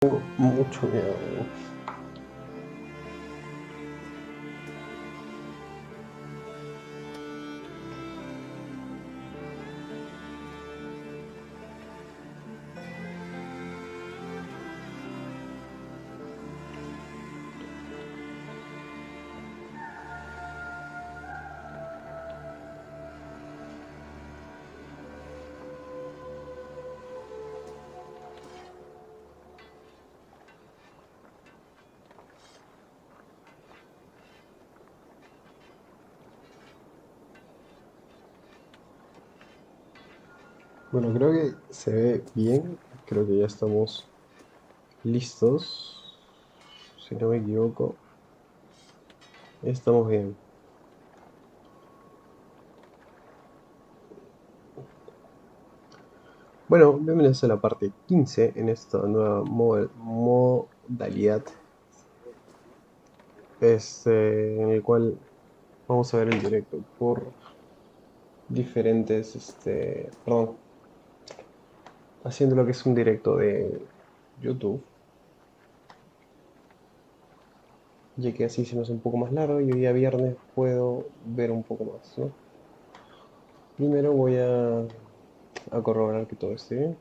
Tengo mucho miedo. Bueno, creo que se ve bien. Creo que ya estamos listos. Si no me equivoco, estamos bien. Bueno, bienvenidos a la parte 15 en esta nueva modalidad, en el cual vamos a ver el directo por diferentes, perdón, haciendo lo que es un directo de YouTube, ya que así se nos hace un poco más largo y hoy día viernes puedo ver un poco más, ¿no? Primero voy a corroborar que todo esté bien.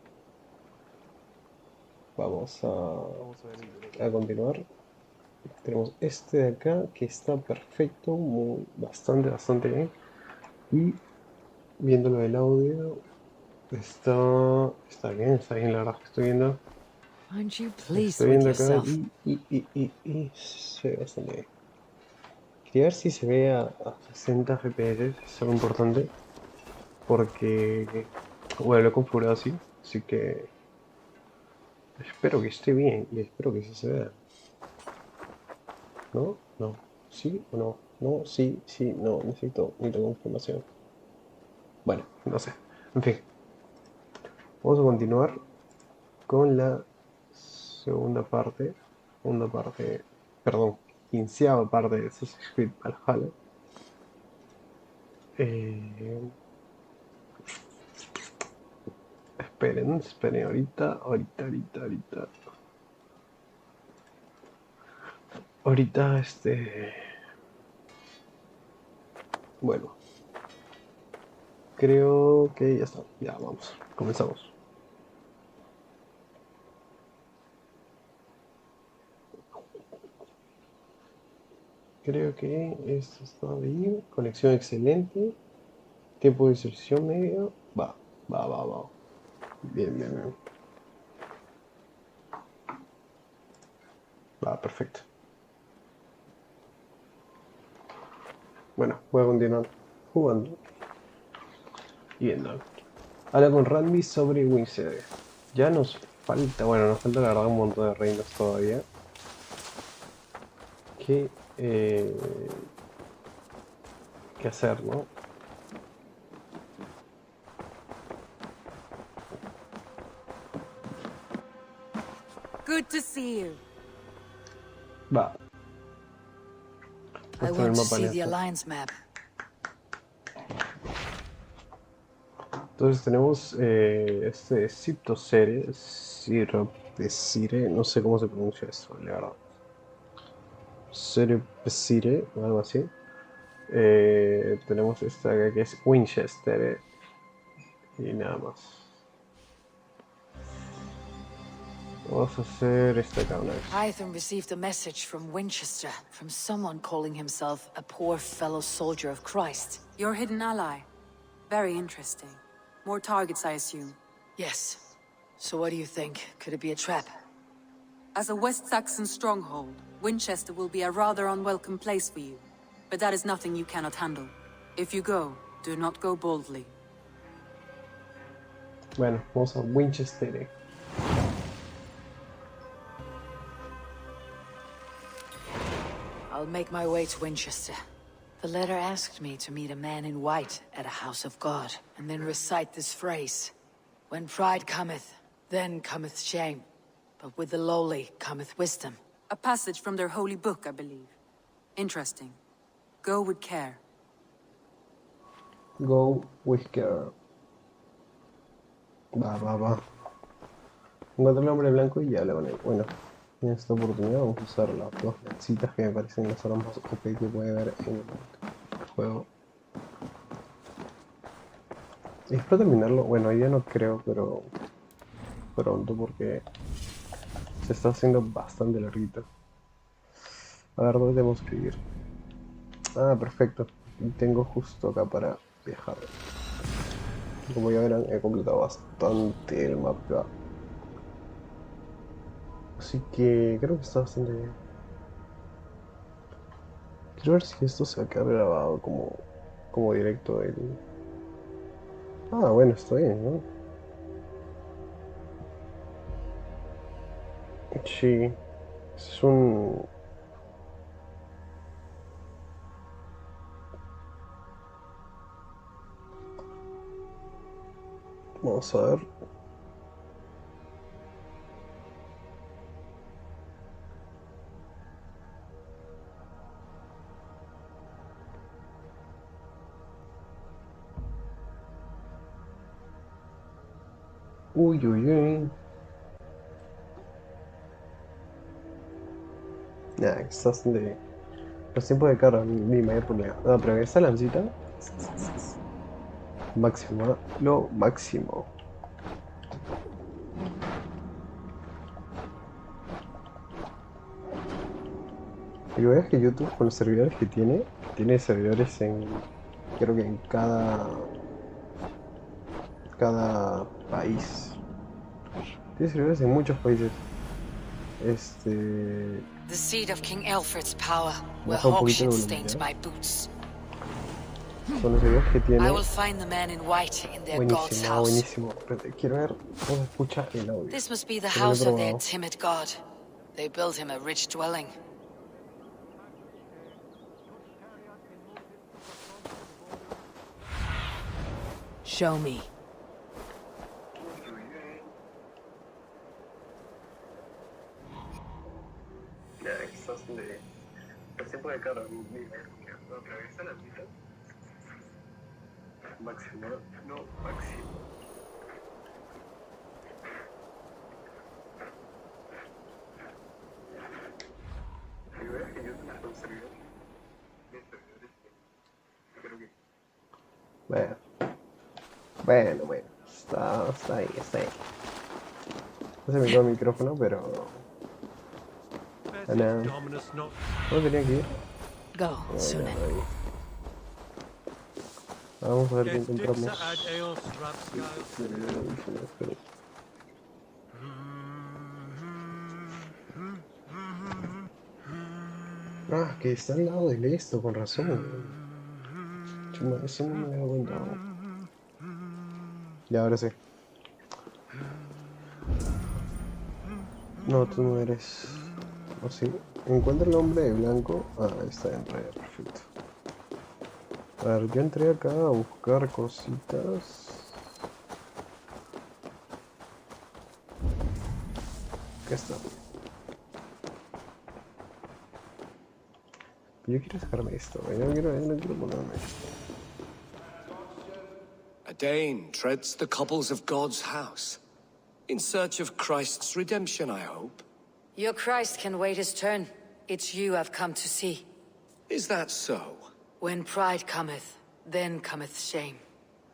Vamos a continuar. Tenemos este de acá que está perfecto, bastante bien. Y viéndolo del audio, está bien, la verdad que estoy viendo. Aren't you pleased Estoy with viendo acá yourself? y se ve bastante bien. Quería ver si se ve a 60 FPS, es algo importante, porque, bueno, lo he configurado así que espero que esté bien y espero que sí se vea. ¿No? No. ¿Sí o no? No, sí, sí, no. Necesito confirmación. Bueno, no sé. En fin, vamos a continuar con la segunda parte. Segunda parte, perdón, quinceava parte de Assassin's Creed Valhalla. Eh, esperen, ahorita. Ahorita, bueno, creo que ya está. Ya, vamos, comenzamos. Creo que esto está bien. Conexión excelente. Tiempo de inserción medio. Va. Bien. Va, perfecto. Bueno, voy a continuar jugando y viendo. Habla con Randy sobre Winchester. Ya nos falta, bueno, nos falta la verdad un montón de reinos todavía. Que, que hacer, ¿no? Good to see you. Va, I muestra el want to mapa en see the eso. Alliance map. Entonces tenemos este Sire, no sé cómo se pronuncia eso, la verdad. Sire, o algo así. Tenemos esta acá que es Winchester y nada más. Vamos a hacer esta acá una vez. Hytham received a message from Winchester, from someone calling himself a poor fellow soldier of Christ. Your hidden ally. Very interesting. More targets, I assume. Yes. So what do you think? Could it be a trap? As a West Saxon stronghold, Winchester will be a rather unwelcome place for you. But that is nothing you cannot handle. If you go, do not go boldly. Bueno, vamos a Winchester. I'll make my way to Winchester. The letter asked me to meet a man in white at a house of God, and then recite this phrase. When pride cometh, then cometh shame. But with the lowly cometh wisdom. A passage from their holy book, I believe. Interesting. Go with care. Go with care. Va. Encontré el hombre blanco y ya habla con él. Bueno, en esta oportunidad vamos a usar las dos lancitas que me parecen las armas más OP que puede haber en el juego. Y espero terminarlo, bueno, hoy día no creo, pero pronto porque se está haciendo bastante larguito. A ver, ¿dónde tenemos que ir? Ah, perfecto. Y tengo justo acá para viajar. Como ya verán, he completado bastante el mapa. Así que creo que está bastante bien. Quiero ver si esto se acaba grabado como directo el... Ah, bueno, está bien, ¿no? Sí, es un... Vamos a ver. Uy, uy, uy. Nah, está bastante bien. Los tiempos de carga, mi mayor problema. Ah, pero esta lancita... Máximo, lo máximo. Y lo es que YouTube, con los servidores que tiene servidores en... Creo que en cada país. Tiene servidores en muchos países. The seed of King Alfred's power, where Baja un poquito hawkshit la stained velocidad. my boots. Son los servidores que I tiene. will find the man in white in their god's Buenísimo, house. buenísimo. Pero quiero ver cómo se escucha el audio. This must be the Que no lo he house of their probado. timid god. They built him a rich dwelling. Show me. Ya, estás de... El tiempo de carga, otra vez a la mitad. Máximo, no, máximo. Y ves que yo tengo un servidor. Creo que... Bueno. Está ahí, está ahí. No se me quedó el micrófono, pero... Nada. ¿Dónde tenía que ir? Go, Sunan. Ahí. Vamos a ver qué encontramos. Ah, que está al lado del esto, con razón. Chuma, eso no me había dado cuenta. Ya, ahora sí. No, tú no eres. ¿O sí? Encuentra el hombre de blanco. Ah, ahí está dentro ya, perfecto. A ver, yo entré acá a buscar cositas. Acá está. Yo quiero sacarme esto, yo no quiero ponerme esto. A Dane treads the cobbles of God's house. In search of Christ's redemption, I hope. Your Christ can wait his turn. It's you I've come to see. Is that so? When pride cometh, then cometh shame.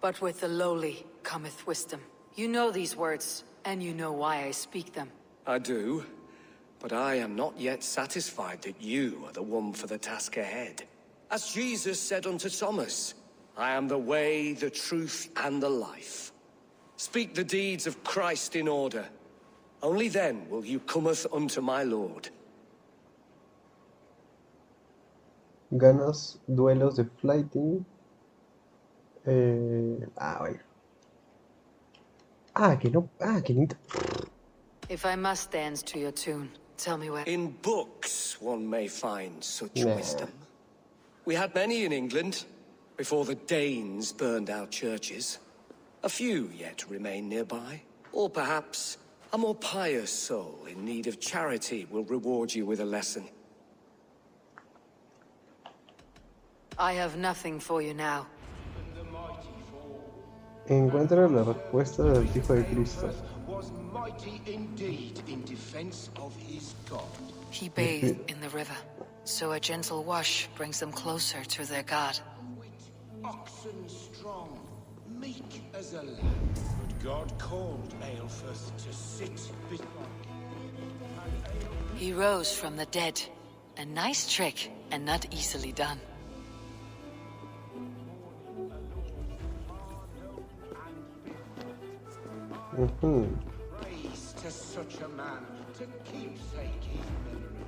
But with the lowly cometh wisdom. You know these words, and you know why I speak them. I do. But I am not yet satisfied that you are the one for the task ahead. As Jesus said unto Thomas, I am the way, the truth, and the life. Speak the deeds of Christ in order. Only then will you cometh unto my Lord. Ganas duelos de fighting. Bueno. Que ni... If I must dance to your tune, tell me where. In books one may find such Nah. wisdom. We had many in England, before the Danes burned our churches. A few yet remain nearby. Or perhaps a more pious soul in need of charity will reward you with a lesson. I have nothing for you now. Encuentra la respuesta del Hijo de Cristo. mighty indeed in defense of his god. He bathed in the river, so a gentle wash brings them closer to their god. Oxen strong, meek as a lamb. But God called Aelfirth to sit beside him. He rose from the dead. A nice trick, and not easily done. Praise to such a man to keepsake his memory.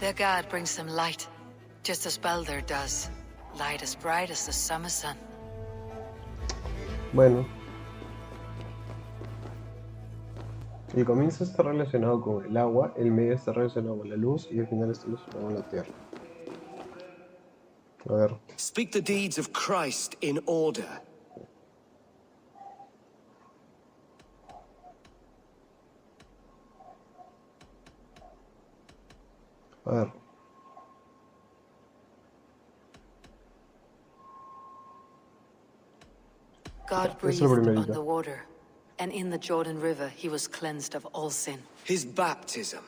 Their god brings them light, just as Baldur does. Light as bright as the summer sun. Bueno. El comienzo está relacionado con el agua, el medio está relacionado con la luz y el final está relacionado con la tierra. A ver. Speak the deeds of Christ in order. A ver. God breathed on the water, and in the Jordan River he was cleansed of all sin. His baptism.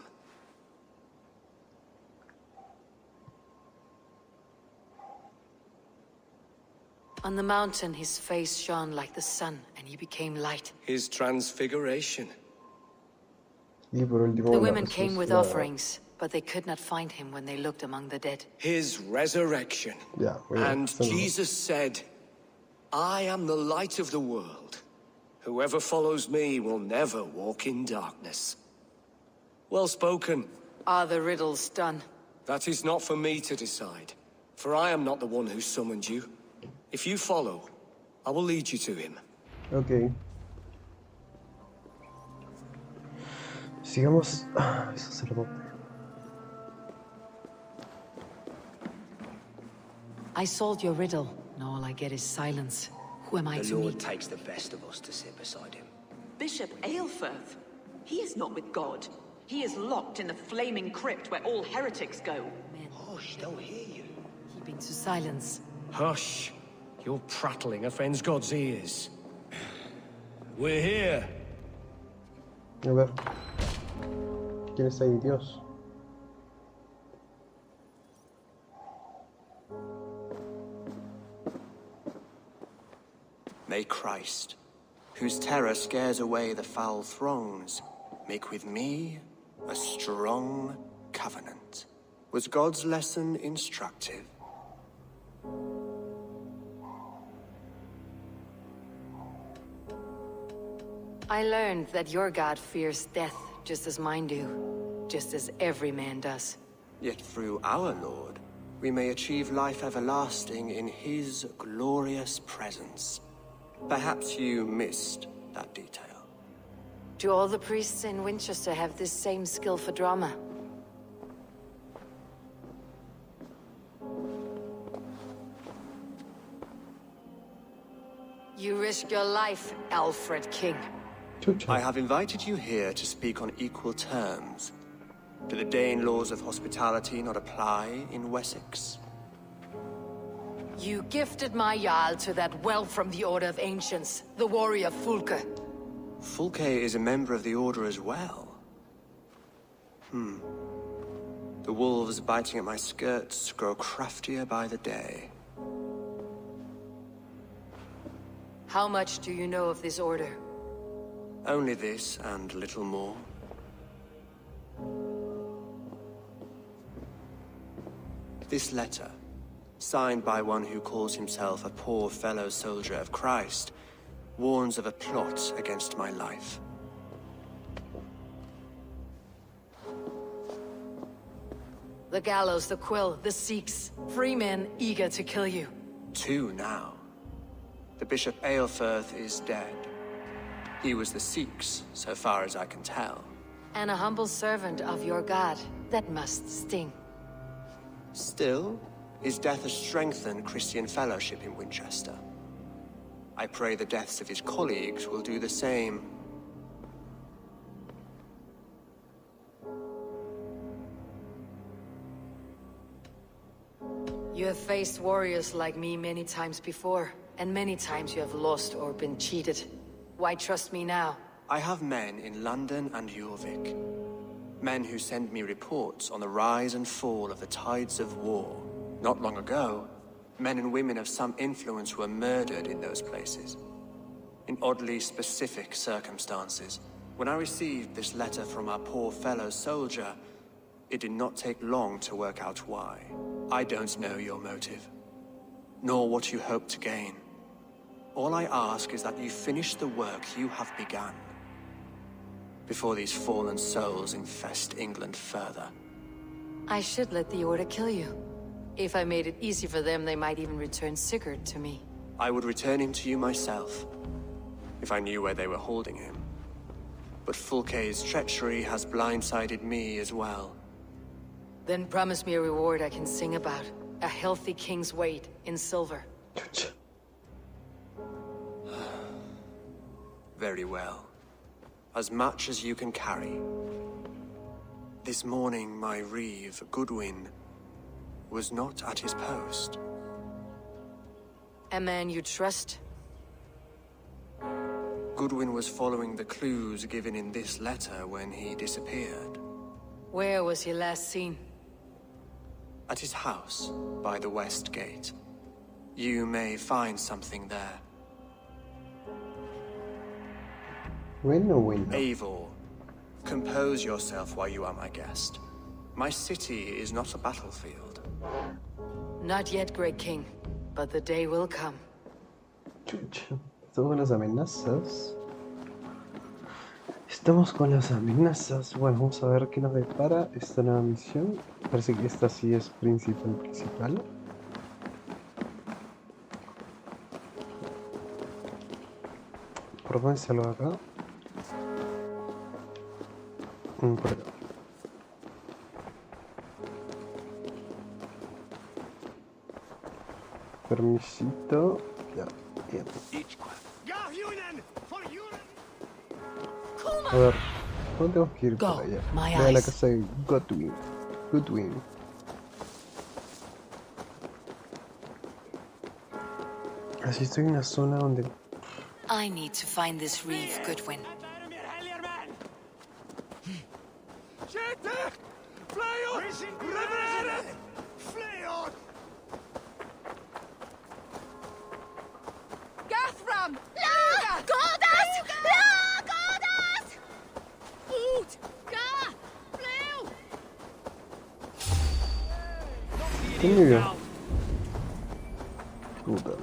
On the mountain his face shone like the sun, and he became light. His transfiguration. Y por último, The la women came with resucitación. offerings, but they could not find him when they looked among the dead. His resurrection. Ya, muy bien, And eso no. Jesus said, I am the light of the world. Whoever follows me will never walk in darkness. Well spoken. Are the riddles done? That is not for me to decide, for I am not the one who summoned you. If you follow, I will lead you to him. Ok. Sigamos. El sacerdote. I solved your riddle. Now all I get is silence. Who am I The to Lord meet? takes the best of us to sit beside him. Bishop Aelfirth? He is not with God. He is locked in the flaming crypt where all heretics go. Men Hush, they'll hear you. keeping to silence. Hush. Your prattling offends God's ears. We're here. A ver. ¿Quién está ahí? Dios. May Christ, whose terror scares away the foul throngs, make with me a strong covenant. Was God's lesson instructive? I learned that your god fears death just as mine do. Just as every man does. Yet through our Lord, we may achieve life everlasting in his glorious presence. Perhaps you missed that detail. Do all the priests in Winchester have this same skill for drama? You risk your life, Alfred King. Chucha. I have invited you here to speak on equal terms. Do the Dane laws of hospitality not apply in Wessex? You gifted my Jarl to that well from the Order of Ancients, the warrior Fulke. Fulke is a member of the Order as well. The wolves biting at my skirts grow craftier by the day. How much do you know of this order? Only this and little more. This letter, signed by one who calls himself a poor fellow soldier of Christ, warns of a plot against my life. The gallows, the quill, the Sikhs, free men eager to kill you. 2 now. The Bishop Aelfirth is dead. He was the Sikhs, so far as I can tell. And a humble servant of your god. That must sting. Still, his death has strengthened Christian fellowship in Winchester. I pray the deaths of his colleagues will do the same. You have faced warriors like me many times before, And many times you have lost or been cheated. Why trust me now? I have men in London and Jorvik. Men who send me reports on the rise and fall of the tides of war. Not long ago, men and women of some influence were murdered in those places. In oddly specific circumstances. When I received this letter from our poor fellow soldier, it did not take long to work out why. I don't know your motive, nor what you hope to gain. All I ask is that you finish the work you have begun, before these fallen souls infest England further. I should let the Order kill you. If I made it easy for them, they might even return Sigurd to me. I would return him to you myself, if I knew where they were holding him. But Fulke's treachery has blindsided me as well. Then promise me a reward I can sing about. A healthy king's weight in silver. Very well. As much as you can carry. This morning, my reeve, Goodwin, was not at his post. A man you trust? Goodwin was following the clues given in this letter when he disappeared. Where was he last seen? At his house, by the west gate. You may find something there. Bueno. Eivor, compose yourself while you are my guest. My city is not a battlefield. Not yet, great king. But the day will come. Chucha. Estamos con las amenazas. Estamos con las amenazas. Bueno, vamos a ver qué nos depara esta nueva misión. Parece que esta sí es principal. ¿Por dónde salgo acá? Por acá. Permisito. Ya, bien. A ver, ¿dónde tenemos que ir Go, para allá? my Voy a la eyes. casa de Goodwin. Así estoy en una zona donde... I need to find this reeve, Goodwin. Gathram! La! Gordas! La! Gordas! Ut! Ga! Blue! ¿Quién me vio? Puta, no.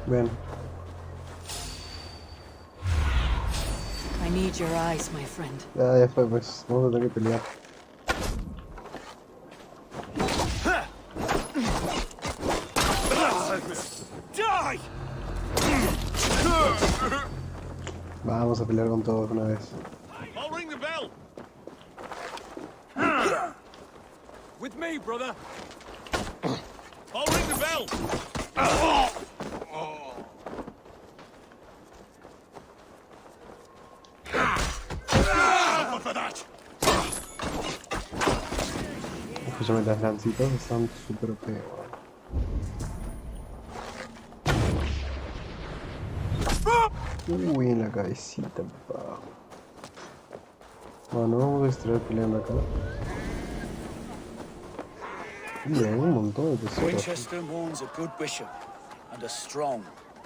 Ven. I need your eyes, my friend. Ya fue, pues. Vamos a tener que pelear. Vamos a pelear con todos una vez. I'll ring the bell. With me, brother. I'll ring the bell. For that. Escúchame, las lancitas están súper OP, Uy, en la cabecita, papá. Bueno, vamos a extraer peleando acá. Y hay un montón de tesoros. Winchester mourns a good bishop and a strong,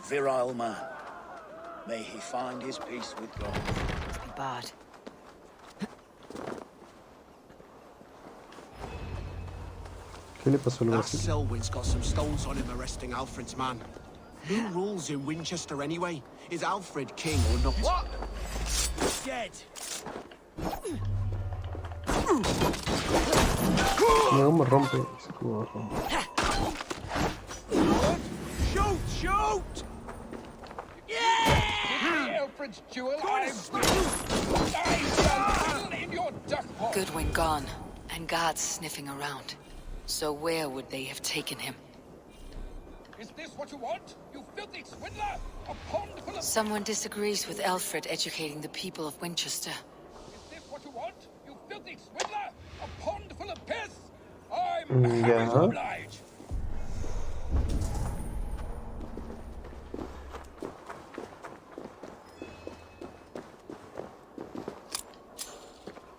virile man. May he find his peace with God. Bad. ¿Qué le pasó al That Brasil? Selwyn's got some stones on him arresting Alfred's man. Who rules in Winchester anyway? Is Alfred king or not? What? Dead. No me rompe escudo. Shoot! Shoot! Yeah! Alfred's jewel. In your duck hole. Goodwin gone, and guards sniffing around. So where would they have taken him? Is this what you want? You filthy swindler! A pond full of... Someone disagrees with Alfred educating the people of Winchester. Is this what you want? You filthy swindler! A pond full of piss! I'm happy to oblige!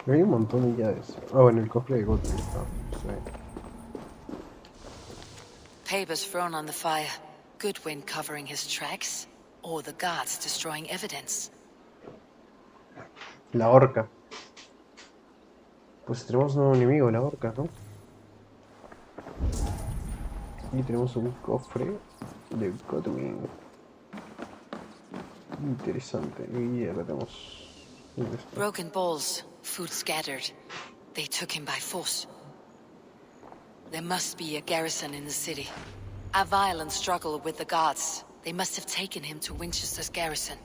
Hay un montón de llaves. Ah, bueno, el cofre de Gottlieb. Papers thrown on the fire. Goodwin covering his tracks, or the guards destroying evidence. La horca. Pues tenemos un nuevo enemigo, la horca, ¿no? Y tenemos un cofre de Godwin. Interesante. Y acá tenemos... Broken bowls, food scattered. They took him by force. There must be a garrison in the city. A violent struggle with the guards. They must have taken him to Winchester's garrison.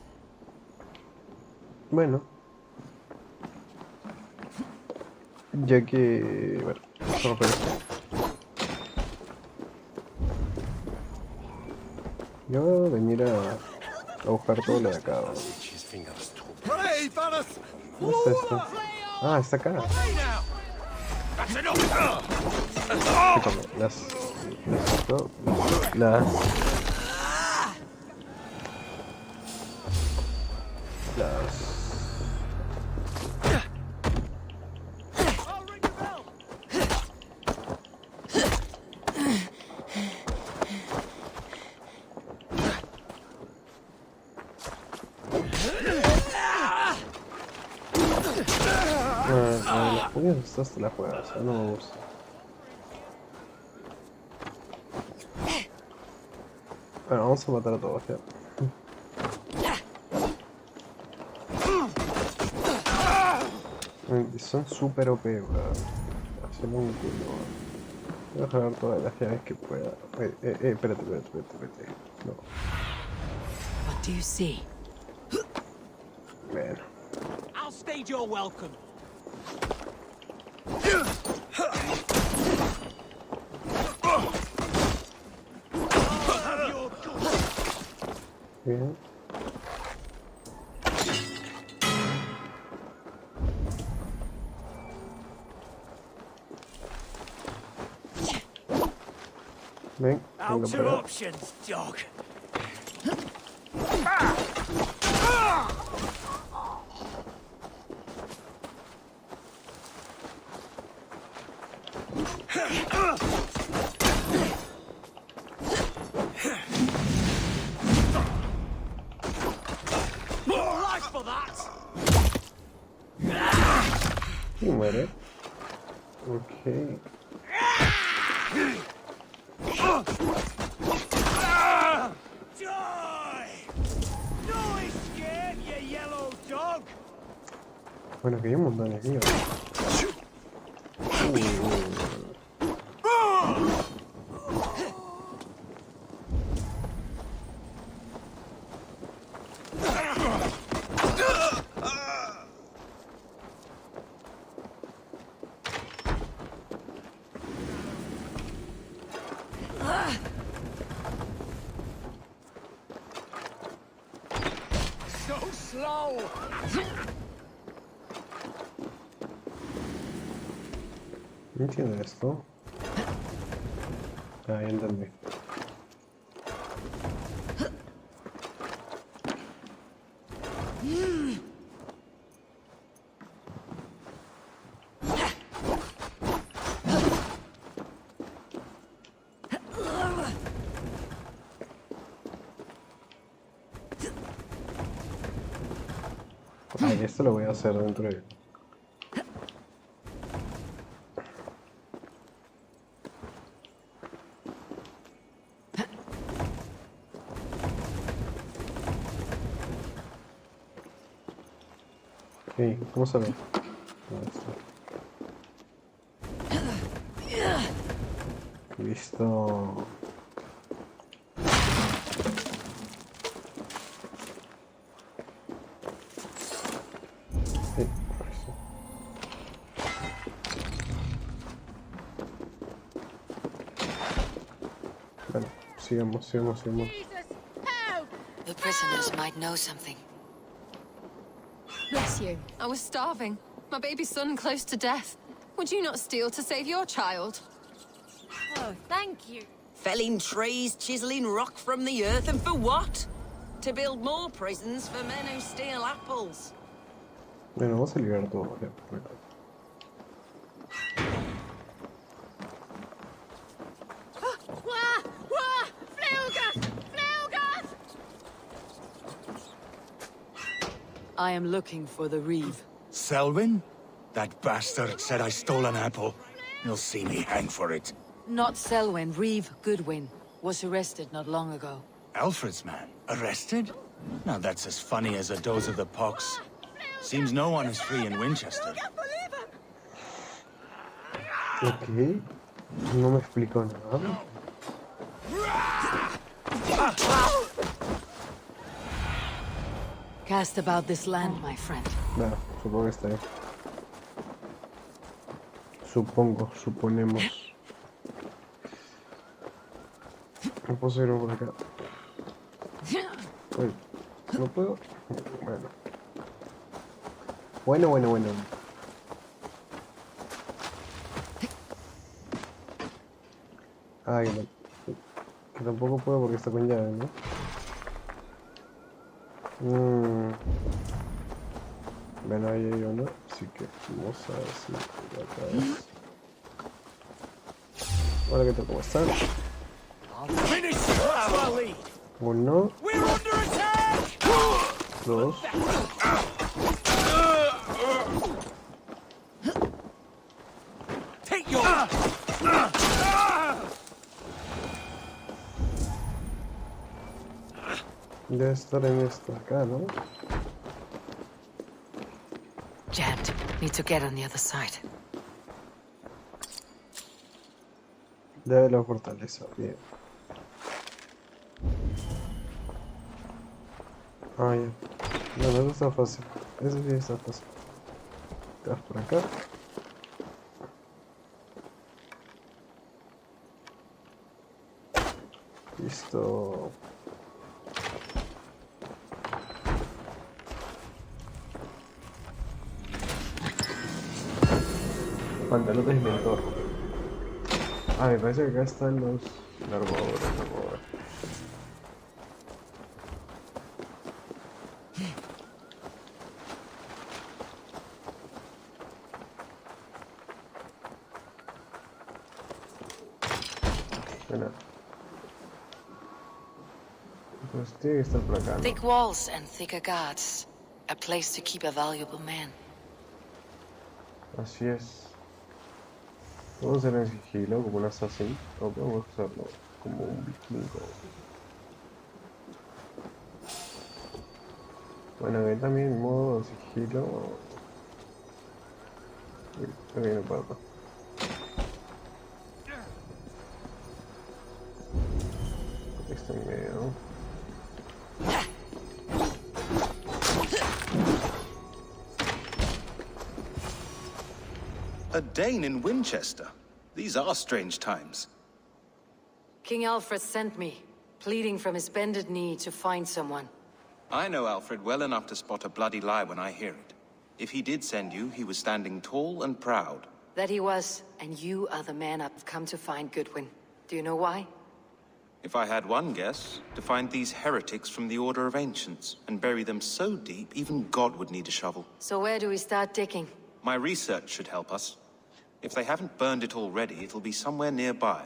Bueno. Ya que... Bueno, vamos a romper esto. Yo voy a venir a buscar todo lo de acá. ¿Dónde está esto? Ah, está acá. Escúchame, las... las puñas estas te las juegas, no me gusta. Bueno, vamos a matar a todos ya. Son super OP, weón. Hacen un culo. Voy a dejar todas las llaves que pueda. Espérate. No. What do you see? Bueno. I'll stage your welcome. Bien. Ven, venga Two para acá. options, dog. Y muere. Ok. Bueno, que hay un montón de enemigos. So slow! No entiendo esto. Ah, ya entendí. Ay, esto lo voy a hacer dentro de... Ok, ¿cómo se ve? Listo. Sí, por eso. Bueno, sigamos, sigamos, sigamos. The prisoners might know something. Bless you. I was starving. My baby son close to death. Would you not steal to save your child? Oh, thank you. Felling trees, chiseling rock from the earth, and for what? To build more prisons for men who steal apples. Bueno, vamos a liberar todo. Ya, bueno. I am looking for the Reeve. Selwyn? That bastard said I stole an apple. You'll see me hang for it. Not Selwyn, Reeve Goodwin. Was arrested not long ago. Alfred's man? Arrested? Now that's as funny as a dose of the pox. Seems no one is free in Winchester. Ok. No me explicó nada. Cast about this land, my friend. Nada, supongo que está ahí. Supongo, suponemos. No puedo seguir por acá. Uy, no puedo. Bueno. Ah, que tampoco puedo porque está con llave, ¿no? Bueno, ahí hay uno, así que vamos a ver si acá es. Hola, ¿qué tal? ¿Cómo están? Uno. Dos. Debe estar en esta acá, ¿no? Jammed. Need to get on the other side. Debe la fortaleza, bien. Ah, ya. No, eso está fácil. Eso sí está fácil. Te vas por acá. Listo. Pantalones de mentor. Ah, me parece que acá están los armadores. Bueno. Pues tiene que estar por acá, ¿no? Thick walls and thicker guards. A place to keep a valuable man. Así es. Podemos hacer en sigilo como un assassin, o podemos hacerlo como un vikingo. Bueno, aquí también modo sigilo. Uy, no puedo. Esto en medio. A Dane in Winchester? These are strange times. King Alfred sent me, pleading from his bended knee to find someone. I know Alfred well enough to spot a bloody lie when I hear it. If he did send you, he was standing tall and proud. That he was, and you are the man I've come to find, Goodwin. Do you know why? If I had one guess, to find these heretics from the Order of Ancients, and bury them so deep, even God would need a shovel. So where do we start digging? My research should help us. If they haven't burned it already, it'll be somewhere nearby.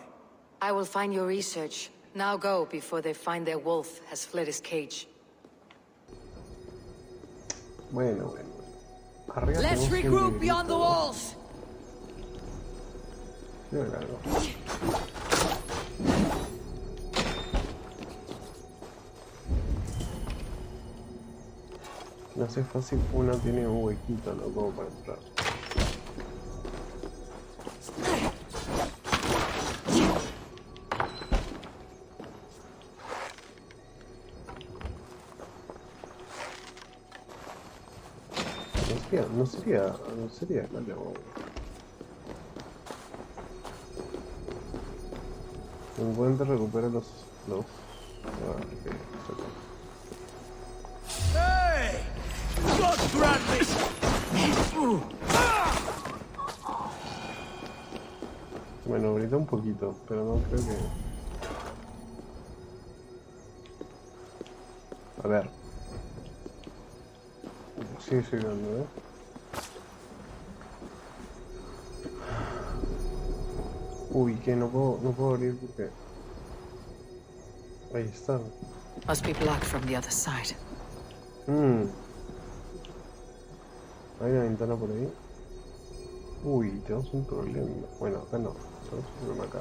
I will find your research. Now go, before they find their wolf has fled his cage. Bueno. Let's regroup beyond the walls. No sé fácil, una tiene un huequito, ¿no? Como para entrar. No sería malo. Encuentra, recupera los 2. Ah, ok, ok. Hey! God grant me! Bueno, ahorita un poquito, pero no creo que... A ver. Sí, estoy dando, ¿eh? Uy, que no puedo abrir porque... Ahí están. Must be blocked from the other side. Hay una ventana por ahí. Uy, tenemos un problema. Bueno, acá no. Tenemos un problema acá.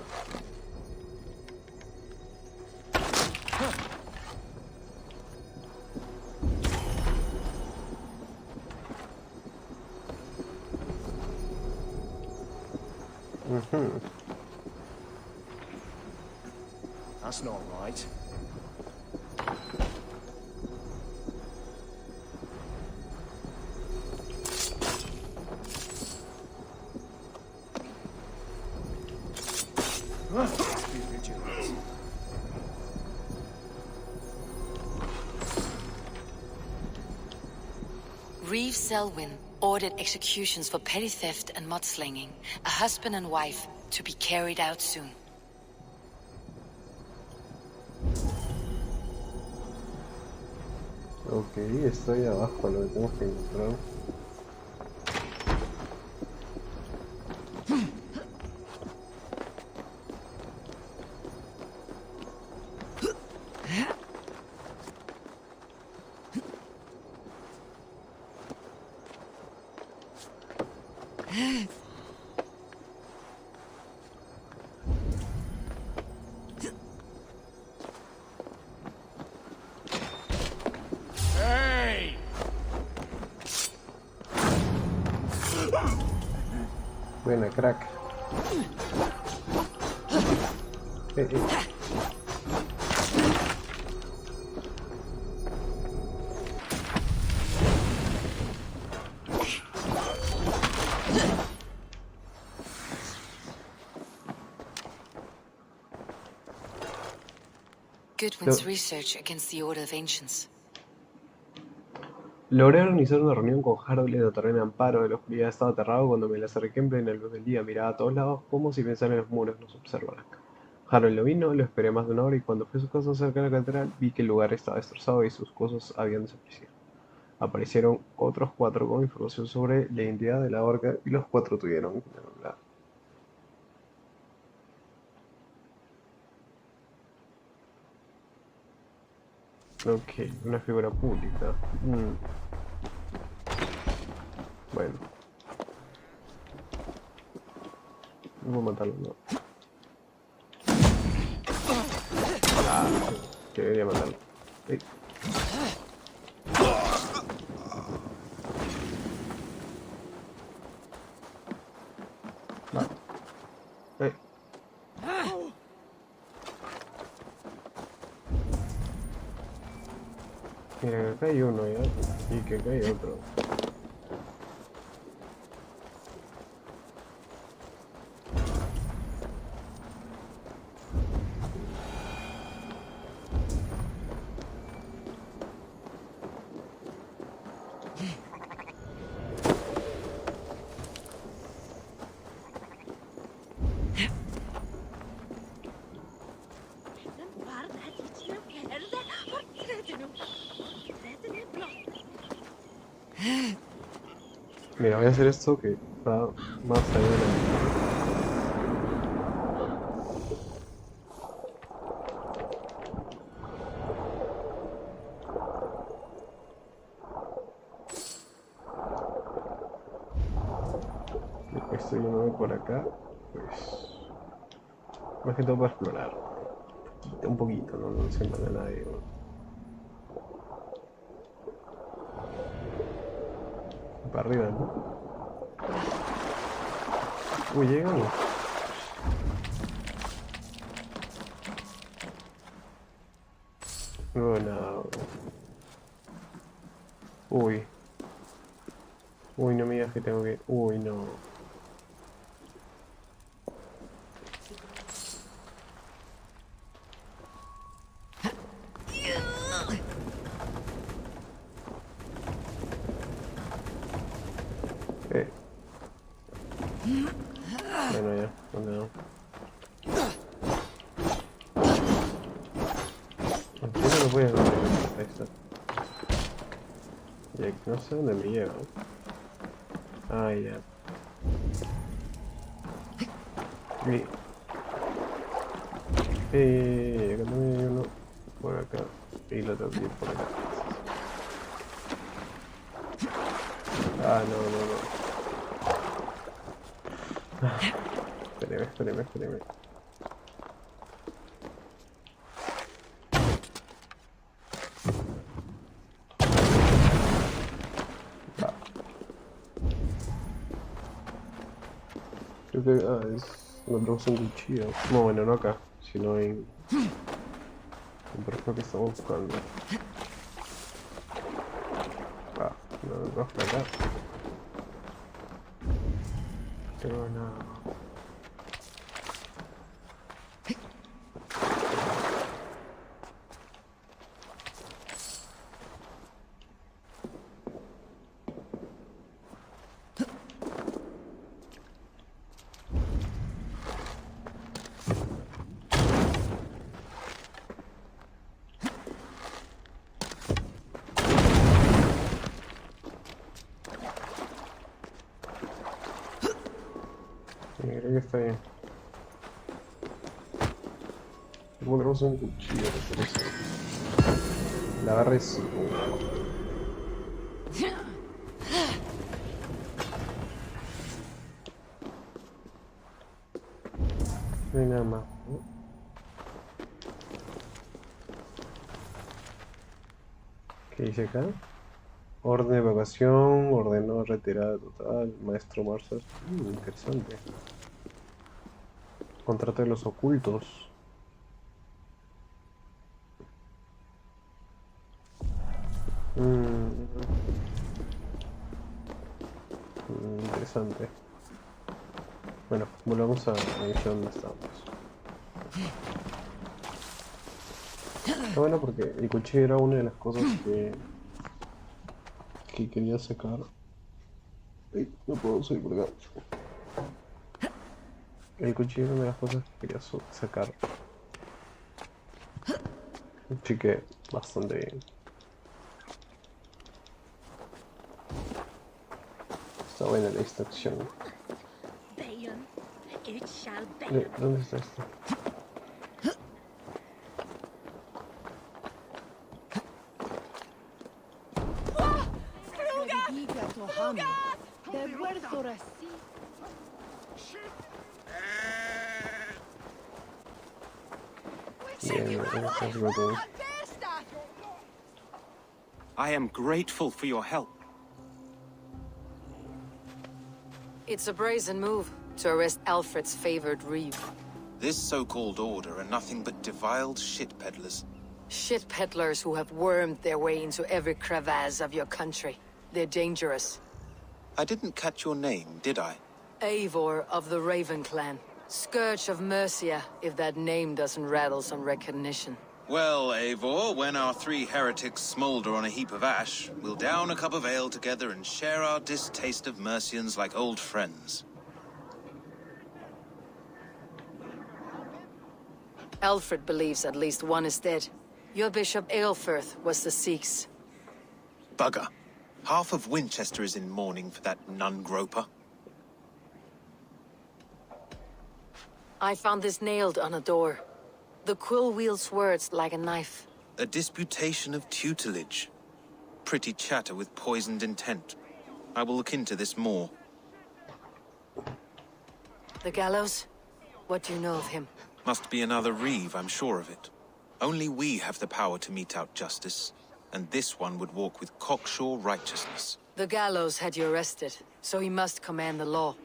That's not right. These vigilants. Reeve Selwyn ordered executions for petty theft and mudslinging, a husband and wife, to be carried out soon. Ok, estoy abajo, lo que tenemos que encontrar. Hey! Buena, crack. Eh. Goodwin's research against the Order of Ancients. Logré organizar una reunión con Harold y le otorgué amparo de la oscuridad. Estaba aterrado cuando me le acerqué en plena luz del día. Miraba a todos lados como si pensara en los muros nos observaran. Harold no vino, lo esperé más de una hora y cuando fui a su casa cerca de la catedral vi que el lugar estaba destrozado y sus cosas habían desaparecido. Aparecieron otros 4 con información sobre la identidad de la horca y los 4 tuvieron que hablar. Ok, una figura pública. Bueno. No puedo matarlo, no. Ah, quería matarlo. Ey. Va. Ey. Mira, acá hay uno ya. Y que acá hay otro. Mira, voy a hacer esto que va más allá de la... Después estoy yéndome por acá, pues... Más que todo para explorar. Un poquito, no se manda a nadie. ¿No? Para arriba, ¿no? Uy, llegamos. No, no. Uy. Uy, no me digas que tengo que... Uy, no. no. Aquí no lo voy a ver. Ahí está. Y aquí no sé dónde me lleva. Ah, ya. Acá también hay uno por acá. Y el otro aquí por acá. Ah, no. Espéreme. Creo que encontramos un cuchillo. No, bueno, no acá, sino en el perfil que estamos buscando. No por acá. Pero nada. Creo que está bien. Encontramos un cuchillo, por eso. La agarré sí. No hay nada más, ¿no? ¿Qué dice acá? Orden de evacuación, ordenó retirada total, maestro Marshall. Interesante. Contrato de los ocultos. Interesante. Bueno, volvamos a ver dónde estamos. Está bueno porque el cuchillo era una de las cosas que quería sacar. Ay, no puedo salir por acá. El cuchillo era una de las cosas que quería sacar. Así que bastante bien. Está buena la extracción. ¿Dónde está esto? I am grateful for your help. It's a brazen move to arrest Alfred's favored reeve. This so-called order are nothing but deviled shit peddlers. Shit peddlers who have wormed their way into every crevasse of your country. They're dangerous. I didn't catch your name, did I? Eivor of the Raven Clan. Scourge of Mercia, if that name doesn't rattle some recognition. Well, Eivor, when our three heretics smolder on a heap of ash, we'll down a cup of ale together and share our distaste of Mercians like old friends. Alfred believes at least one is dead. Your Bishop Aelfirth was the Sikhs. Bugger. Half of Winchester is in mourning for that nun-groper. I found this nailed on a door. The quill wields words like a knife. A disputation of tutelage. Pretty chatter with poisoned intent. I will look into this more. The gallows? What do you know of him? Must be another reeve, I'm sure of it. Only we have the power to mete out justice, and this one would walk with cocksure righteousness. The gallows had you arrested, so he must command the law.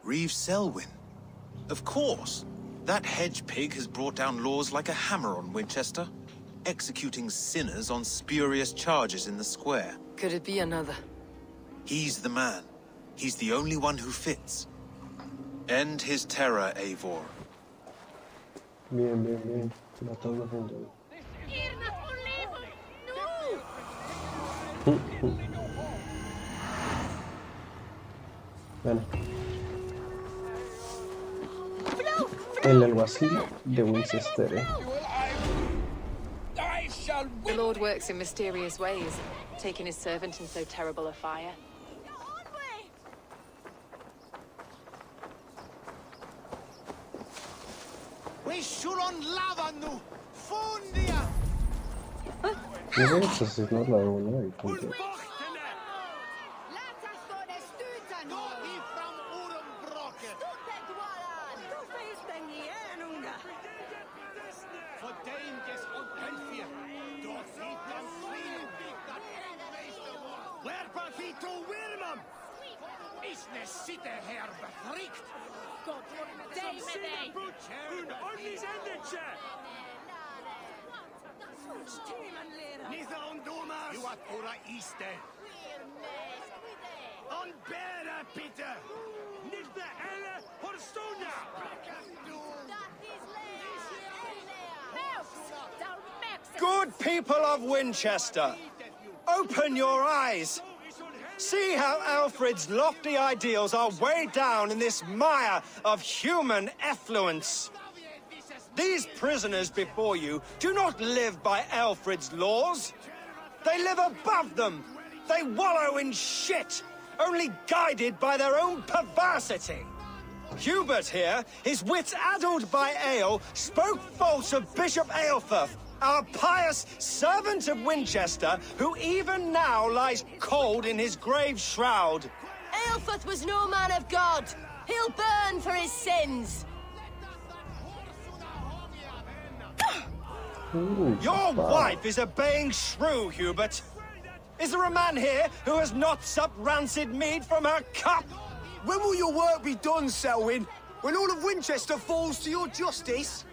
Reeve Selwyn? Of course! That hedge pig has brought down laws like a hammer on Winchester, executing sinners on spurious charges in the square. Could it be another? He's the man. He's the only one who fits. End his terror, Eivor. Bien. Matando juntos. Bueno. El alguacil de Winchester. I shall The Lord works in mysterious ways, taking his servant in so terrible a fire. We suron lavanu! Fundia! Yo voy a asesinar la una y punto. Good people of Winchester, open your eyes. See how Alfred's lofty ideals are weighed down in this mire of human effluence. These prisoners before you do not live by Alfred's laws. They live above them. They wallow in shit, only guided by their own perversity. Hubert here, his wits addled by ale, spoke false of Bishop Aelfirth, our pious servant of Winchester, who even now lies cold in his grave shroud. Aelfirth was no man of God. He'll burn for his sins. Your wife is a baying shrew, Hubert. Is there a man here who has not supped rancid mead from her cup? When will your work be done, Selwyn? When all of Winchester falls to your justice?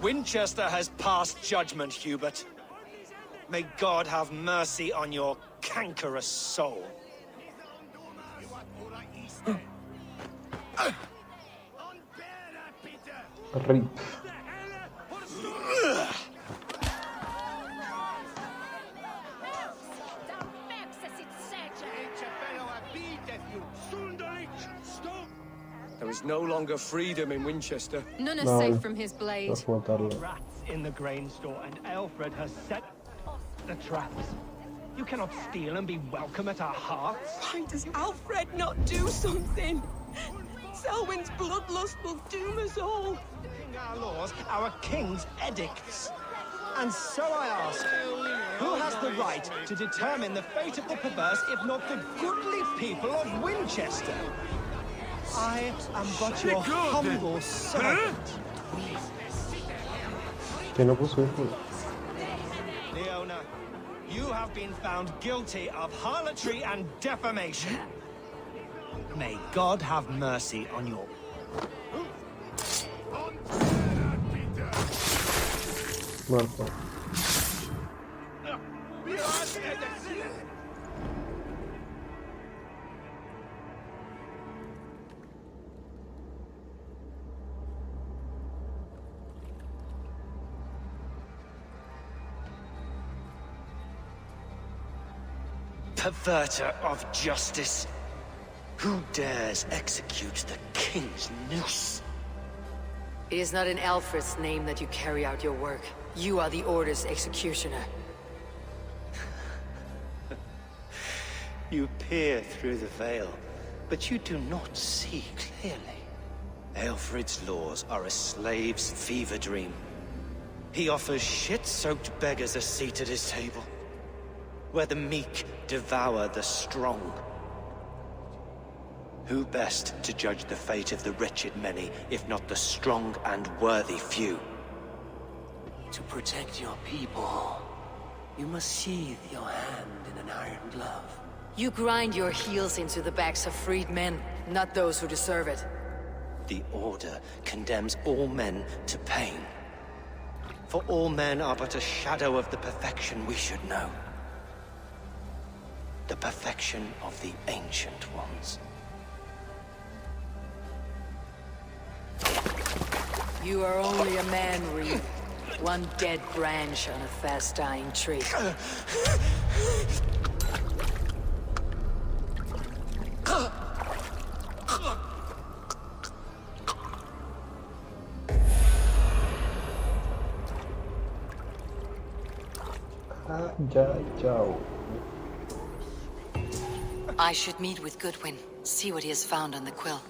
Winchester has passed judgment, Hubert. May God have mercy on your cankerous soul. Rip. There is no longer freedom in Winchester. None are safe from his blade. Vas a matarlo. Rats in the grain store, and Alfred has set the traps. You cannot steal and be welcome at our hearts. Why does Alfred not do something? Selwyn's bloodlust will doom us all. Our laws, our king's edicts. And so I ask, who has the right to determine the fate of the perverse if not the goodly people of Winchester? I am but your humble servant. Que no puso hijo. Leona, you have been found guilty of harlotry and defamation. May God have mercy on your... Muerto. Perverter of justice. Who dares execute the king's noose? It is not in Alfred's name that you carry out your work. You are the Order's executioner. You peer through the veil, but you do not see clearly. Alfred's laws are a slave's fever dream. He offers shit-soaked beggars a seat at his table, where the meek devour the strong. Who best to judge the fate of the wretched many, if not the strong and worthy few? To protect your people, you must sheathe your hand in an iron glove. You grind your heels into the backs of freed men, not those who deserve it. The Order condemns all men to pain. For all men are but a shadow of the perfection we should know. The perfection of the Ancient Ones. You are only a man, Reed. One dead branch on a fast-dying tree. I should meet with Goodwin, see what he has found on the quill.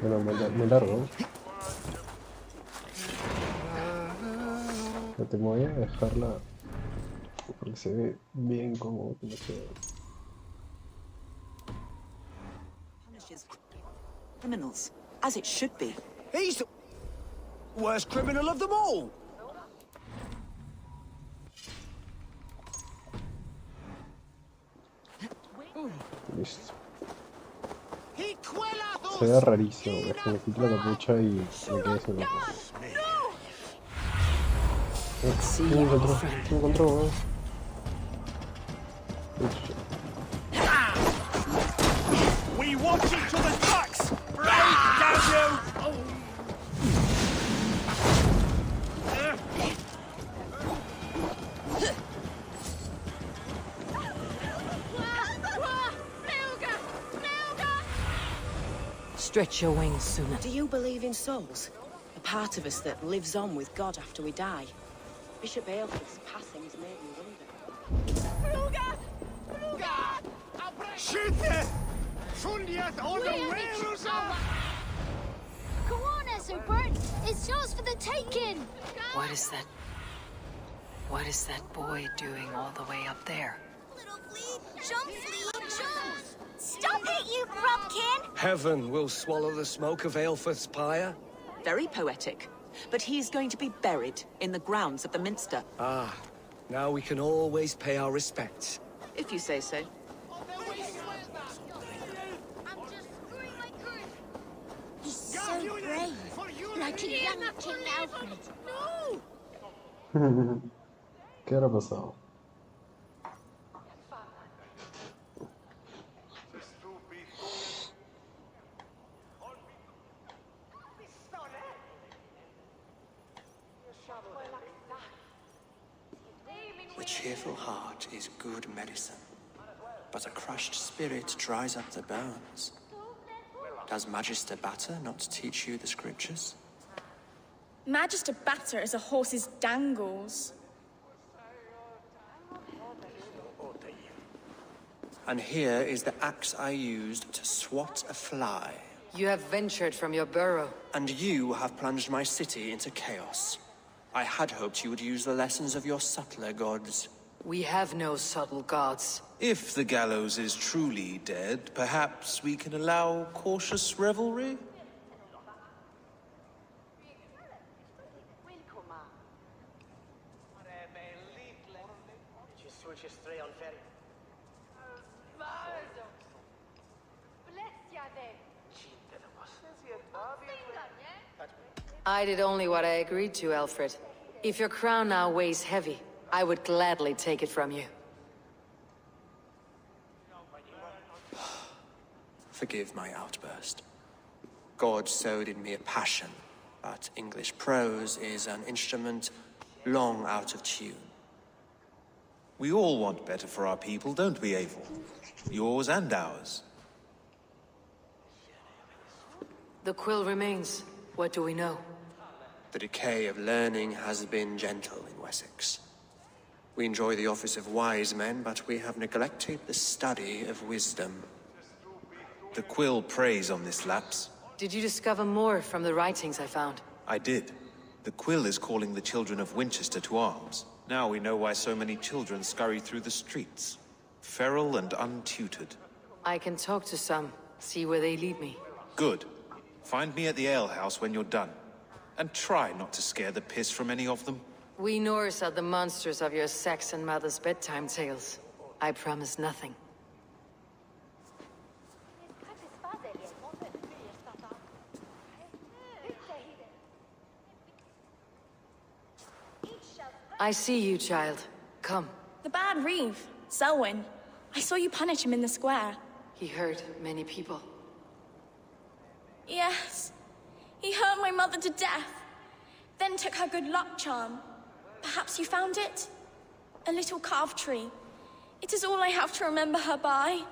Bueno, me largo. No te voy a dejarla porque se ve bien como que no sé. Punishes criminals, as it should be. He's the worst criminal of them all. Listo. Se ve rarísimo, es que me quito la capucha y me quedé sin la ¿Qué me encontró? We watch each other's backs! Right, damn you! Stretch your wings sooner. Do you believe in souls? A part of us that lives on with God after we die? Bishop Aelfred's passing has made me wonder. Schütte! Fundiert eure Wales! Go on, Bersérker! It's yours for the taking! What is that? What is that boy doing all the way up there? Little flea! Jump, flea! Jump! Stop it, you grubkin! Heaven will swallow the smoke of Aelfred's pyre. Very poetic. But he's going to be buried in the grounds of the Minster. Ah, now we can always pay our respects. If you say so. He's so brave, like a young King Alfred. ¿Qué habrá pasado? The cheerful heart is good medicine, but a crushed spirit dries up the bones. Does Magister Batter not teach you the scriptures? Magister Batter is a horse's dangles. And here is the axe I used to swat a fly. You have ventured from your burrow. And you have plunged my city into chaos. I had hoped you would use the lessons of your subtler gods. We have no subtle gods. If the gallows is truly dead, perhaps we can allow cautious revelry? I did only what I agreed to, Alfred. If your crown now weighs heavy, I would gladly take it from you. Forgive my outburst. God sowed in me a passion, but English prose is an instrument long out of tune. We all want better for our people, don't we, Abel? Yours and ours. The quill remains. What do we know? The decay of learning has been gentle in Wessex. We enjoy the office of wise men, but we have neglected the study of wisdom. The quill preys on this lapse. Did you discover more from the writings I found? I did. The quill is calling the children of Winchester to arms. Now we know why so many children scurry through the streets. Feral and untutored. I can talk to some, see where they lead me. Good. Find me at the alehouse when you're done. And try not to scare the piss from any of them. We Norse are the monsters of your Saxon mother's bedtime tales. I promise nothing. I see you, child. Come. The bad Reeve, Selwyn. I saw you punish him in the square. He hurt many people. Yes. He hurt my mother to death, then took her good luck charm. Perhaps you found it? A little carved tree. It is all I have to remember her by.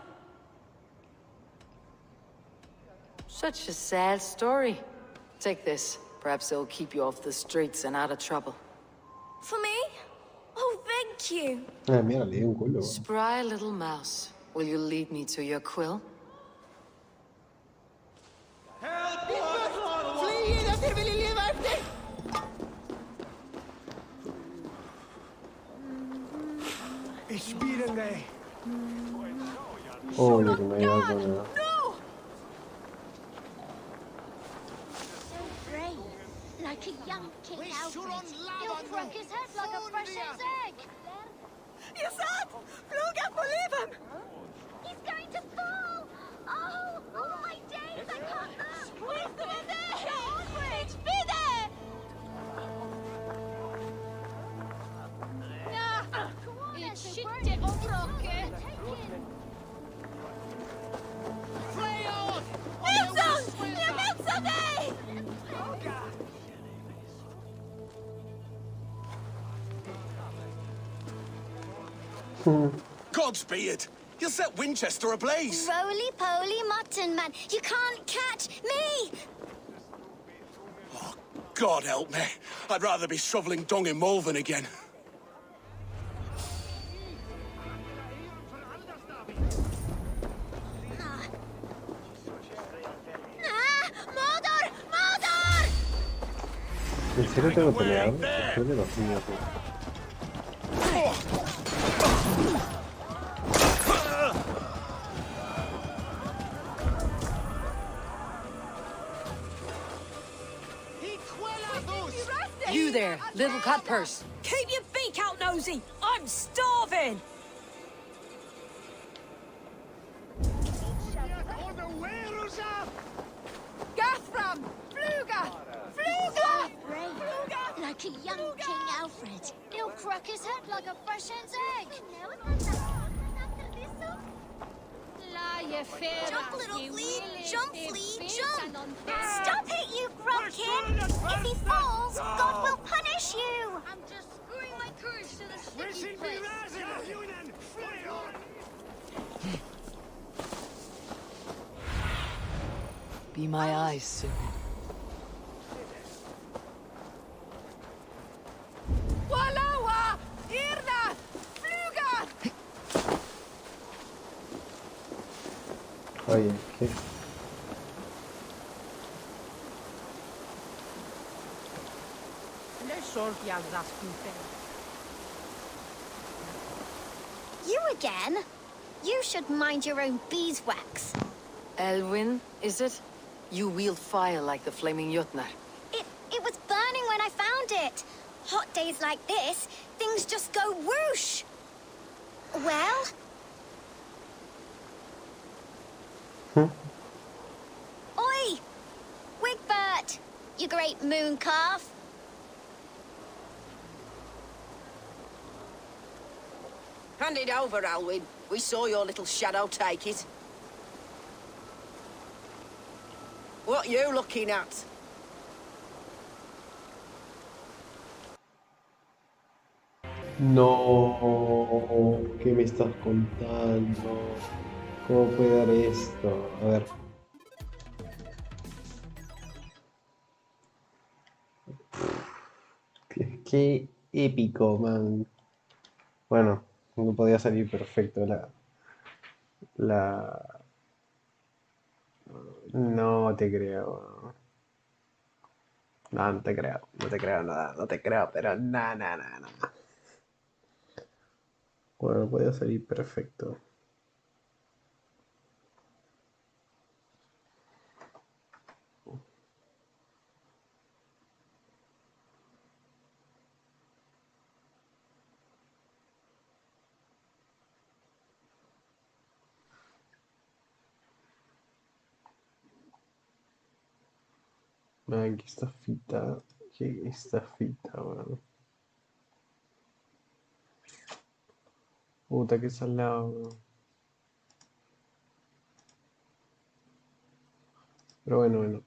Such a sad story. Take this. Perhaps it'll keep you off the streets and out of trouble. For me? Oh, thank you. Mira, le di un culo. Spry little mouse. Will you lead me to your quill? Oh, lo que me iba a poner. Like a young king Alfred. He'll crack his head like a fresh egg. Yasat! Fluga, believe him! He's going to fall! Oh, oh my days, I can't look! Where's the one there? Alfred! Be there! It's shit det områke! Nilsson! Jag väntar dig! Godspeed! You'll set Winchester ablaze! Roly-poly mutton man, you can't catch me! Oh, God help me. I'd rather be shoveling dung in Malvern again. Modo! Modo! ¿En serio tengo que pelear? Después de los niños. You there, little cut purse. Keep your beak out, nosy! I'm starving! Gathram! Fluga! Fluga! Fluga! Like a young King Alfred. He'll crack his head like a fresh hen's egg. Jump, little flea! Jump, flea! Jump! Stop it, you grumpkin! If he falls, God will punish you! I'm just screwing my courage to the sticky place. Be my eyes soon. Walawa! Irna! Fluga! Oye, ¿qué? You again? You should mind your own beeswax. Elwyn, is it? You wield fire like the flaming Jotnar. It was burning when I found it. Hot days like this, things just go whoosh. Well? Oi! Wigbert! You great moon calf. Hand it over, Alwyn. We saw your little shadow take it. What you looking at? No, ¿qué me estás contando? ¿Cómo puede dar esto? A ver. Qué épico, man. Bueno, no podía salir perfecto la... No te creo. No, no te creo. No te creo nada. No te creo, pero nada. Bueno, podía salir perfecto. Man, qué estafita. Qué estafita, weón. Puta, qué salado, weón. Pero bueno.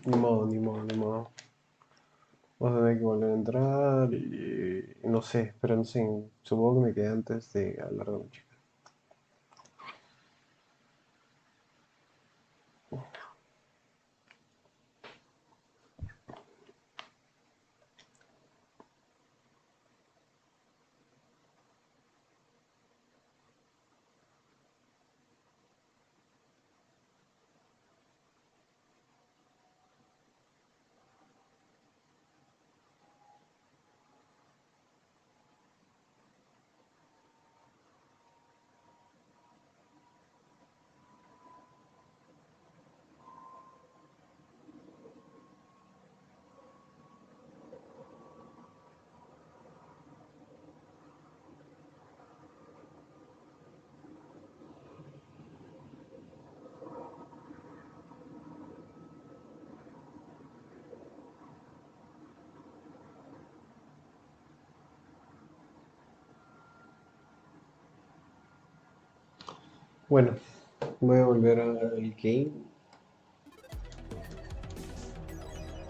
Ni modo. Vamos a tener que volver a entrar y no sé, pero no sé, supongo que me quedé antes de hablar con la chica. Bueno, voy a volver al game.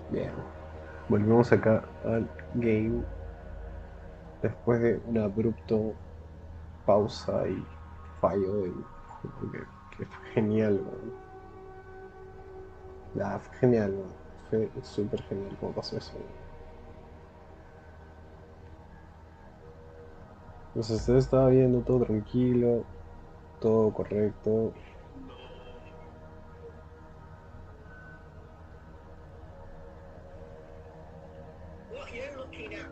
Bien, volvemos acá al game después de un abrupto pausa y fallo que fue genial, fue genial, fue súper genial como pasó eso. Entonces usted estaba viendo todo tranquilo, todo correcto. What are you looking at?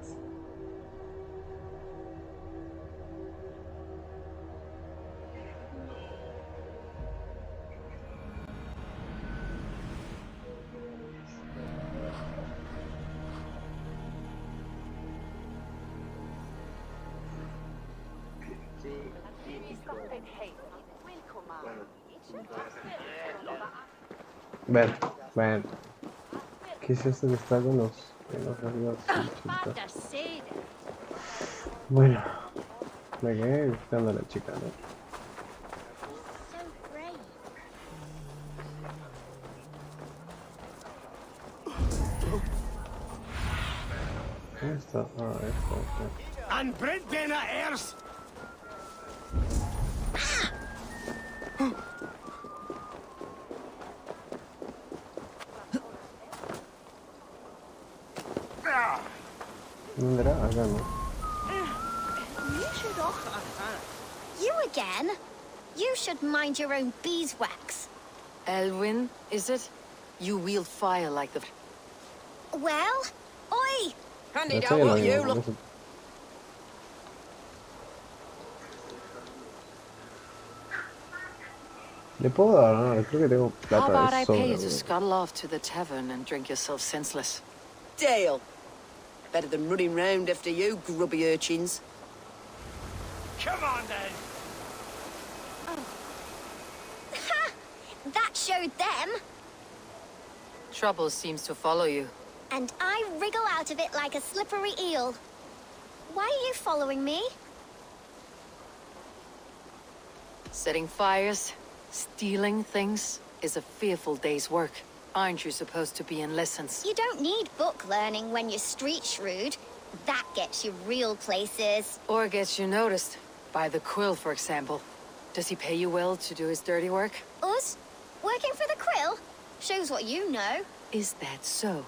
Ven. ¿Qué es esto que está con los rasgos? Bueno, me quedé buscando a la chica, ¿no? ¿Dónde está? Ah, esta. And Brent Benna Airs! ¿Dónde era? Acá, ¿no? You again? You should mind your own beeswax. Elwyn, is it? You wield fire like the... Well, oi! Handy down what you look. Le puedo dar, no, creo que tengo How plata about de I pay you sobra, to scuttle off to the tavern and drink yourself senseless? Deal. Better than running round after you, grubby urchins. Come on, then. Ha! That showed them. Trouble seems to follow you. And I wriggle out of it like a slippery eel. Why are you following me? Setting fires, stealing things is a fearful day's work. Aren't you supposed to be in lessons? You don't need book learning when you're street shrewd. That gets you real places. Or gets you noticed. By the quill, for example. Does he pay you well to do his dirty work? Us? Working for the Quill? Shows what you know. Is that so?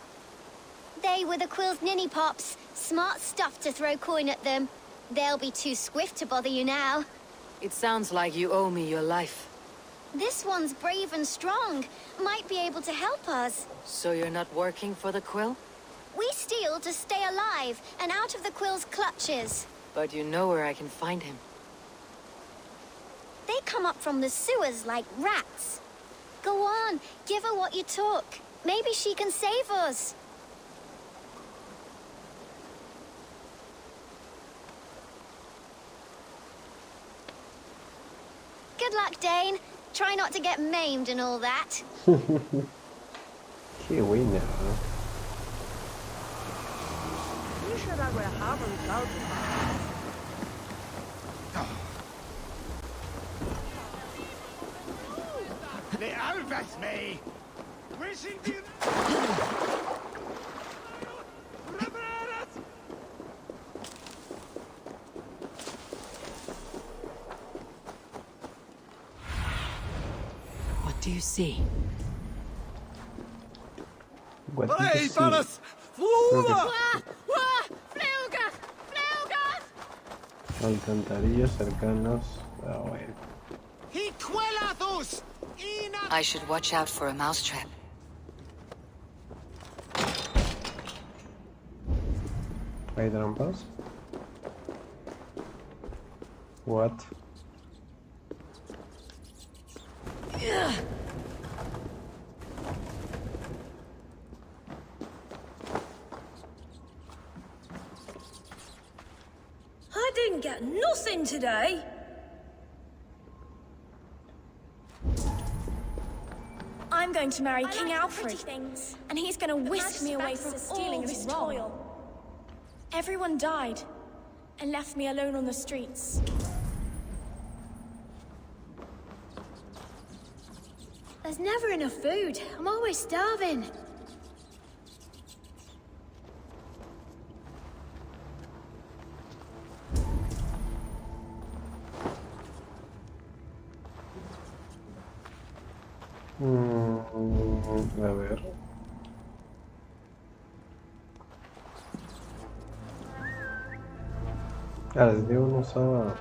They were the Quill's ninny pops. Smart stuff to throw coin at them. They'll be too swift to bother you now. It sounds like you owe me your life. This one's brave and strong. Might be able to help us. So you're not working for the quill? We steal to stay alive and out of the Quill's clutches. But you know where I can find him. They come up from the sewers like rats. Go on, give her what you took. Maybe she can save us. Good luck, Dane. Try not to get maimed and all that. Qué buena. You sure that we're having clouds? Le alves me. Wishing you. What do you see? What do you Hey, see? Ballas! Creo Fluga! Fluga! que alcantarillas cercanos. Ah, bueno. I should watch out for a mousetrap. ¿Hay trampas? What? I didn't get nothing today. I'm going to marry King Alfred, and he's going to whisk me away from stealing this toil. Everyone died, and left me alone on the streets. There's never enough food. I'm always starving. A ver. Ah, les digo, no usaba.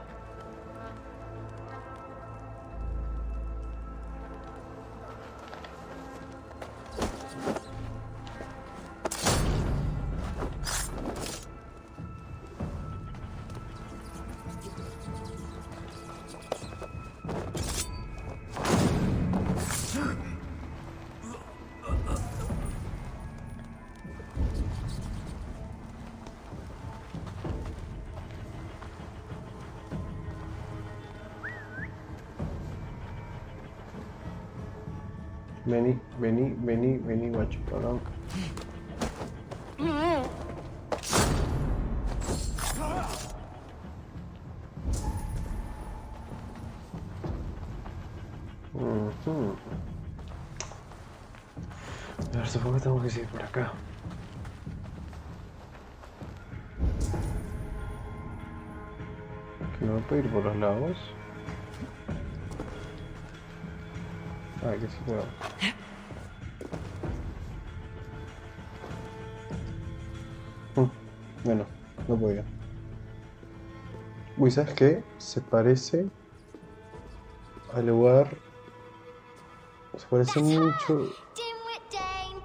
Vení, guacho, cabrón. A ver, supongo que tengo que ir por acá. Que no puedo ir por los lados. Ah, que sí puedo. Bueno, no podía. Uy, ¿sabes qué? Se parece al lugar. Se parece mucho. Dimwit Dane,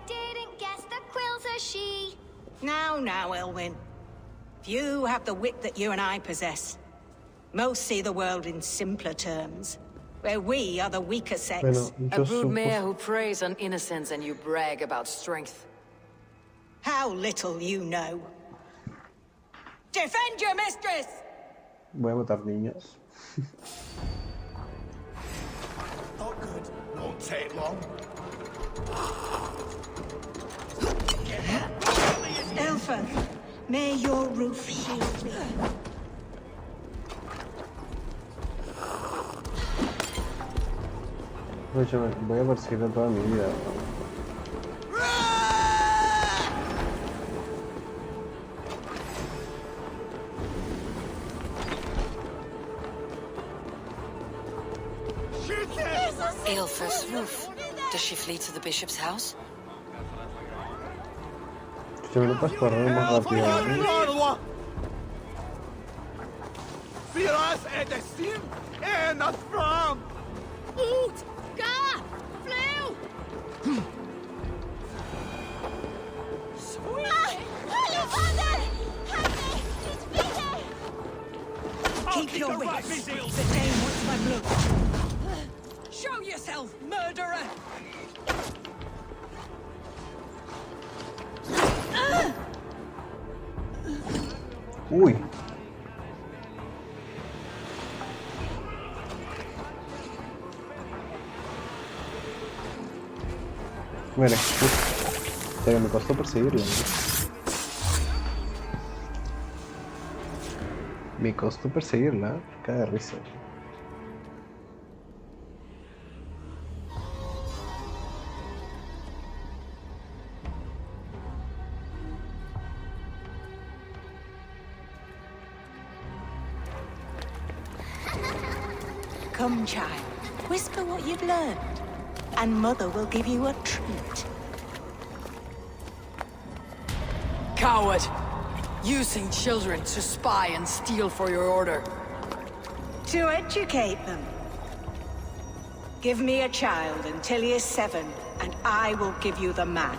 didn't guess the quills are she. Now, Elwyn. Few have the wit that you and I possess. Most see the world in simpler terms, where we are the weaker sex. A broodmare who preys on innocence and you brag about strength. How little you know. Defend your mistress! Voy a matar niños. Not good. Won't take long. Elfa, may your roof shield me. Voy a perseguir toda mi vida. Aelfa's roof. Does she flee to the bishop's house? Si me lo puedes correr más rápido. Firas er det sim ända fram! Ut! Ga! Flew! Keep your wits. The Dane wants my blood. Show yourself, murderer! Uy. Mira, pero me costó perseguirla, ¿no? Me costó perseguirla, cae de risa. Come, child. Whisper what you've learned, and Mother will give you a treat. Coward! Using children to spy and steal for your order. To educate them. Give me a child until he is 7, and I will give you the man.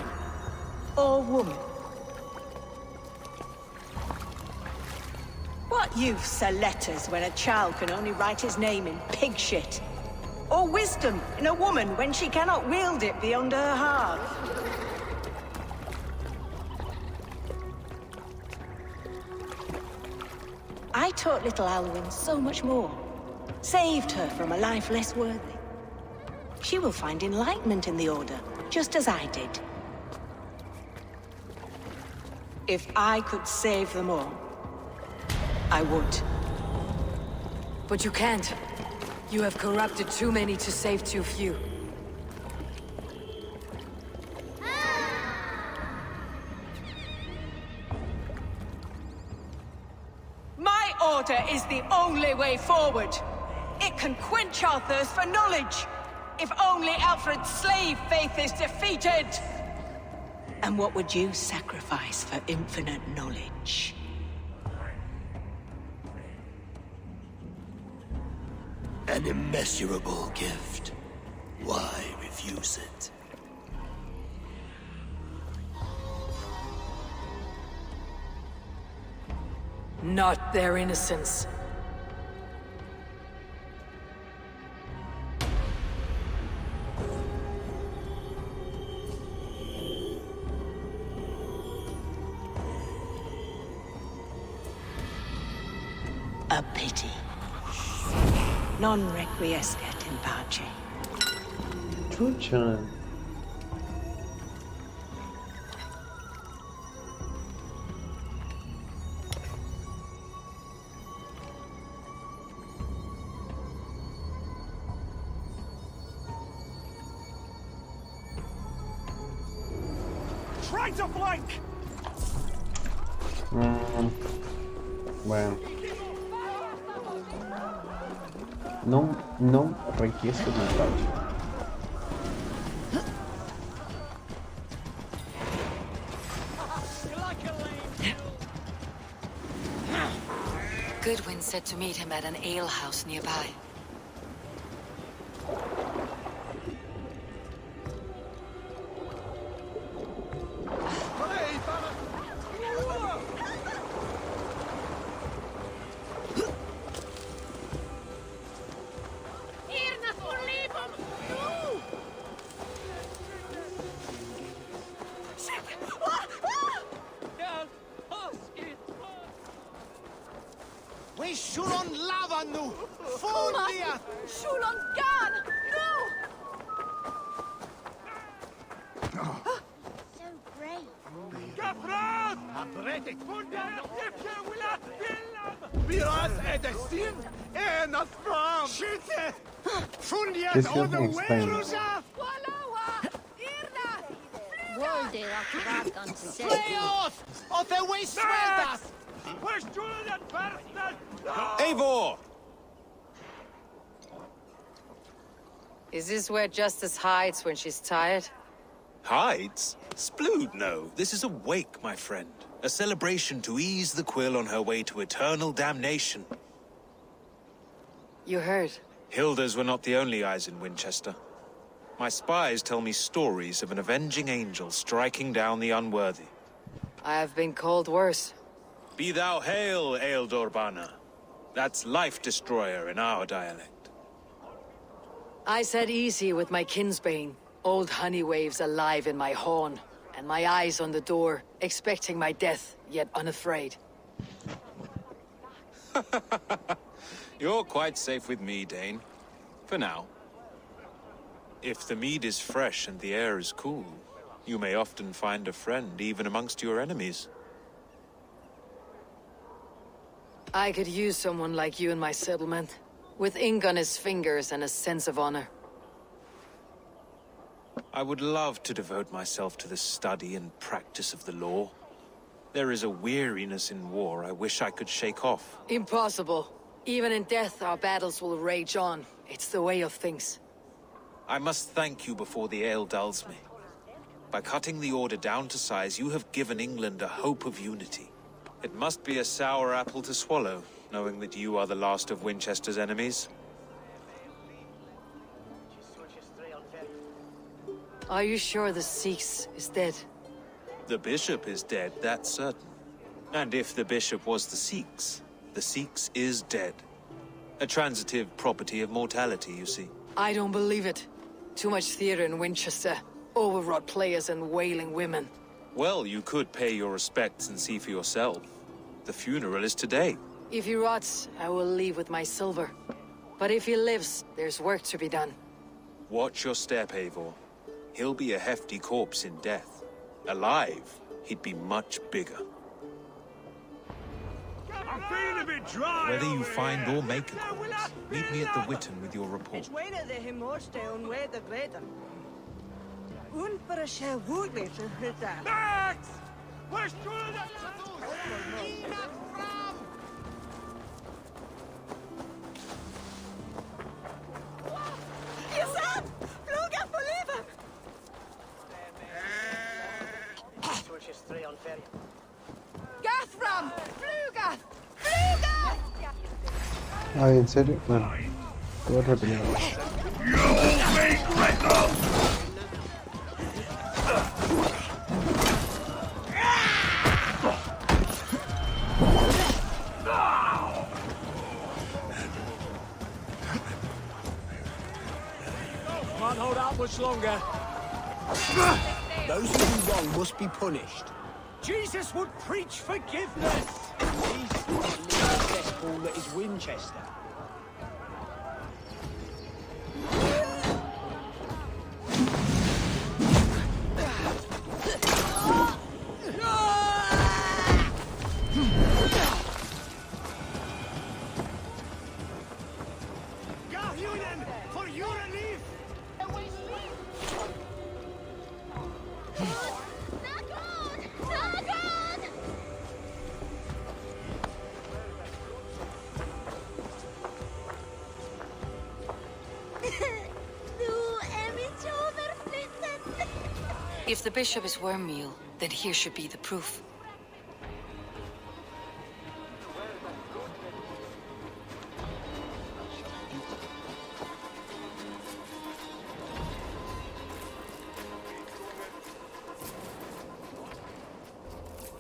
Or woman. What use are letters when a child can only write his name in pig shit? Or wisdom in a woman when she cannot wield it beyond her heart? I taught little Alwyn so much more. Saved her from a life less worthy. She will find enlightenment in the Order, just as I did. If I could save them all, I would. But you can't. You have corrupted too many to save too few. My order is the only way forward. It can quench our thirst for knowledge. If only Alfred's slave faith is defeated. And what would you sacrifice for infinite knowledge? An immeasurable gift. Why refuse it? Not their innocence. A pity. Non requiescat in pace. Trucha. Try to flank! Bueno. Non richiesto di pace. Goodwin said to meet him at an alehouse nearby. We shulon lava nu! Fundia! Shulon gan! No! So brave. Gafrat! Abretik Fundia! Yipke Willa! Willam! Viras Edestin! En Athram! Shite! Fundia This on the doesn't way, explain. Rosa! Wolde akkurat on set. Play off! Or the way sueltas! Where's Julian Personal? Eivor! Is this where Justice hides when she's tired? Hides? Splood, no. This is a wake, my friend. A celebration to ease the quill on her way to eternal damnation. You heard. Hilda's were not the only eyes in Winchester. My spies tell me stories of an avenging angel striking down the unworthy. I have been called worse. Be thou hail, Ealdor. That's Life Destroyer in our dialect. I said easy with my kinsbane. Old honey waves alive in my horn, and my eyes on the door, expecting my death, yet unafraid. You're quite safe with me, Dane. For now. If the mead is fresh and the air is cool, you may often find a friend even amongst your enemies. I could use someone like you in my settlement, with ink on his fingers and a sense of honor. I would love to devote myself to the study and practice of the law. There is a weariness in war I wish I could shake off. Impossible. Even in death, our battles will rage on. It's the way of things. I must thank you before the ale dulls me. By cutting the order down to size, you have given England a hope of unity. It must be a sour apple to swallow, knowing that you are the last of Winchester's enemies. Are you sure the Sikhs is dead? The bishop is dead, that's certain. And if the bishop was the Sikhs is dead. A transitive property of mortality, you see. I don't believe it. Too much theater in Winchester. Overwrought players and wailing women. Well, you could pay your respects and see for yourself. The funeral is today. If he rots, I will leave with my silver. But if he lives, there's work to be done. Watch your step, Eivor. He'll be a hefty corpse in death. Alive, he'd be much bigger. I'm feeling a bit dry. Whether you find or make a corpse, meet me at the Witten with your report. Max! Push through Jusan! Fluga på livet! Gathram! Fluga! Fluga! Ay, ¿en serio? Bueno, te voy a repetir. Can't hold out much longer. Those who do wrong must be punished. Jesus would preach forgiveness. He's the cesspool that is Winchester. for your relief! If the bishop is wormmeal, then here should be the proof.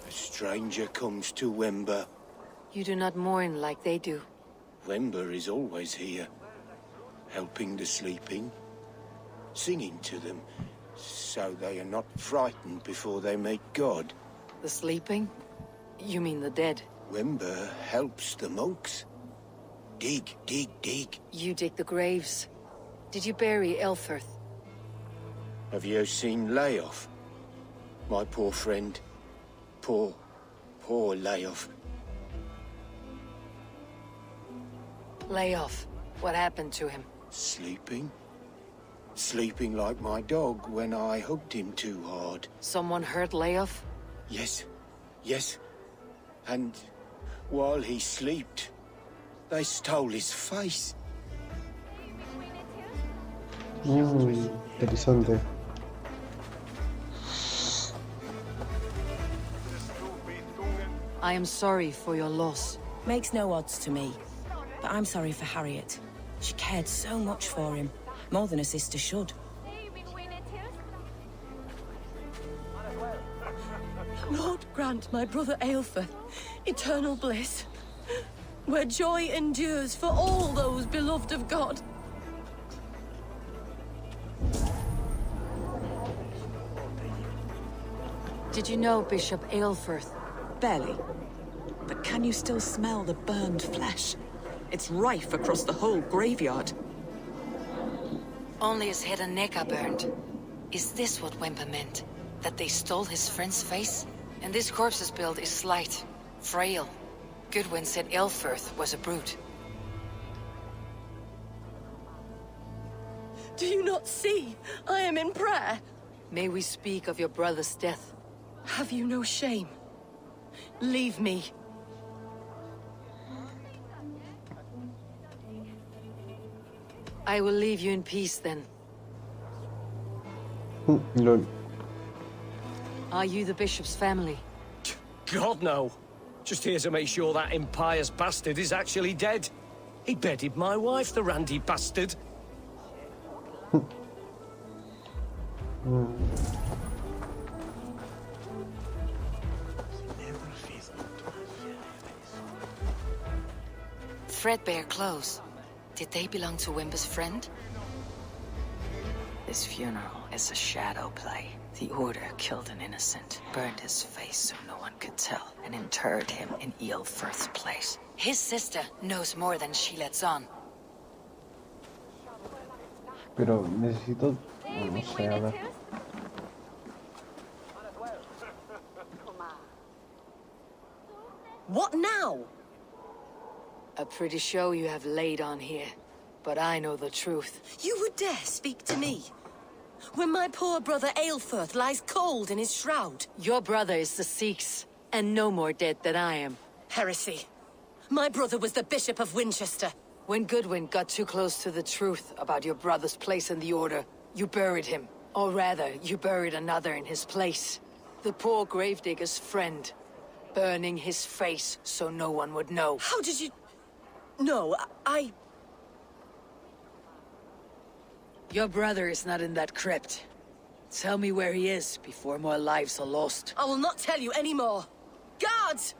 A stranger comes to Wember. You do not mourn like they do. Wember is always here, helping the sleeping, singing to them, so they are not frightened before they meet God. The sleeping? You mean the dead? Wember helps the monks. Dig, dig, dig. You dig the graves. Did you bury Elfirth? Have you seen Layoff? My poor friend. Poor Layoff. Lay off. What happened to him? Sleeping? Sleeping like my dog when I hugged him too hard. Someone hurt Layoff? Yes. Yes. And while he slept, they stole his face. Interesante. I am sorry for your loss. Makes no odds to me. But I'm sorry for Harriet. She cared so much for him. More than a sister should. Lord grant my brother Aelfir eternal bliss, where joy endures for all those beloved of God. Did you know Bishop Aelfirth? Barely. But can you still smell the burned flesh? It's rife across the whole graveyard. Only his head and neck are burned. Is this what Wemper meant? That they stole his friend's face? And this corpse's build is slight, frail. Goodwin said Aelfirth was a brute. Do you not see? I am in prayer. May we speak of your brother's death? Have you no shame? Leave me. I will leave you in peace then. Lol. Are you the bishop's family? God, no. Just here to make sure that impious bastard is actually dead. He bedded my wife, the randy bastard. Threadbare clothes. Did they belong to Wimber's friend? This funeral is a shadow play. The Order killed an innocent, burned his face so no one could tell, and interred him in Aelfirth's place. His sister knows more than she lets on. Pero necesito... No sé, a ver. What now? A pretty show you have laid on here, but I know the truth. You would dare speak to me? When my poor brother Aelfirth lies cold in his shroud. Your brother is the Sikhs, and no more dead than I am. Heresy. My brother was the Bishop of Winchester. When Goodwin got too close to the truth about your brother's place in the Order, you buried him. Or rather, you buried another in his place. The poor gravedigger's friend. Burning his face so no one would know. How did you... No, I... Your brother is not in that crypt. Tell me where he is before more lives are lost. I will not tell you anymore. Guards!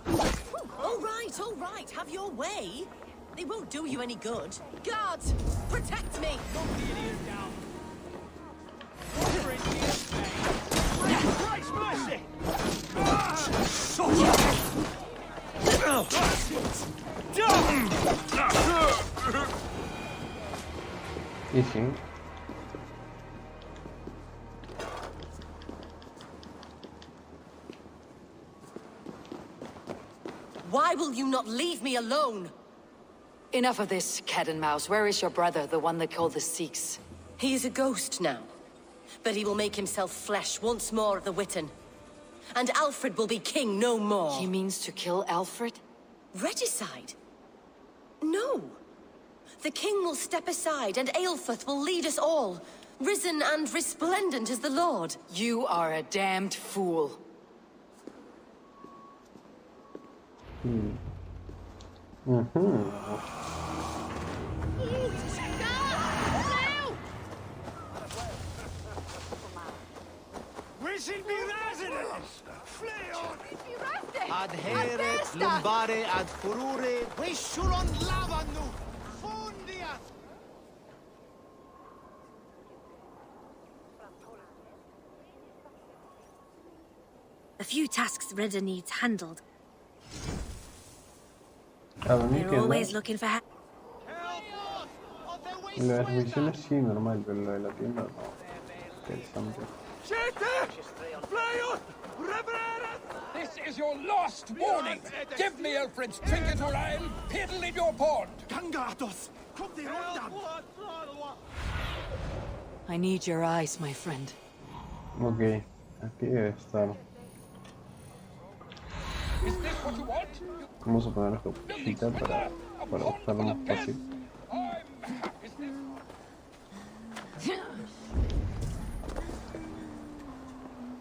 All right, have your way. They won't do you any good. Guards, protect me! Christ mercy! Easy. Why will you not leave me alone? Enough of this, cat and mouse. Where is your brother, the one they call the Sikhs? He is a ghost now. But he will make himself flesh once more at the Witten. And Alfred will be king no more. He means to kill Alfred? Regicide? No. The king will step aside and Aelfirth will lead us all. Risen and resplendent as the Lord. You are a damned fool. Adheret lumbare ad furore vesciulon lavannu fundiat. A few tasks Ridder needs handled. They're always looking for help. Las misiones sí, normal, pero lo de la tienda no. Interesante. This is your last warning. Give me Alfred's trinket or I'll piddle in your pond. Gangatos, kom dir undan. I need your eyes, my friend. Ok, aquí debe estar. Is this what you want? Vamos a poner esta cosita para buscarlo más fácil.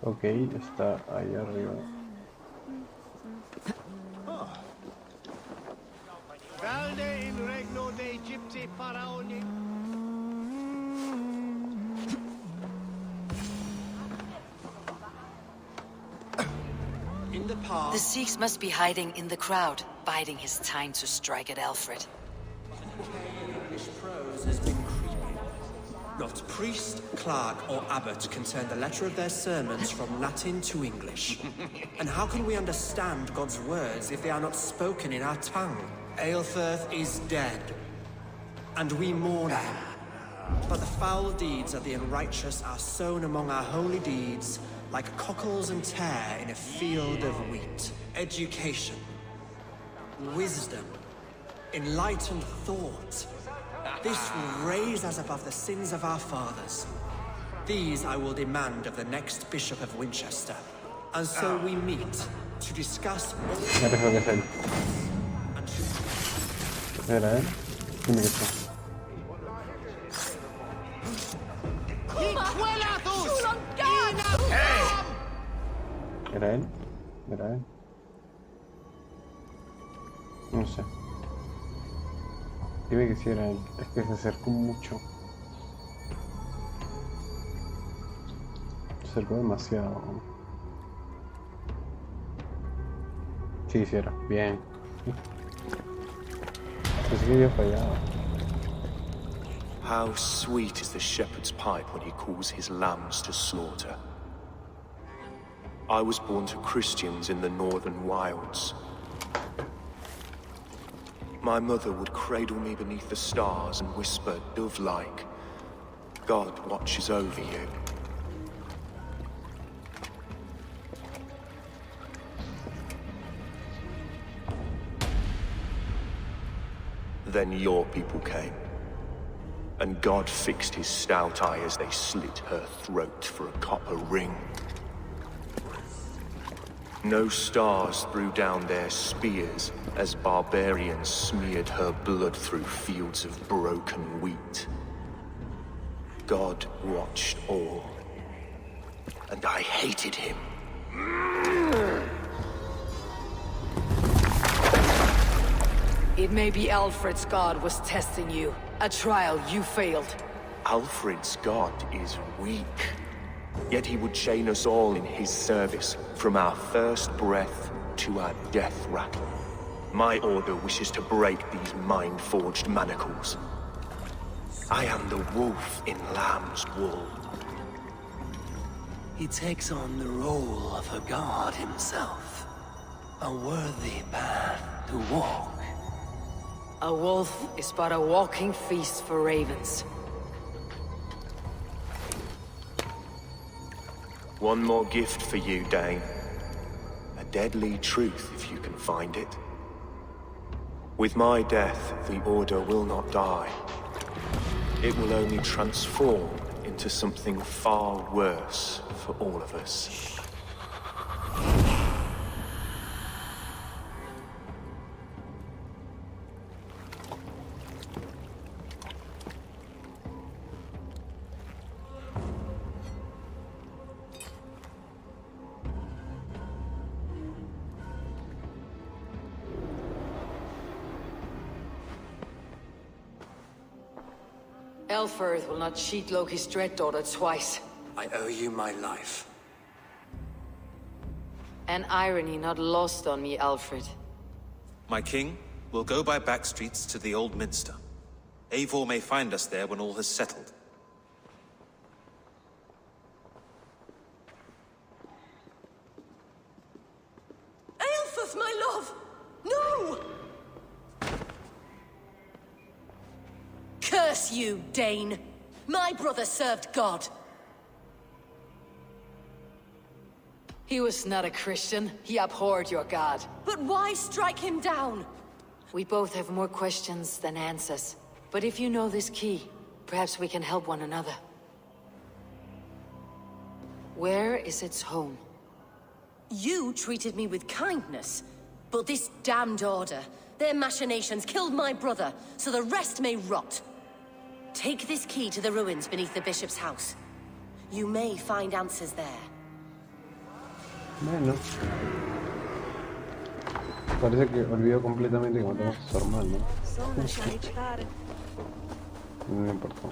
Ok, está ahí arriba. Valde in regno de Egypti faraoni. In the past... The Sikhs must be hiding in the crowd, biding his time to strike at Alfred. English prose has been creeping. Not priest, clerk, or abbot can turn the letter of their sermons from Latin to English. And how can we understand God's words if they are not spoken in our tongue? Aelfirth is dead, and we mourn him. But the foul deeds of the unrighteous are sown among our holy deeds, like cockles and tare in a field of wheat. Education, wisdom, enlightened thought. This will raise us above the sins of our fathers. These I will demand of the next Bishop of Winchester. And so we meet to discuss... Ya tengo que hacer. Espera, Dime que sí. ¿Era él? ¿Era él? No sé. Dime que sí era él. Es que se acercó mucho. Se acercó demasiado. Sí, sí era. Bien. Pensé que había fallado. How sweet is the shepherd's pipe when he calls his lambs to slaughter. I was born to Christians in the northern wilds. My mother would cradle me beneath the stars and whisper, dove-like, God watches over you. Then your people came, and God fixed his stout eye as they slit her throat for a copper ring. No stars threw down their spears as barbarians smeared her blood through fields of broken wheat. God watched all, and I hated him. It may be Alfred's god was testing you. A trial you failed. Alfred's god is weak. Yet he would chain us all in his service, from our first breath to our death rattle. My order wishes to break these mind-forged manacles. I am the wolf in lamb's wool. He takes on the role of a god himself. A worthy path to walk. A wolf is but a walking feast for ravens. One more gift for you, Dane. A deadly truth, if you can find it. With my death, the Order will not die. It will only transform into something far worse for all of us. Elfirth will not cheat Loki's dread daughter twice. I owe you my life. An irony not lost on me, Alfred. My king, we'll go by back streets to the Old Minster. Eivor may find us there when all has settled. Aelfirth, my love! No! Curse you, Dane! My brother served God. He was not a Christian. He abhorred your god. But why strike him down? We both have more questions than answers. But if you know this key, perhaps we can help one another. Where is its home? You treated me with kindness, but this damned Order, their machinations killed my brother, so the rest may rot. Take this key to the ruins beneath the bishop's house. You may find answers there. Bueno. Parece que olvidó completamente que matamos a su hermano. No me importó.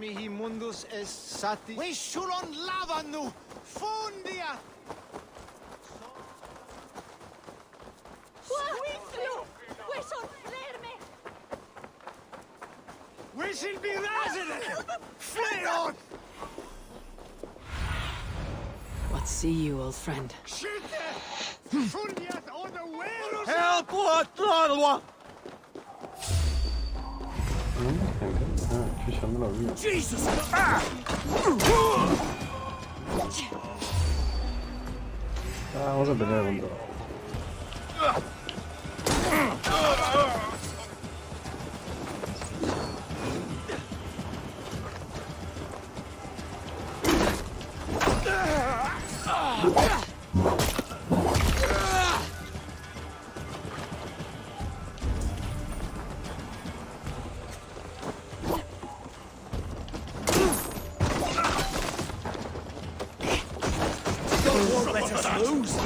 Mihi mundus es sati. We shulon lavanu fundia. We should be resident. Flee on. What see you, old friend? Help! What? Jesus! Vamos a pelear contra. Won't let us lose.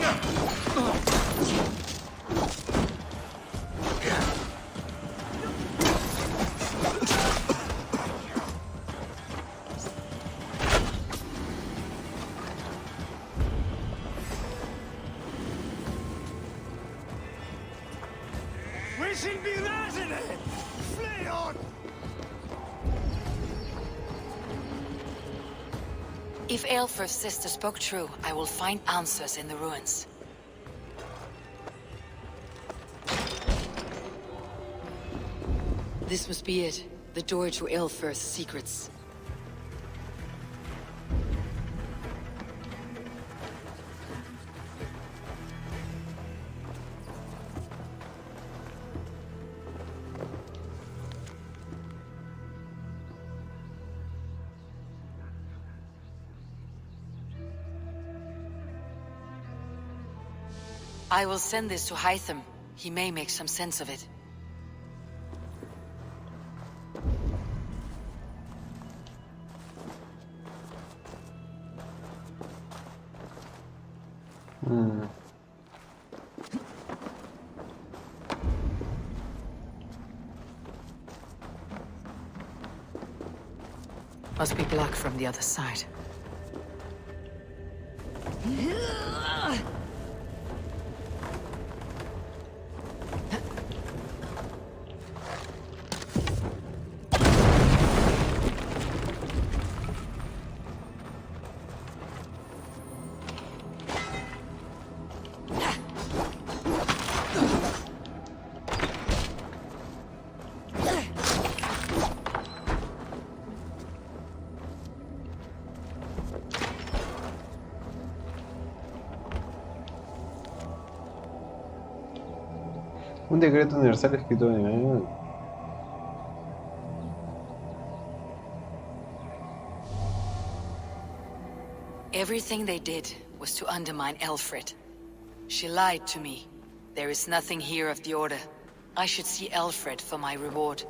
We should be resident! Flee on! If Aelfr's sister spoke true, I will find answers in the ruins. This must be it. The door to Aelfr's secrets. I will send this to Hytham. He may make some sense of it. Must be blocked from the other side. Un decreto universal escrito en... Everything they did was to undermine Aelfred. She lied to me. There is nothing here of the Order. I should see Aelfred for my reward.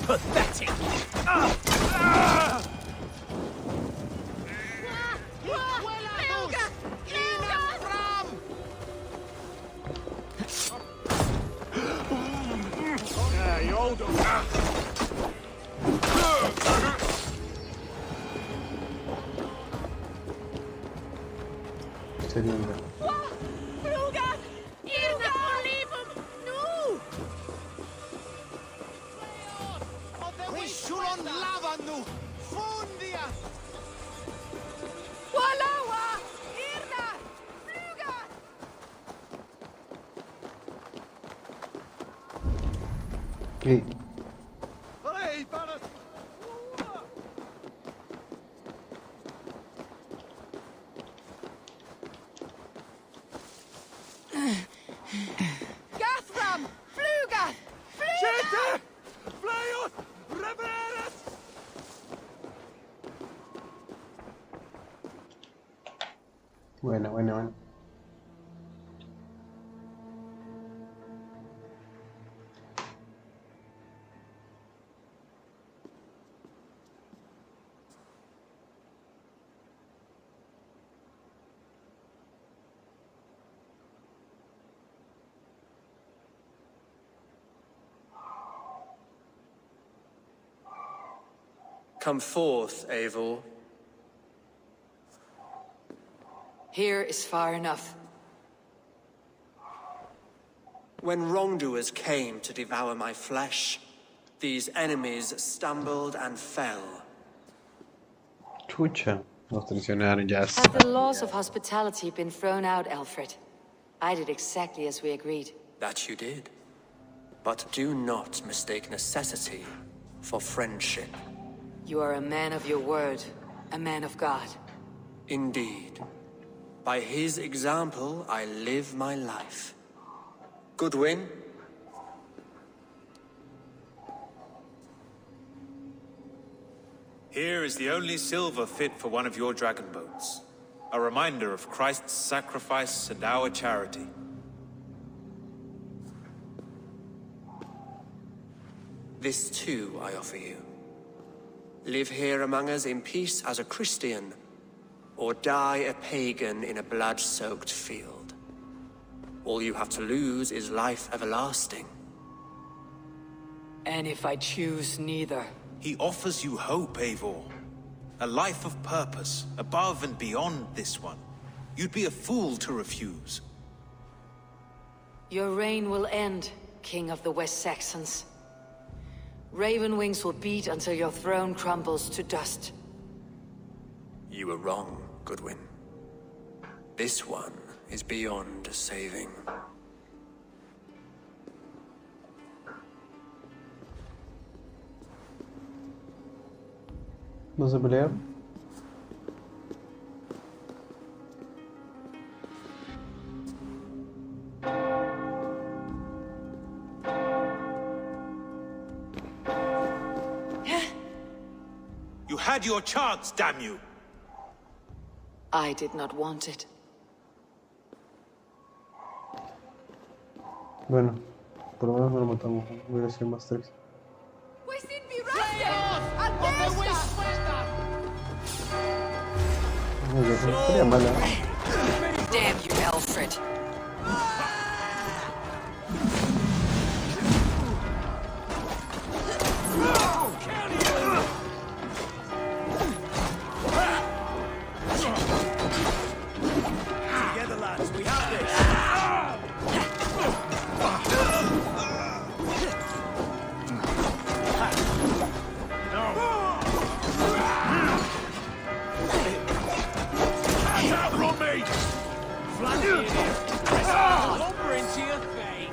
Pathetic! Okay. Gathram! Fluga! Fluga! Flyos! Reveres! Bueno. Come forth, Eivor. Here is far enough. When wrongdoers came to devour my flesh, these enemies stumbled and fell. Chucha, nos traicionaron, ya Have the laws of hospitality been thrown out, Alfred? I did exactly as we agreed. That you did. But do not mistake necessity for friendship. You are a man of your word, a man of God. Indeed. By his example, I live my life. Goodwin? Here is the only silver fit for one of your dragon boats. A reminder of Christ's sacrifice and our charity. This too I offer you. Live here among us in peace as a Christian, or die a pagan in a blood-soaked field. All you have to lose is life everlasting. And if I choose neither? He offers you hope, Eivor. A life of purpose, above and beyond this one. You'd be a fool to refuse. Your reign will end, King of the West Saxons. Raven wings will beat until your throne crumbles to dust. You were wrong, Goodwin. This one is beyond saving. ¿No se pelearon? You had your chance, damn you! I did not want it. Bueno, por lo menos no lo matamos. Hubiera sido más triste. Sería mala. Damn you, Alfred. Together, lads, we have this. Lumber into your face.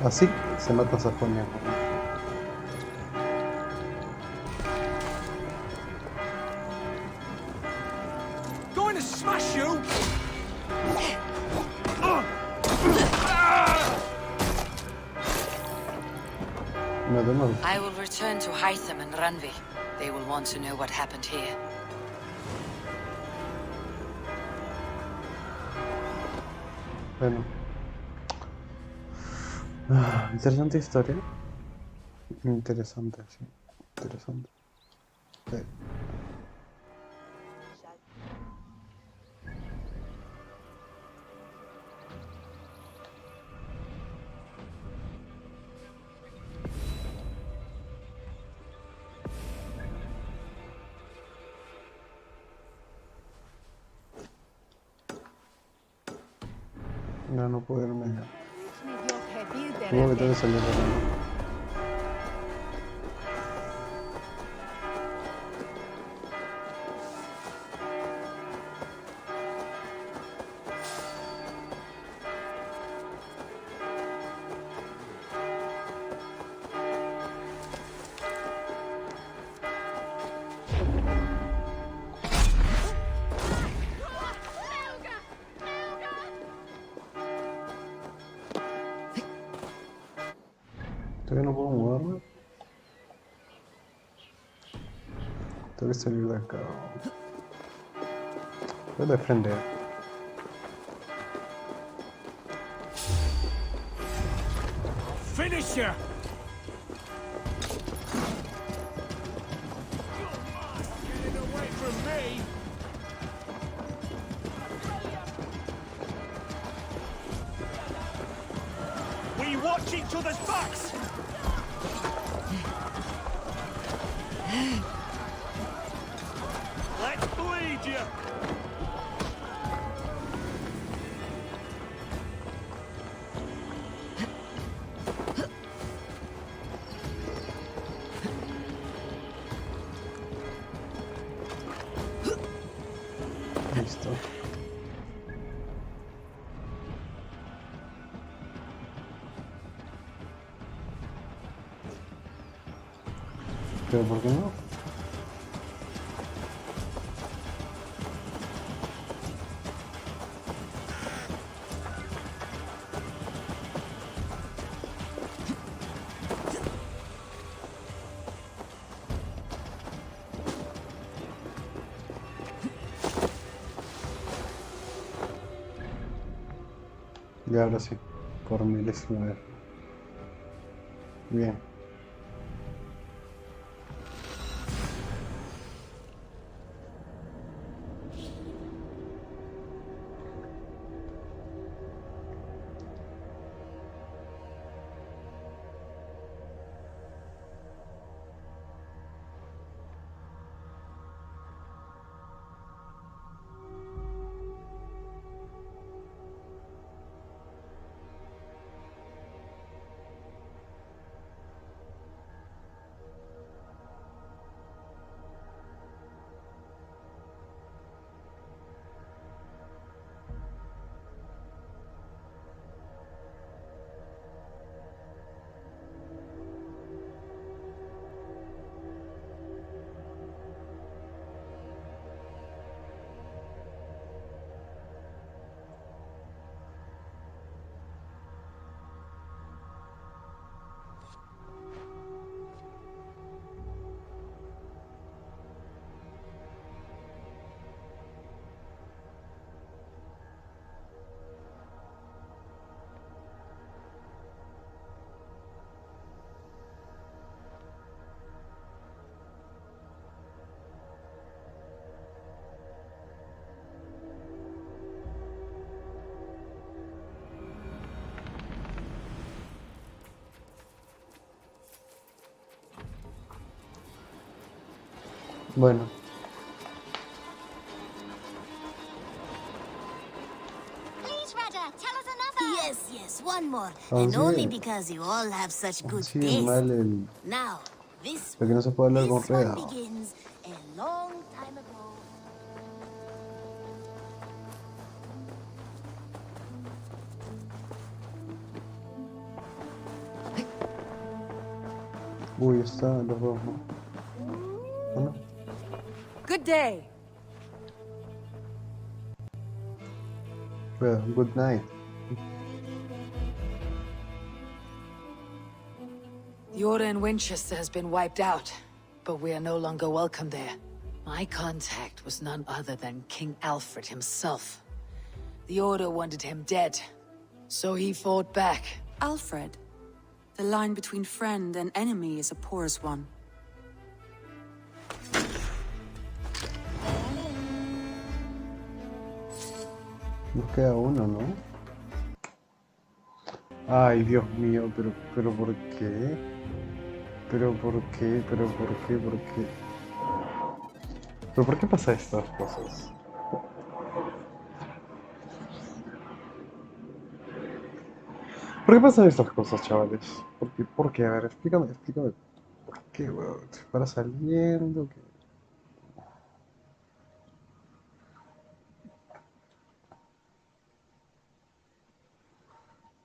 Así se mata a Sajonia. Going to smash you. I will return to Hytham and Randvi. They will want to know what happened here. Bueno. Interesante historia. Interesante, sí. Interesante. Sí. No puedo irme ya. ¿Cómo que tengo que salir de acá? Todavía no puedo moverme. Tengo que salir de acá. Voy a defender. Finish you! Getting away from me! We watch each other's backs! Let's bleed you! Listo. ¿Pero por qué no? Y ahora sí, por milésima vez. Bien. Bueno. Please, Rudder, tell us another. Yes, one more. Aún And only sigue, because you all have such aún good sigue taste. mal el... Now, this de que no se puede hablar con this one Rea. begins a long time ago. Uy, están los dos, ¿no? ¿O no? Good day. Well, good night. The Order in Winchester has been wiped out, but we are no longer welcome there. My contact was none other than King Alfred himself. The Order wanted him dead, so he fought back. Alfred. The line between friend and enemy is a porous one. Nos queda uno, ¿no? Ay, Dios mío, pero ¿por qué? ¿Pero por qué? ¿Pero por qué? ¿Por qué? ¿Pero por qué pasa estas cosas? ¿Por qué pasan estas cosas, chavales? ¿Por qué? ¿Por qué? A ver, explícame. ¿Por qué, weón? ¿Se para saliendo? ¿Qué?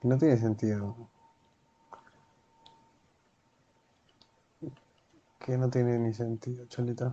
No tiene sentido. Que no tiene ni sentido, cholita.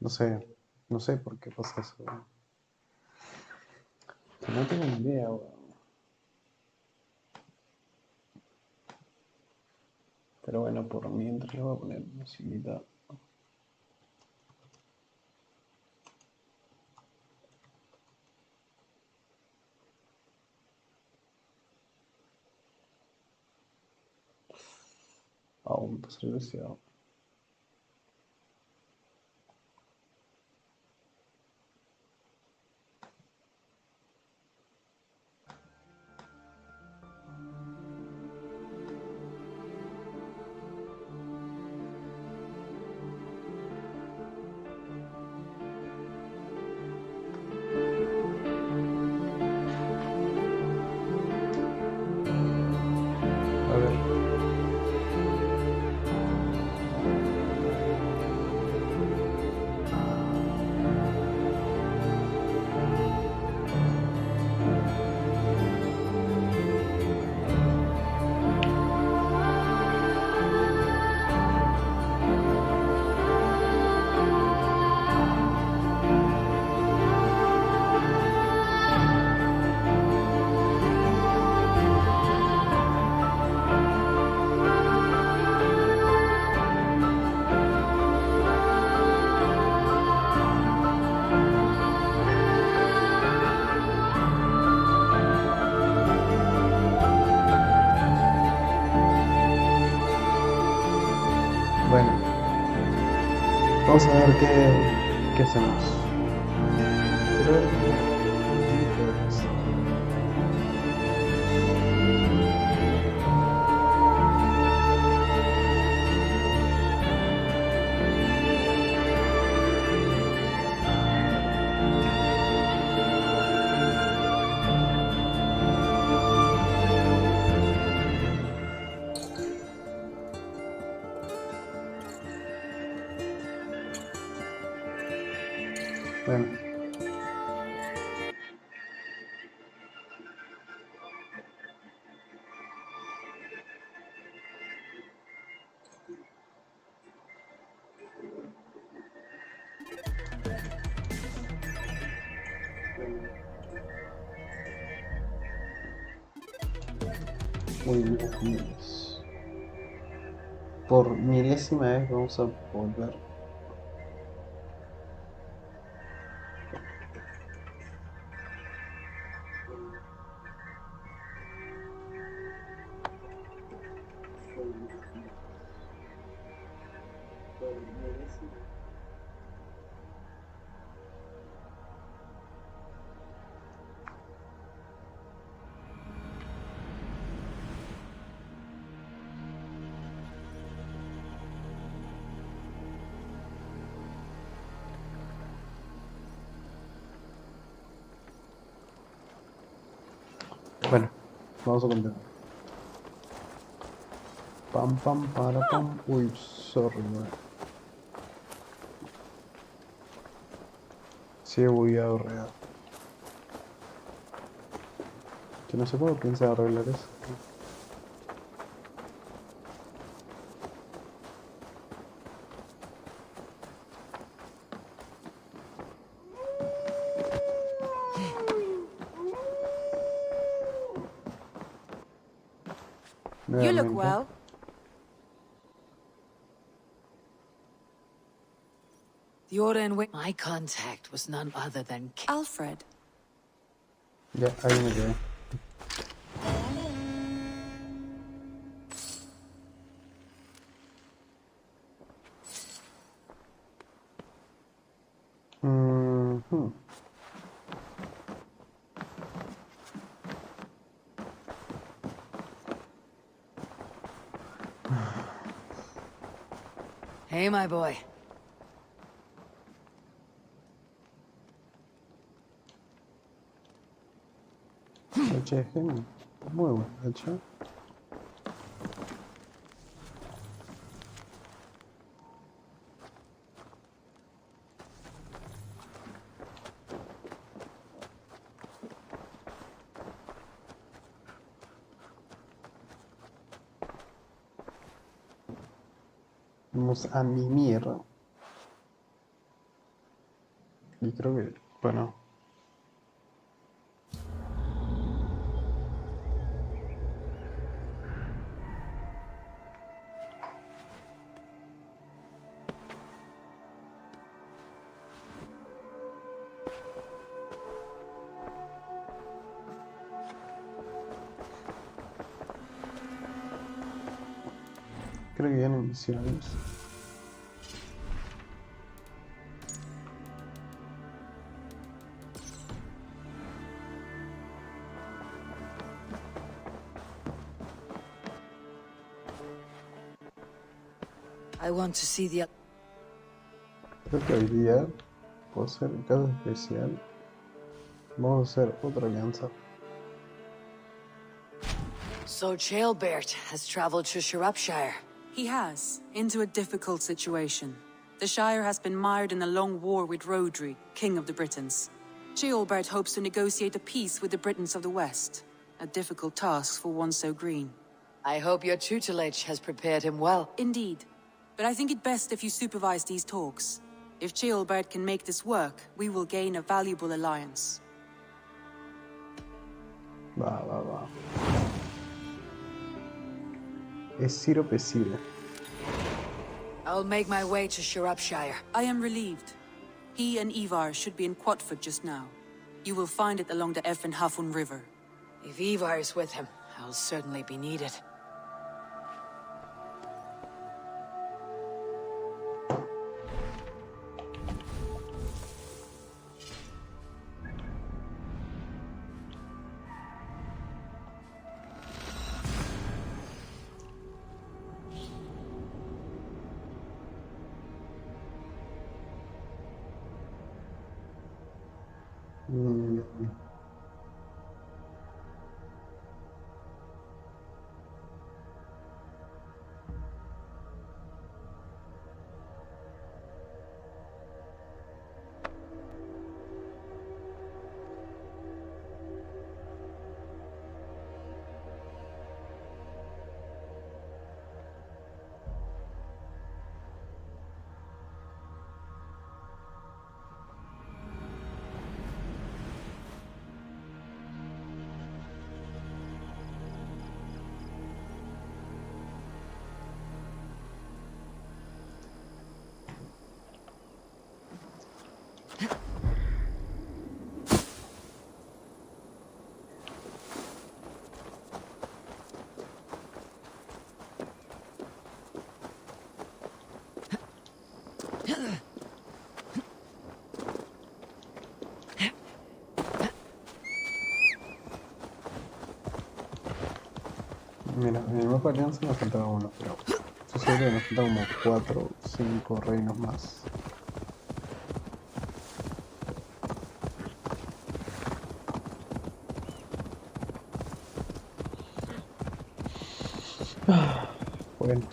No sé por qué pasa eso. Que no tengo ni idea, weón. Pero bueno, por mientras le voy a poner musiquita. Aún pues deseado. A ver. Bueno, vamos a ver qué hacemos. Bueno. Muy bien. Por milésima vez vamos a volver. Bueno, vamos a continuar. Pam, pam, para, pam. Uy, sorry, man. Sí, he bugueado real. Que no sé cómo piensa arreglar eso. You look Nuevamente. well. The order in which my contact was none other than Alfred. Ya, ahí me quedé. Mhm. Hey, my boy. Hecha de genio. Muy bueno, hecha. Vamos a mimir. Y creo que, bueno. Creo que ya no hay misiones. I want to see the... Creo que hoy día puedo hacer un caso especial. Vamos a hacer otra alianza. So Chaelbert has traveled to Shropshire. He has, into a difficult situation. The Shire has been mired in a long war with Rhodri, King of the Britons. Chaelbert hopes to negotiate a peace with the Britons of the West. A difficult task for one so green. I hope your tutelage has prepared him well. Indeed. But I think it best if you supervise these talks. If Chaelbert can make this work, we will gain a valuable alliance. Va. Es sirope sire. I'll make my way to Shropshire. I am relieved. He and Ivar should be in Quatford just now. You will find it along the Effinhafun River. If Ivar is with him, I'll certainly be needed. Mira, en el mapa de alianza nos faltaba uno, pero yo sé que nos faltan como 4 o 5 reinos más. Bueno.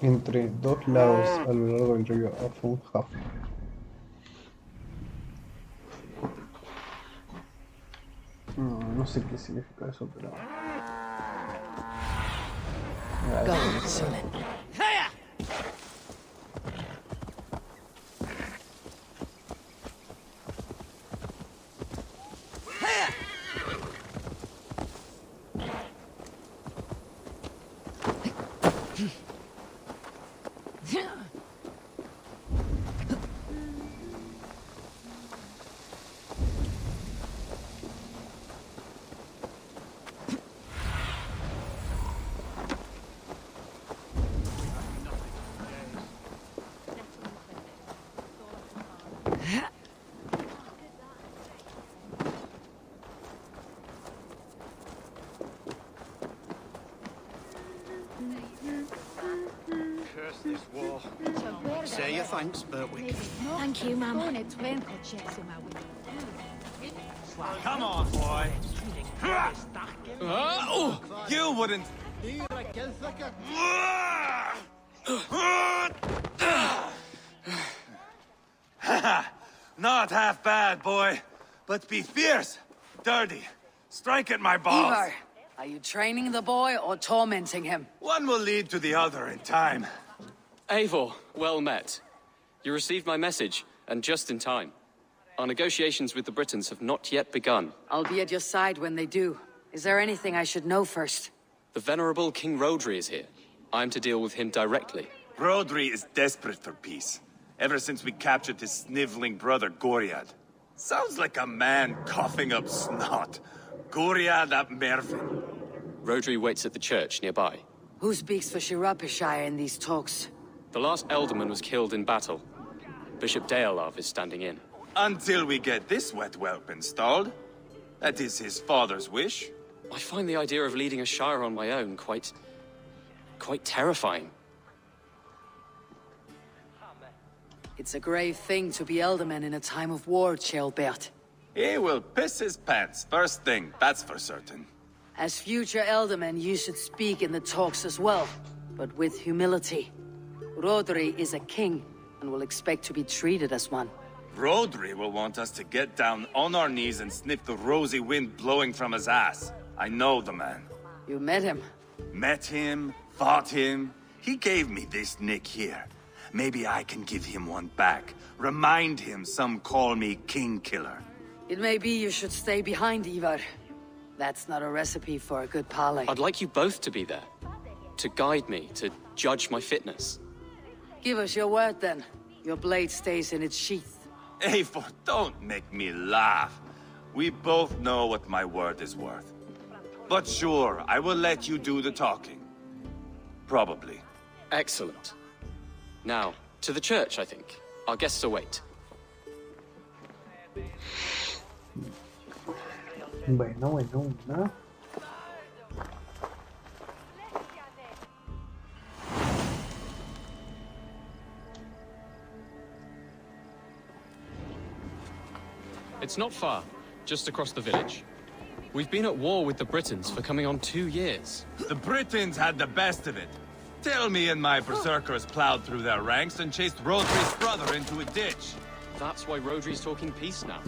Entre dos lagos a lo largo del río Afunhaf. No sé qué significa eso, pero... This war. Say your thanks, Berwick. Thank you, Mum. Come on, boy. Oh, you wouldn't. Not half bad, boy. But be fierce, dirty. Strike at my balls. Ivar, are you training the boy or tormenting him? One will lead to the other in time. Eivor, well met. You received my message, and just in time. Our negotiations with the Britons have not yet begun. I'll be at your side when they do. Is there anything I should know first? The venerable King Rodri is here. I'm to deal with him directly. Rodri is desperate for peace. Ever since we captured his sniveling brother, Goriad. Sounds like a man coughing up snot. Goriad ap Mervyn. Rodri waits at the church nearby. Who speaks for Shirapishire in these talks? The last Elderman was killed in battle. Bishop Deolav is standing in. Until we get this wet whelp installed. That is his father's wish. I find the idea of leading a shire on my own quite terrifying. It's a grave thing to be Elderman in a time of war, Ceolbert. He will piss his pants first thing, that's for certain. As future Elderman, you should speak in the talks as well, but with humility. Rodri is a king, and will expect to be treated as one. Rodri will want us to get down on our knees and sniff the rosy wind blowing from his ass. I know the man. You met him? Met him, fought him. He gave me this nick here. Maybe I can give him one back. Remind him some call me King Killer. It may be you should stay behind, Ivar. That's not a recipe for a good parley. I'd like you both to be there. To guide me, to judge my fitness. Give us your word, then. Your blade stays in its sheath. Eivor, don't make me laugh. We both know what my word is worth. But sure, I will let you do the talking. Probably. Excellent. Now, to the church, I think. Our guests await. Bueno. It's not far, just across the village. We've been at war with the Britons for coming on 2 years. The Britons had the best of it. Tell me and my Berserkers plowed through their ranks and chased Rodri's brother into a ditch. That's why Rodri's talking peace now.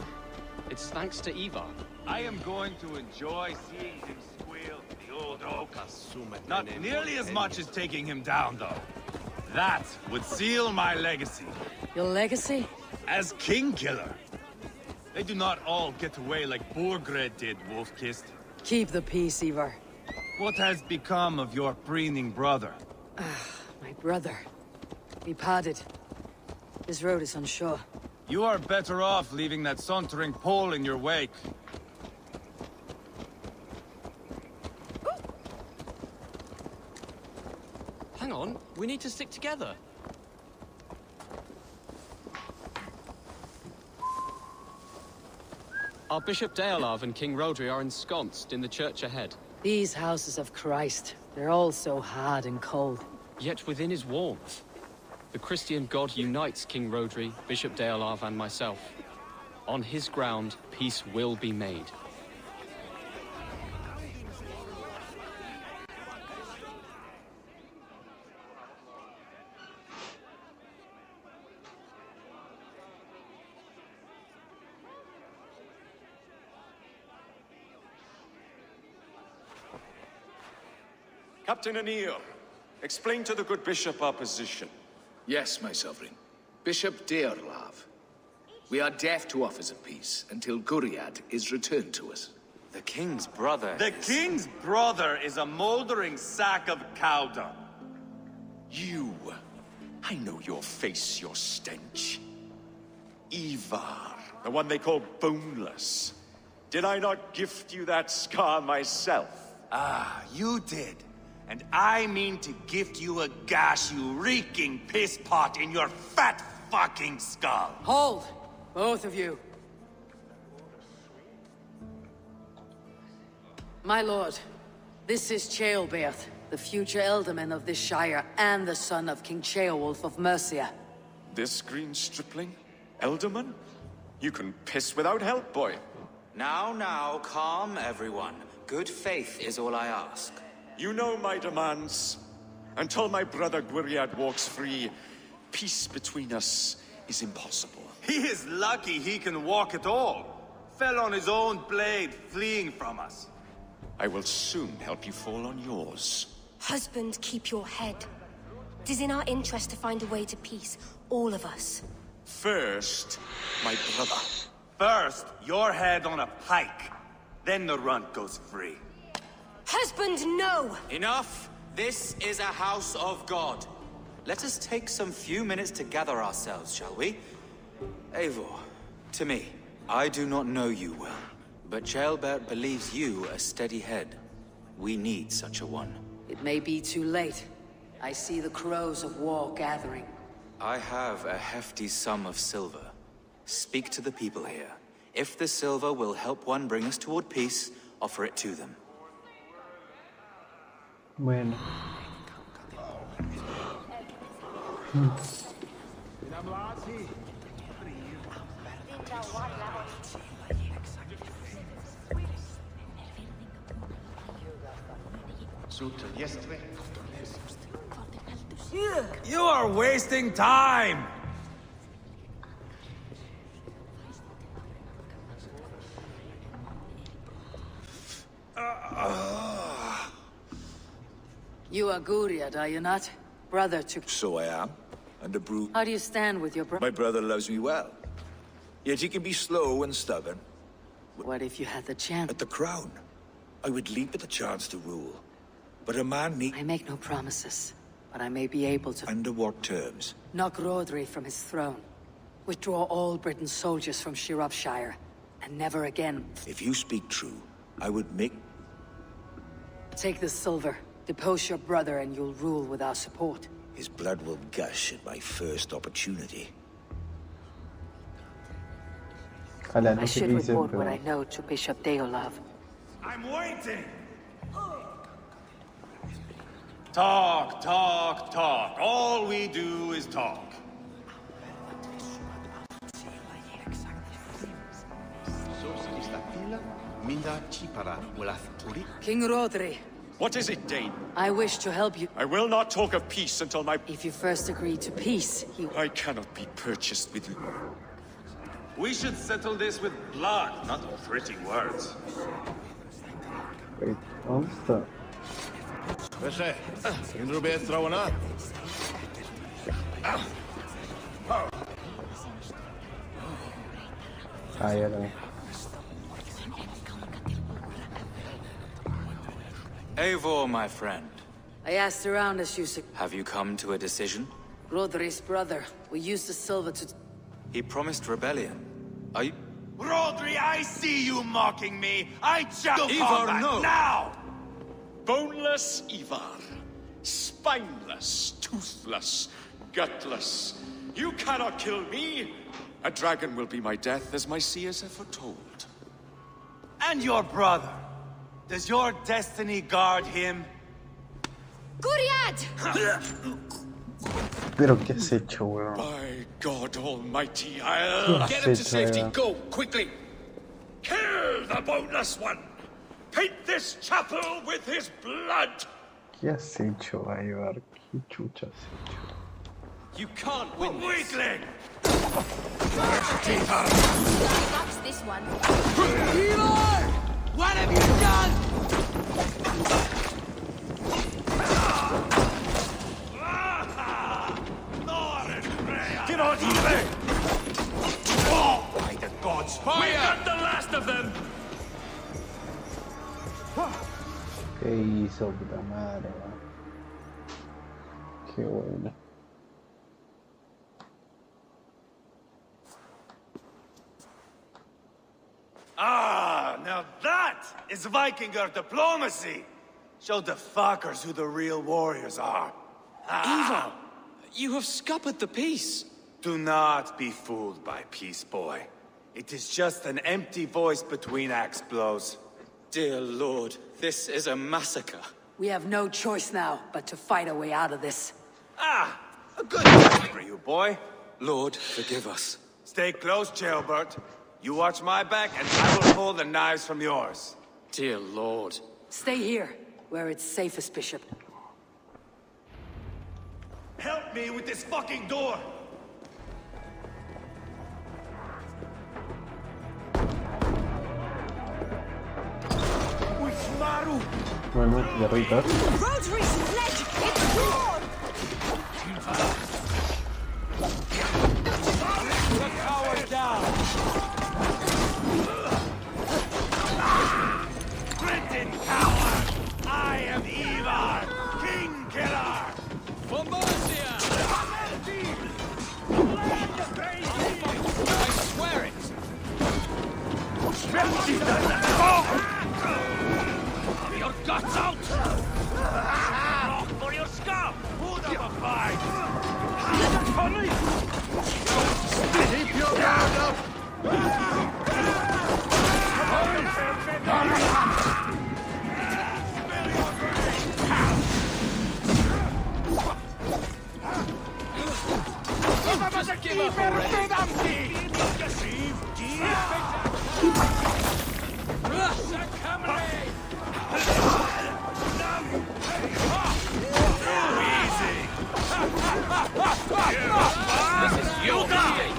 It's thanks to Ivar. I am going to enjoy seeing him squeal to the old oak. Not nearly as much as taking him down, though. That would seal my legacy. Your legacy? As King Killer. They do not all get away like Borgred did, Wolf-Kissed. Keep the peace, Ivar. What has become of your preening brother? My brother. We parted. This road is unsure. You are better off leaving that sauntering Pole in your wake. Hang on, we need to stick together. Our Bishop Deolav and King Rodri are ensconced in the church ahead. These houses of Christ, they're all so hard and cold. Yet within is warmth. The Christian God unites King Rodri, Bishop Deolav, and myself. On his ground, peace will be made. Captain Anil, explain to the good bishop our position. Yes, my sovereign. Bishop Deolav. We are deaf to offers of peace until Guriad is returned to us. The king's brother The king's brother is a moldering sack of cow dung. You. I know your face, your stench. Ivar, the one they call boneless. Did I not gift you that scar myself? Ah, you did. And I mean to gift you a gash, you reeking piss pot in your fat fucking skull. Hold! Both of you. My lord, this is Ceolbert, the future Elderman of this shire and the son of King Ceolwulf of Mercia. This green stripling? Elderman? You can piss without help, boy. Now, calm everyone. Good faith is all I ask. You know my demands. Until my brother Gwriad walks free, peace between us is impossible. He is lucky he can walk at all. Fell on his own blade, fleeing from us. I will soon help you fall on yours. Husband, keep your head. It is in our interest to find a way to peace, all of us. First, my brother. First, your head on a pike. Then the runt goes free. Husband, no! Enough! This is a house of God. Let us take some few minutes to gather ourselves, shall we? Eivor, to me, I do not know you well, but Ceolbert believes you a steady head. We need such a one. It may be too late. I see the crows of war gathering. I have a hefty sum of silver. Speak to the people here. If the silver will help one bring us toward peace, offer it to them. Bueno. You are wasting time! You are Gwriad, are you not? Brother to... So I am. And the brute. How do you stand with your brother? My brother loves me well. Yet he can be slow and stubborn. What if you had the chance? At the crown, I would leap at the chance to rule. But a man need... I make no promises, but I may be able to... Under what terms? Knock Rodri from his throne. Withdraw all Britain's soldiers from Shropshire. And never again... If you speak true, I would make... Take this silver. Depose your brother and you'll rule with our support. His blood will gush at my first opportunity. I should report what I know to Bishop Deolav. I'm waiting! Talk, talk, talk. All we do is talk. King Rodri. What is it, Dane? I wish to help you. I will not talk of peace until my... If you first agree to peace, I cannot be purchased with... We should settle this with blood, not pretty words. Wait, monster. Proszę, nie lubię strawona. Ja lang. Eivor, my friend. I asked around as you said. Have you come to a decision? Rodri's brother. We used the silver to... He promised rebellion. Are you... Rodri, I see you mocking me! I jump Ivar, no! Now! Boneless Ivar. Spineless, toothless, gutless. You cannot kill me! A dragon will be my death, as my seers have foretold. And your brother. Does your destiny guard him? Gwriad! Pero qué has hecho, weón. By God Almighty, I'll... Get him to safety, go, quickly! Kill the boneless one! Paint this chapel with his blood! ¿Qué has hecho, Ivar? ¿Qué chucha has hecho? You can't win this. Weakling! That's this one. Ivar! What have you done? Get on, Ivar! Oh, by the gods! We got the last of them! ¿Qué hizo, puta madre, weón? Qué bueno. Ah, now that is Vikinger diplomacy! Show the fuckers who the real warriors are. Ivar, you have scuppered the peace. Do not be fooled by peace, boy. It is just an empty voice between axe blows. Dear Lord, this is a massacre. We have no choice now but to fight our way out of this. Ah, a good time for you, boy. Lord, forgive us. Stay close, Ceolbert. You watch my back, and I will pull the knives from yours. Dear Lord. Stay here. where it's safest, Bishop. Help me with this fucking door! Bueno, guerritas. Rotary's pledge! It's war! The coward down! Britain coward! I am Ivar, King Killer! For Mercia! I swear it! Your guts out! Rock for your scalp! Who'd have a fight? Funny! Keep your guard up! Just give up already! This is your game!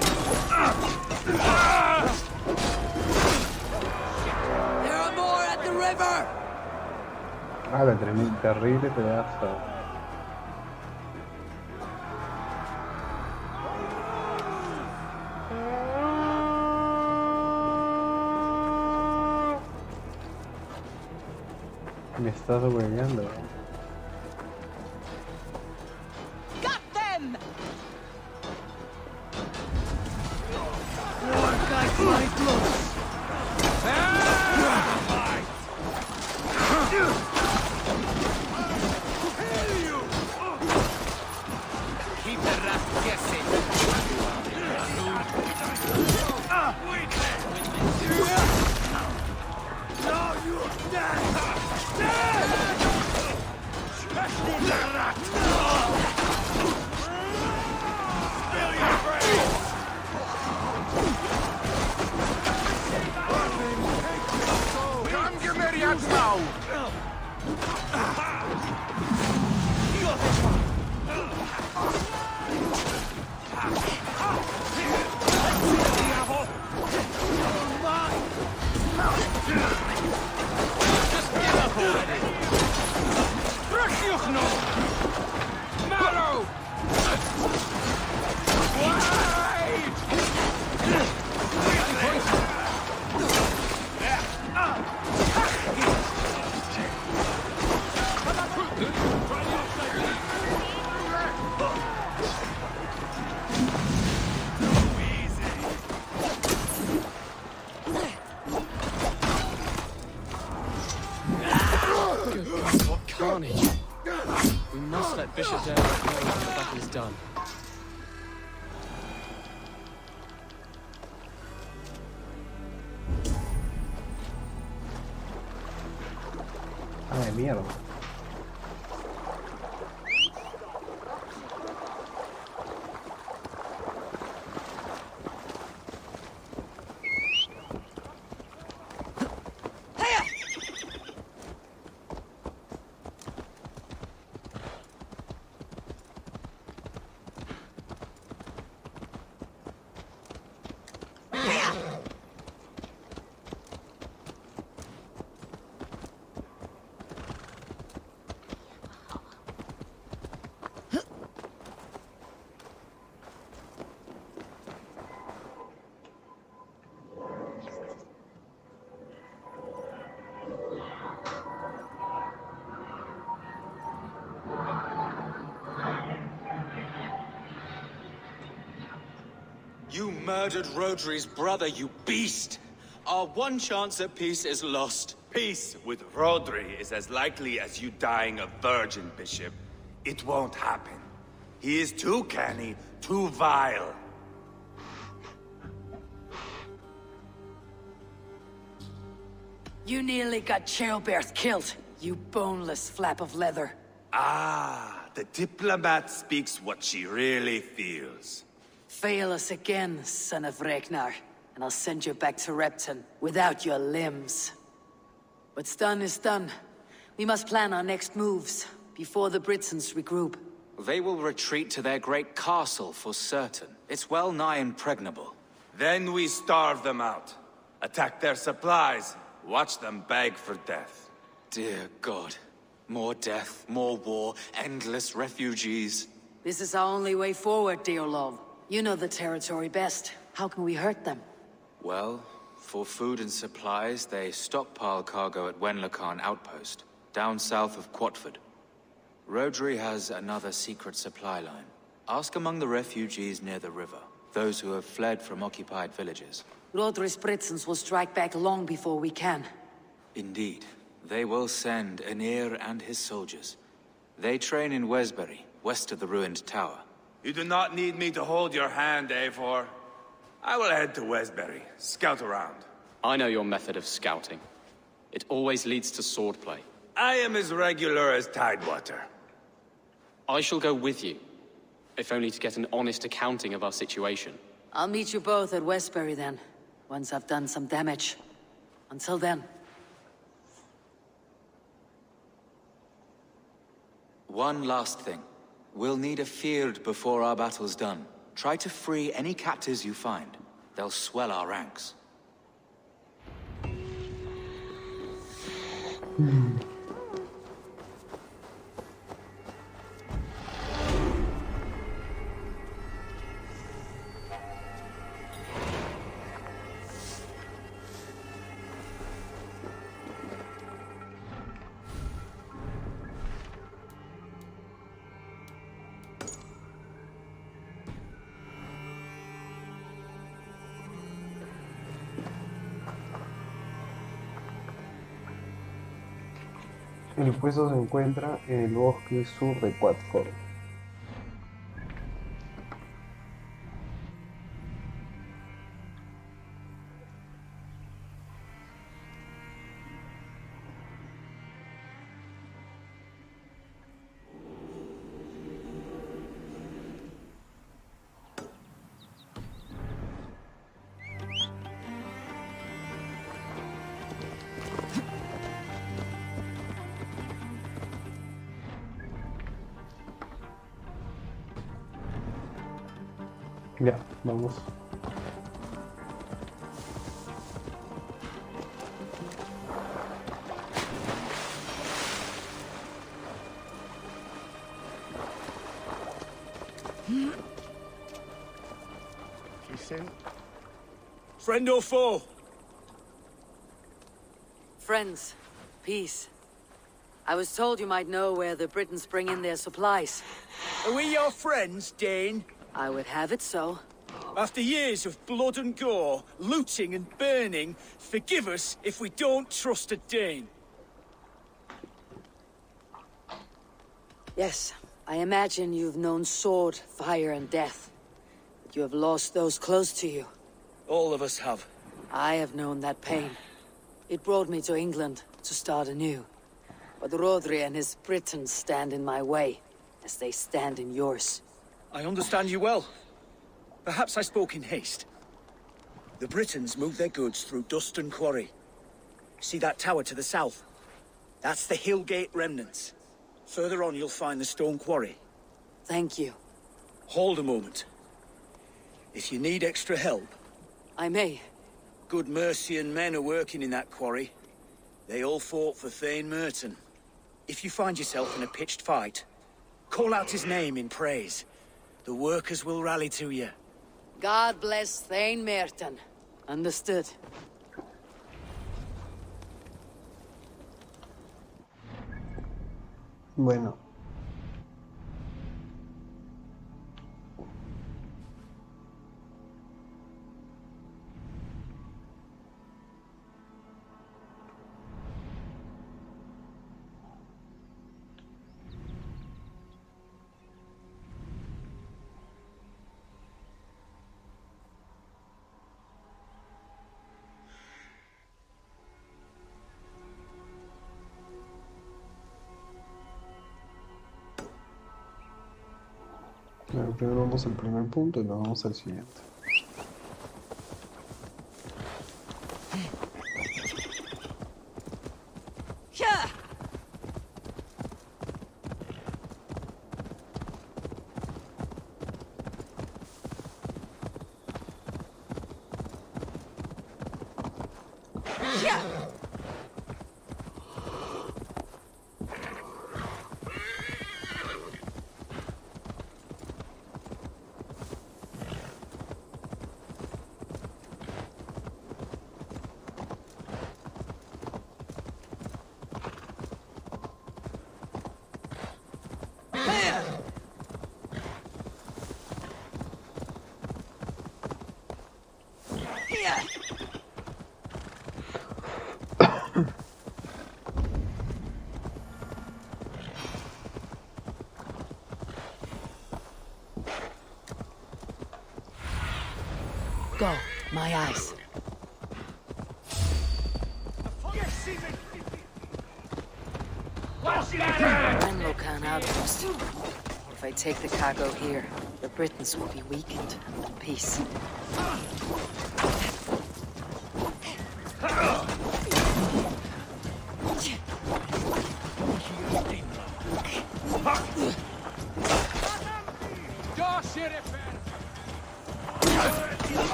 There are more at the river! Ah, la terrible pedazo. Me estás hueveando. Got them! Keep the rat guessing! Now you're dead! Spill your brains! Come give me the now! Just give up already! Marrow! What carnage! We must let Bishop Dale know when the battle is done. Ah, de mierda. You murdered Rotary's brother, you beast! Our one chance at peace is lost. Peace with Rodri is as likely as you dying a virgin, Bishop. It won't happen. He is too canny, too vile. You nearly got Childbert killed, you boneless flap of leather. Ah, the diplomat speaks what she really feels. Fail us again, son of Ragnar, and I'll send you back to Repton without your limbs. What's done is done. We must plan our next moves, before the Britons regroup. They will retreat to their great castle for certain. It's well nigh impregnable. Then we starve them out. Attack their supplies. Watch them beg for death. Dear God. More death, more war, endless refugees. This is our only way forward, dear love. You know the territory best. How can we hurt them? Well, for food and supplies, they stockpile cargo at Wenlocan outpost, down south of Quatford. Rodri has another secret supply line. Ask among the refugees near the river, those who have fled from occupied villages. Rodri's Britons will strike back long before we can. Indeed. They will send Aenir and his soldiers. They train in Wesbury, west of the ruined tower. You do not need me to hold your hand, Eivor. I will head to Wesbury, scout around. I know your method of scouting. It always leads to swordplay. I am as regular as Tidewater. I shall go with you, if only to get an honest accounting of our situation. I'll meet you both at Westbury then, once I've done some damage. Until then. One last thing. We'll need a field before our battle's done. Try to free any captives you find. They'll swell our ranks. El puesto se encuentra en el bosque sur de Quatford. Ya, vamos. Friend or foe? Friends. Peace. I was told you might know where the Britons bring in their supplies. Are we your friends, Dane? I would have it so. After years of blood and gore, looting and burning, forgive us if we don't trust a Dane. Yes, I imagine you've known sword, fire, and death. But you have lost those close to you. All of us have. I have known that pain. It brought me to England to start anew. But Rodri and his Britons stand in my way, as they stand in yours. I understand you well. Perhaps I spoke in haste. The Britons move their goods through Duston Quarry. See that tower to the south? That's the Hillgate remnants. Further on you'll find the stone quarry. Thank you. Hold a moment. If you need extra help... I may. Good Mercian men are working in that quarry. They all fought for Thane Merton. If you find yourself in a pitched fight, call out his name in praise. The workers will rally to you. God bless Thane Merton. Understood. Bueno. Claro, primero vamos al primer punto y luego vamos al siguiente. Go, my eyes. Wenlocan outpost. If I take the cargo here, the Britons will be weakened and at peace.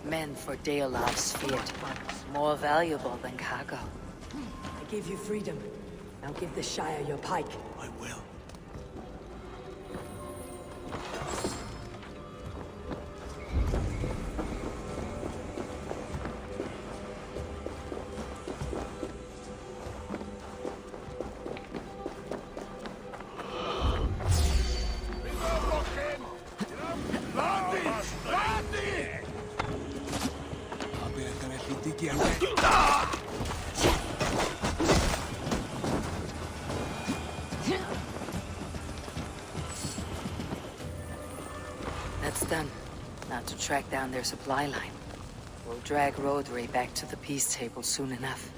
Men for Deolav's feared. More valuable than cargo. I gave you freedom. Now give the Shire your pike. I will. That's done. Now to track down their supply line. We'll drag Rodri back to the peace table soon enough.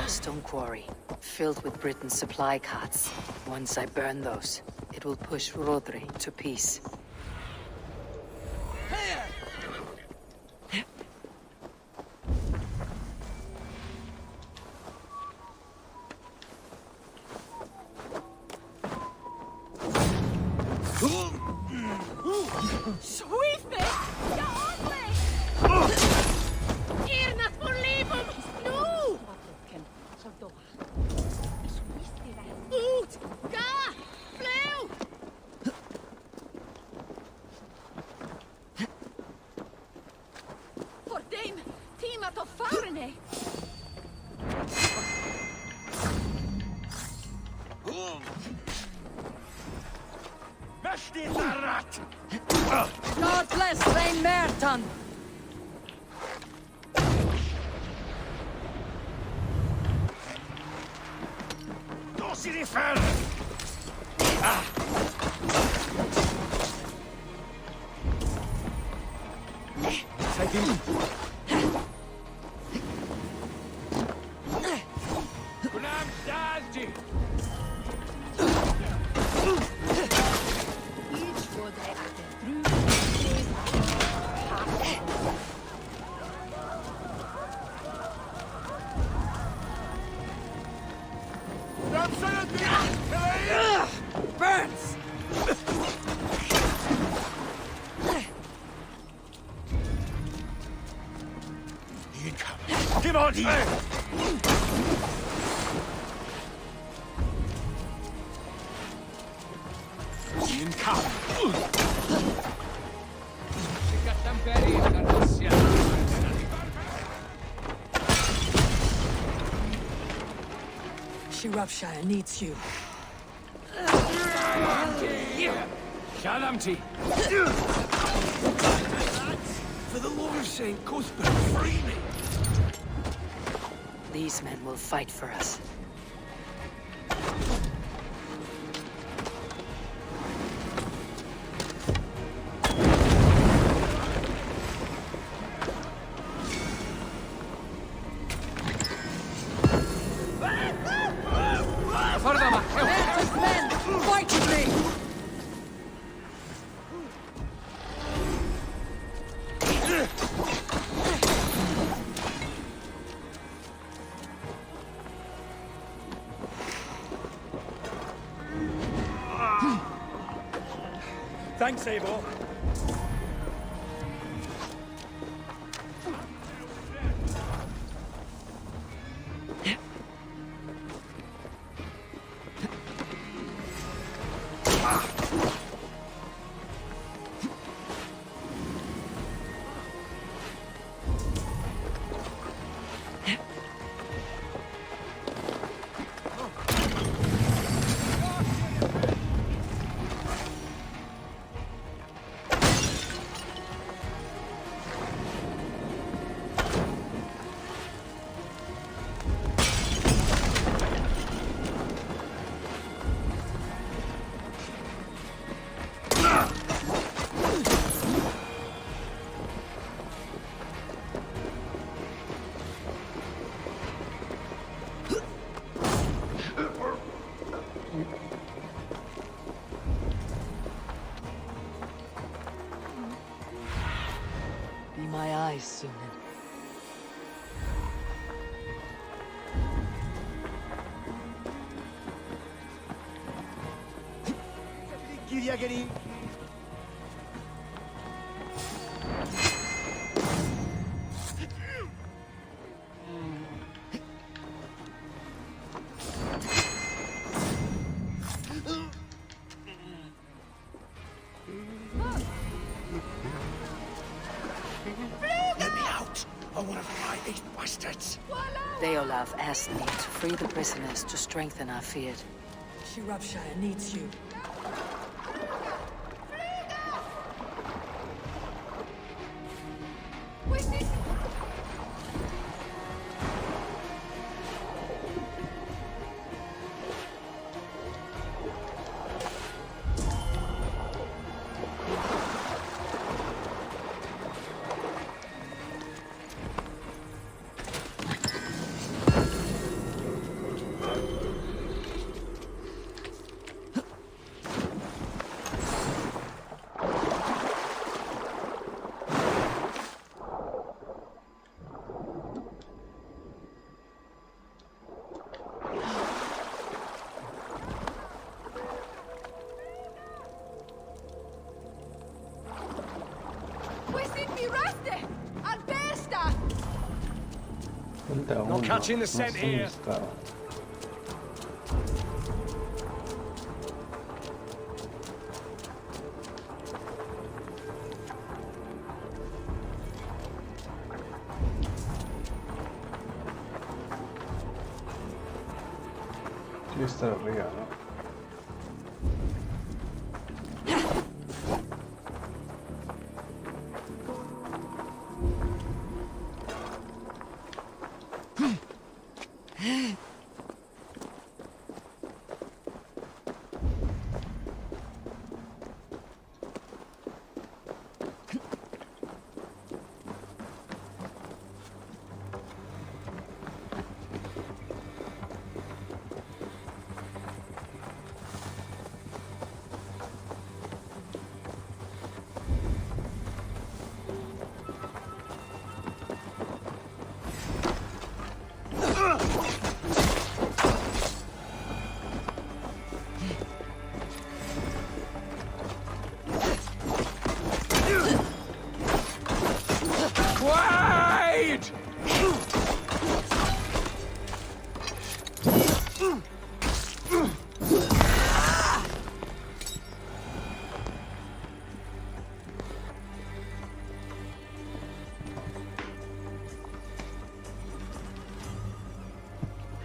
Stone quarry, filled with Britain's supply carts. Once I burn those, it will push Rodri to peace. God bless Rein Merton! Dos i det färre! Säg in! Gunam Dalji! Burns! Come on, here! Shropshire needs you. Shalamti! For the Lord of St. Cuthbert, free me! These men will fight for us. Men! Fight with me! Thanks, Eivor. you getting? Let me out! I want to fight these bastards! Deolaf asked me to free the prisoners to strengthen our field. Shropshire needs you. Not catching the scent here. Deve estar arriba, ¿no?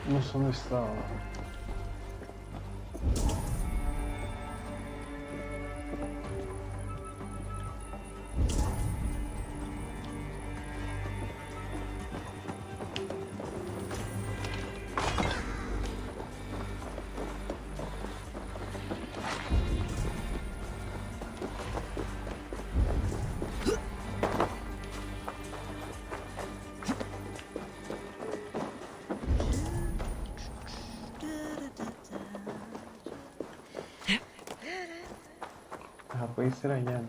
No sé dónde estaba. Puede ser allá, ¿no?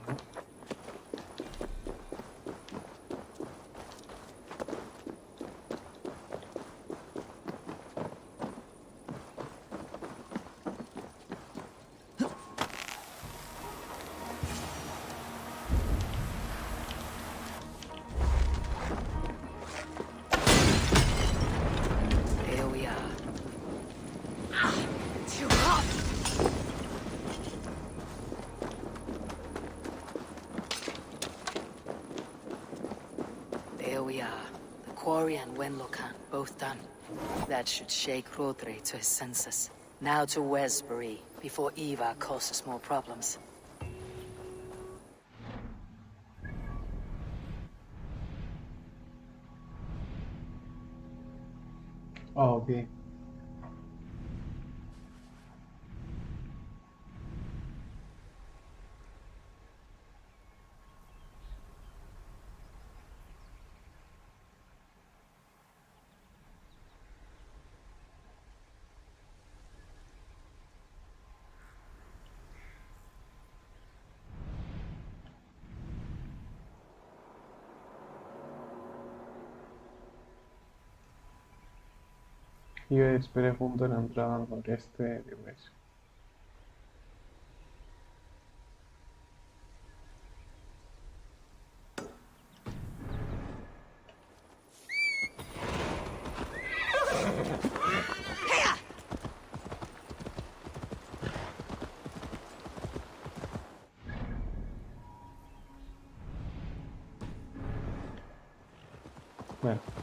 Here we are. Too hot! There we are. The quarry and Wenlokan, both done. That should shake Rodri to his senses. Now to Westbury, before Eva causes more problems. Oh, okay. Yo esperé junto a la entrada al noreste de West. Bueno.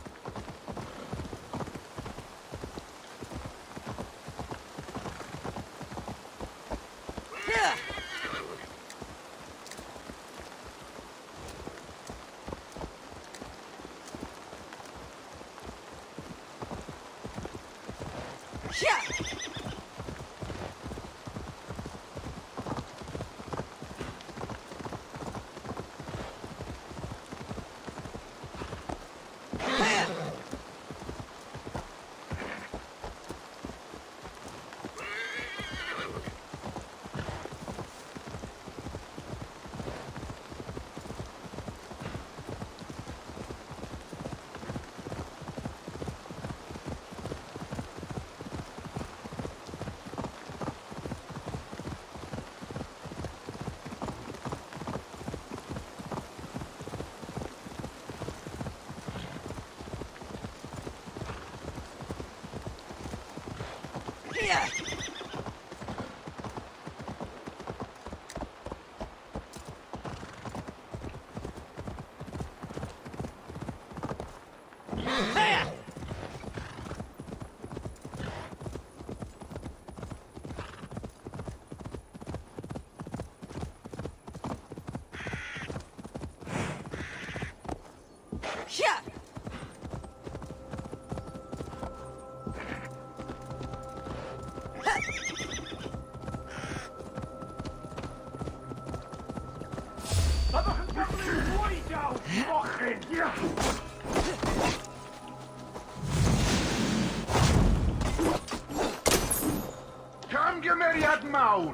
Camgymeriad mawr!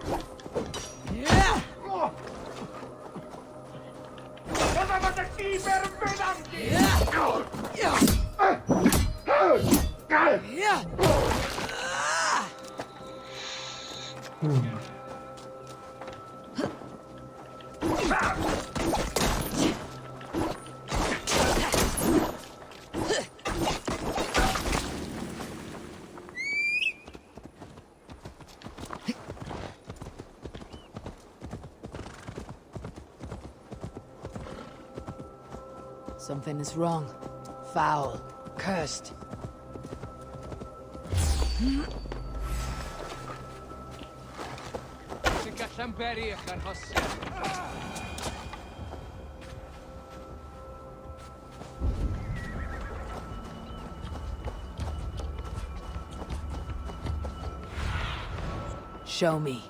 Bydda fod y diber fynandy! Something is wrong. Foul. Cursed. Show me.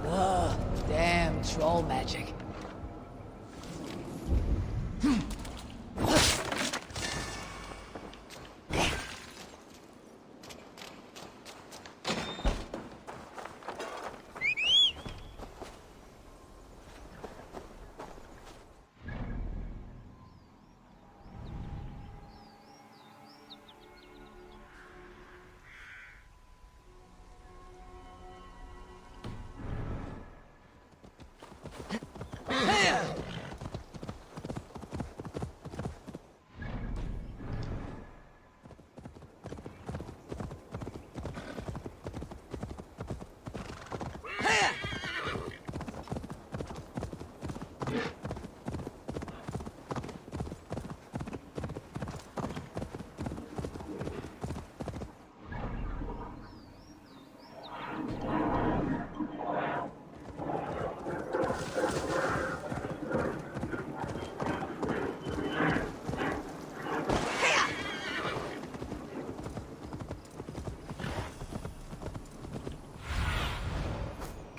Ugh, damn troll magic.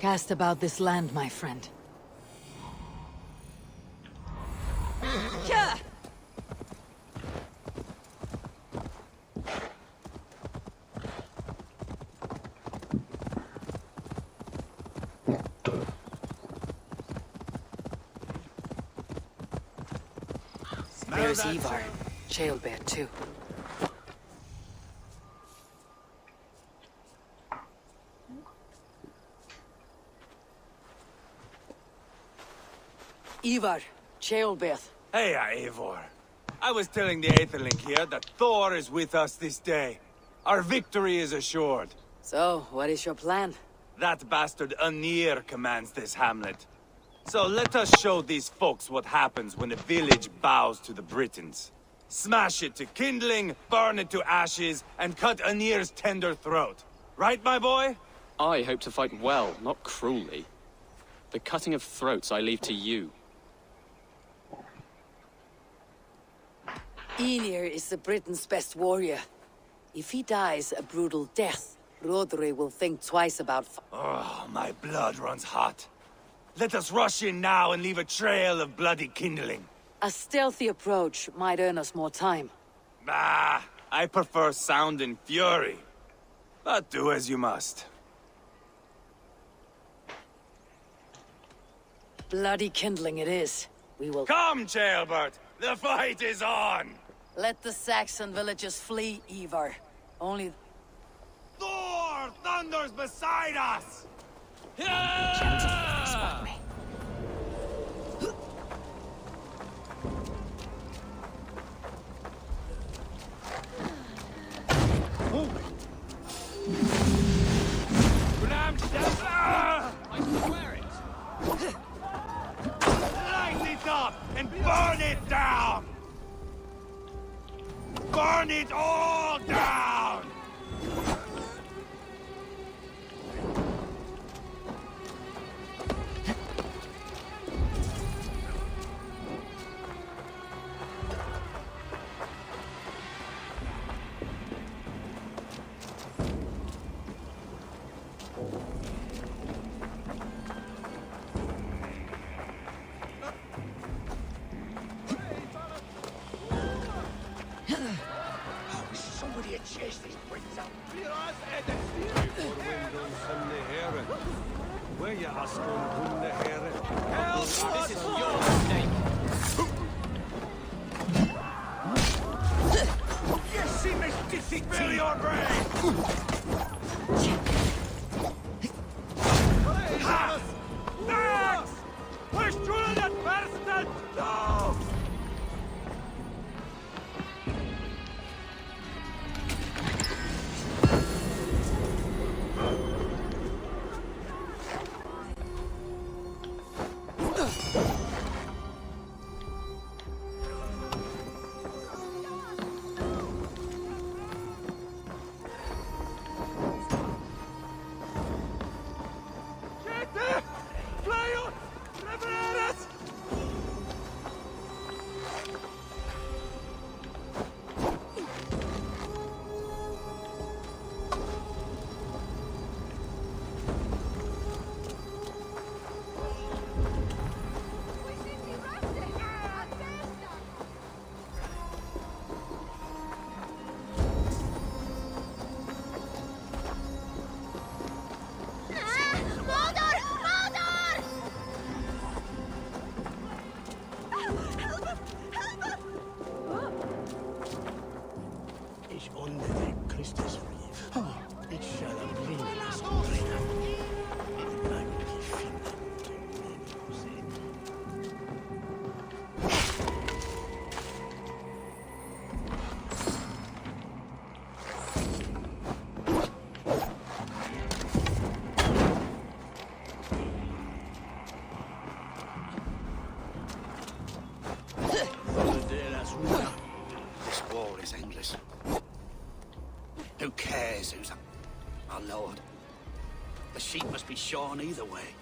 Cast about this land, my friend. Yeah. There's Ivar. Jailbird, too. Ivar, Jailbird. Hey, Eivor. I was telling the Aetherling here that Thor is with us this day. Our victory is assured. So, what is your plan? That bastard Anir commands this hamlet. So let us show these folks what happens when a village bows to the Britons. Smash it to kindling, burn it to ashes, and cut Anir's tender throat. Right, my boy? I hope to fight well, not cruelly. The cutting of throats I leave to you. Enir is the Britain's best warrior. If he dies a brutal death, Rodri will think twice about... Oh, my blood runs hot. Let us rush in now and leave a trail of bloody kindling. A stealthy approach might earn us more time. Bah, I prefer sound and fury. But do as you must. Bloody kindling it is. We will... Come, Jailbird! The fight is on! Let the Saxon villagers flee, Ivar. Only... Thor thunders beside us! Gentle, spot me. I swear it! Light it up and burn it down! Burn it all down! Somebody had chased these Brits out. Where you ask on whom the hair? Help! This is your mistake. Yes, see me sticky! Spill your brain! Ha! Max! Push through that bastard! No! This war is endless. Who cares who's up? Our lord. The sheep must be shorn either way.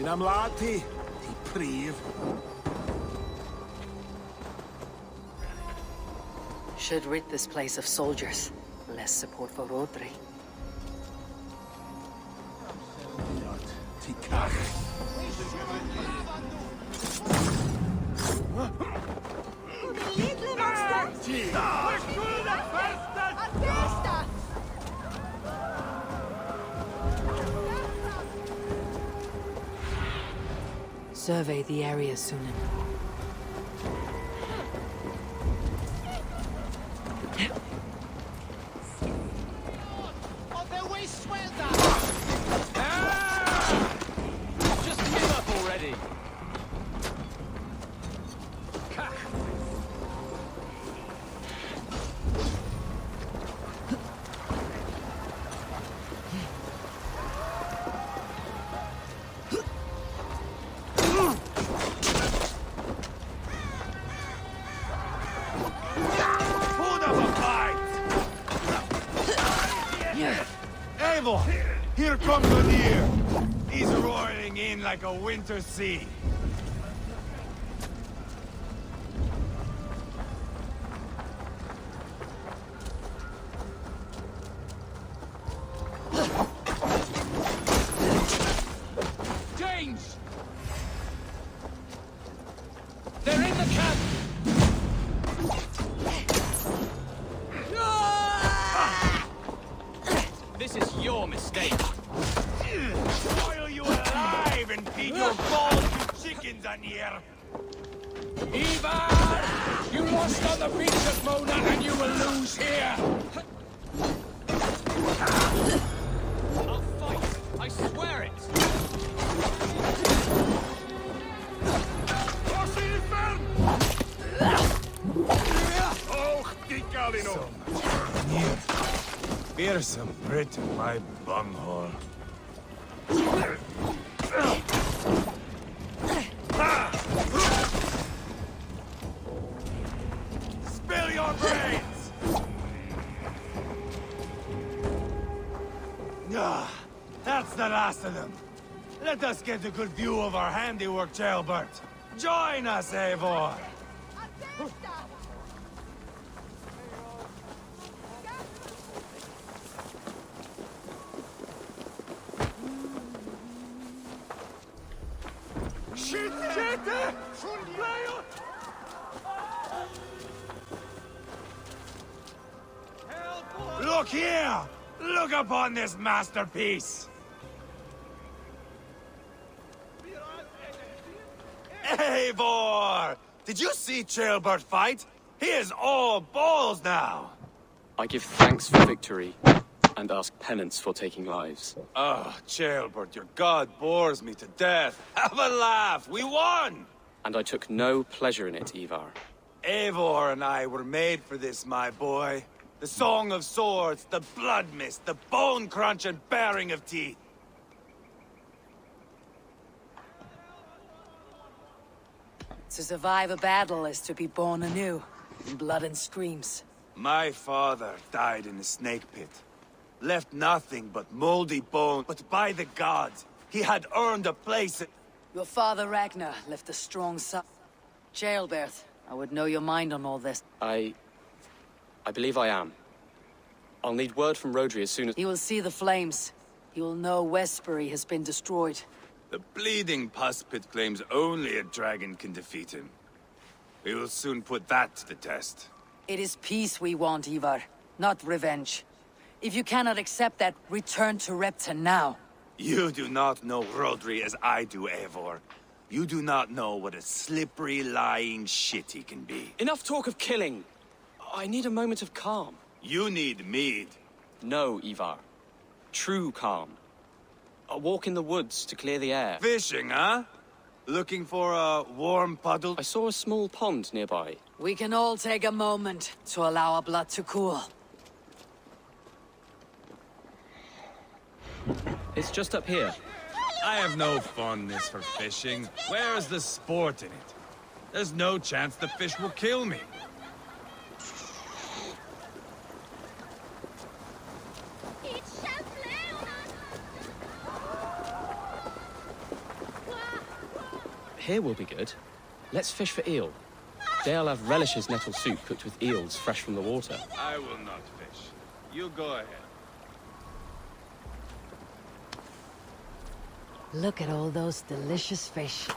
In amlati, ti prif. Should rid this place of soldiers. Less support for Rodri. Ti cach. Survey the area, Sunan. Just give up already! Put up a fight! Eivor! Here comes the deer! He's roaring in like a winter sea. James! They're in the camp! This is your mistake. Boil you alive and feed your balls to chickens on here! Ivar! You lost on the beach of Modo and you will lose here! I'll fight. I swear it. Oh, die Galino! Here's some Brit in my bunghole. Spill your brains! Ah, that's the last of them. Let us get a good view of our handiwork, Jailbert. Join us, Eivor! Look here! Look upon this masterpiece! Eivor! Did you see Jailbert fight? He is all balls now! I give thanks for victory, and ask penance for taking lives. Oh, Jailbert, your god bores me to death. Have a laugh! We won! And I took no pleasure in it, Ivar. Eivor and I were made for this, my boy. The song of swords, the blood mist, the bone crunch and baring of teeth. To survive a battle is to be born anew, in blood and screams. My father died in a snake pit. Left nothing but moldy bone, but by the gods, he had earned a place. Your father Ragnar left a strong son. Jailbert, I would know your mind on all this. I believe I am. I'll need word from Rodri as soon as— He will see the flames. He will know Westbury has been destroyed. The bleeding pus pit claims only a dragon can defeat him. We will soon put that to the test. It is peace we want, Ivar, not revenge. If you cannot accept that, return to Repton now. You do not know Rodri as I do, Eivor. You do not know what a slippery, lying shit he can be. Enough talk of killing! I need a moment of calm. You need mead. No, Ivar. True calm. A walk in the woods to clear the air. Fishing, huh? Looking for a warm puddle? I saw a small pond nearby. We can all take a moment to allow our blood to cool. It's just up here. I have no fondness for fishing. Where is the sport in it? There's no chance the fish will kill me. Here will be good. Let's fish for eel. Deolav relishes nettle soup cooked with eels fresh from the water. I will not fish. You go ahead. Look at all those delicious fish.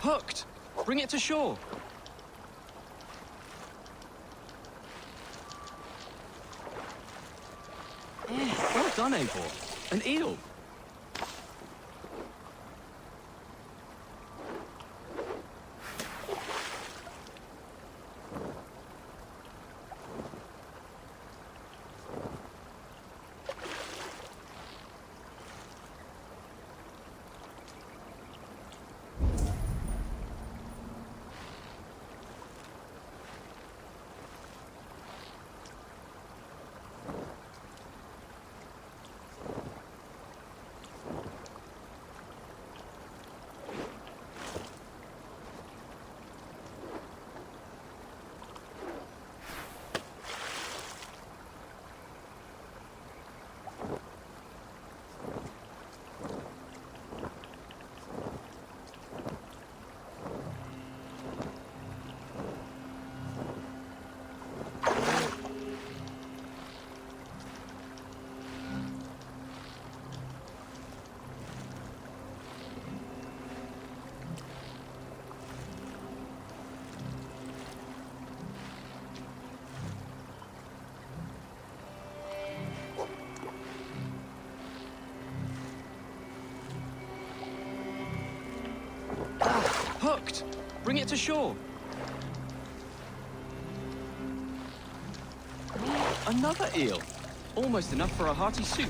Hooked! Bring it to shore! Well done, Eivor. An eel! Hooked! Bring it to shore! Another eel! Almost enough for a hearty soup.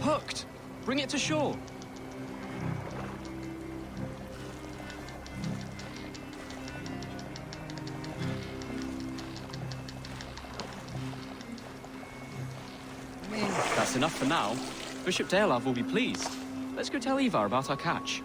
Hooked! Bring it to shore! That's enough for now. Bishop Deolav will be pleased. Let's go tell Ivar about our catch.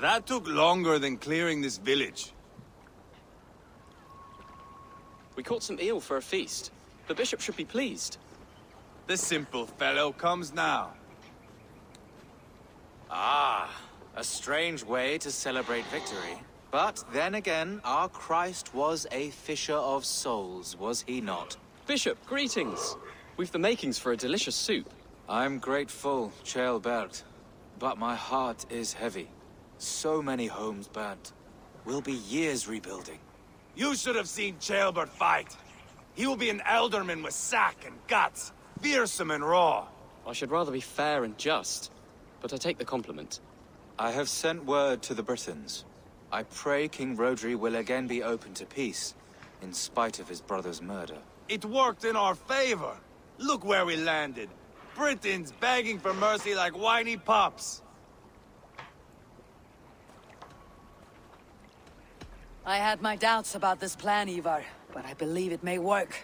That took longer than clearing this village. We caught some eel for a feast. The bishop should be pleased. The simple fellow comes now. Ah, a strange way to celebrate victory. But then again, our Christ was a fisher of souls, was he not? Bishop, greetings! We've the makings for a delicious soup. I'm grateful, Ceolbert, but my heart is heavy. So many homes burnt. We'll be years rebuilding. You should have seen Ceolbert fight. He will be an elderman with sack and guts, fearsome and raw. I should rather be fair and just, but I take the compliment. I have sent word to the Britons. I pray King Rodri will again be open to peace, in spite of his brother's murder. It worked in our favor. Look where we landed. Britons begging for mercy like whiny pups. I had my doubts about this plan, Ivar, but I believe it may work.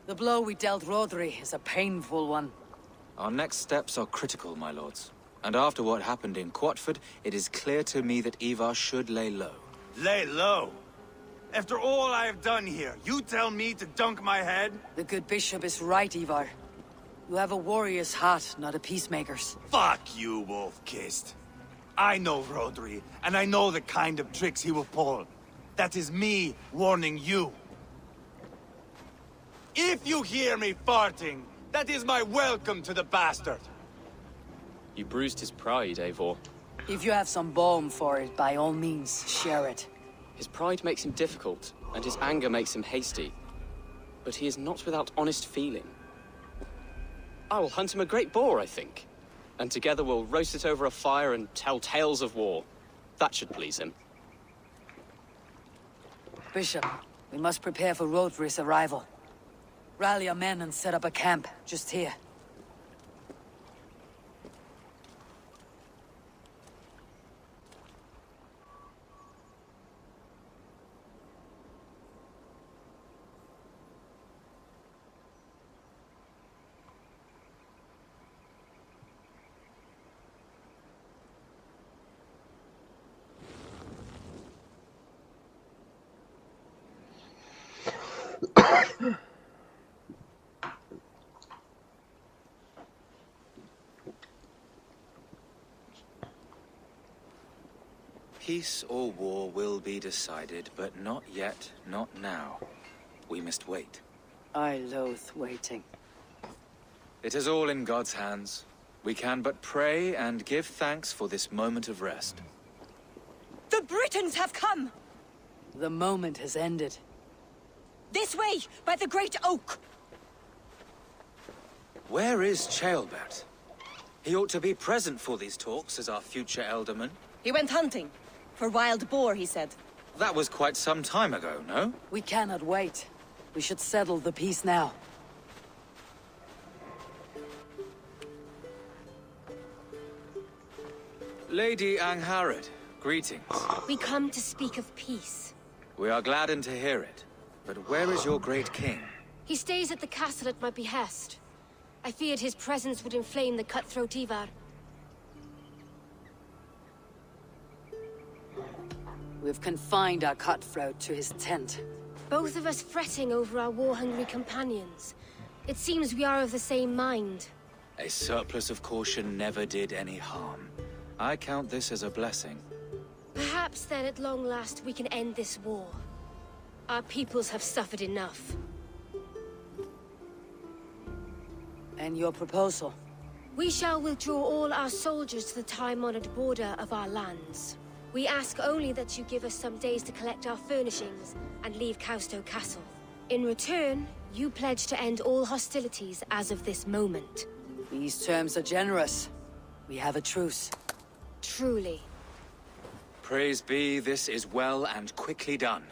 The blow we dealt Rodri is a painful one. Our next steps are critical, my lords. And after what happened in Quatford, it is clear to me that Ivar should lay low. Lay low? After all I have done here, you tell me to dunk my head? The good bishop is right, Ivar. You have a warrior's heart, not a peacemaker's. Fuck you, wolf-kissed. I know Rodri, and I know the kind of tricks he will pull. That is me warning you. If you hear me farting, that is my welcome to the bastard. You bruised his pride, Eivor. If you have some balm for it, by all means, share it. His pride makes him difficult, and his anger makes him hasty. But he is not without honest feeling. I will hunt him a great boar, I think. And together we'll roast it over a fire and tell tales of war. That should please him. Bishop, we must prepare for Rodri's arrival. Rally our men and set up a camp, just here. Peace or war will be decided, but not yet, not now. We must wait. I loathe waiting. It is all in God's hands. We can but pray and give thanks for this moment of rest. The Britons have come! The moment has ended. This way, by the Great Oak! Where is Ceolbert? He ought to be present for these talks as our future elderman. He went hunting. For wild boar, he said. That was quite some time ago, no? We cannot wait. We should settle the peace now. Lady Angharad, greetings. We come to speak of peace. We are gladdened to hear it. But where is your great king? He stays at the castle at my behest. I feared his presence would inflame the cutthroat Ivar. We've confined our cutthroat to his tent. Both of us fretting over our war-hungry companions. It seems we are of the same mind. A surplus of caution never did any harm. I count this as a blessing. Perhaps then at long last we can end this war. Our peoples have suffered enough. And your proposal? We shall withdraw all our soldiers to the time-honored border of our lands. We ask only that you give us some days to collect our furnishings and leave Kausto Castle. In return, you pledge to end all hostilities as of this moment. These terms are generous. We have a truce. Truly. Praise be, this is well and quickly done.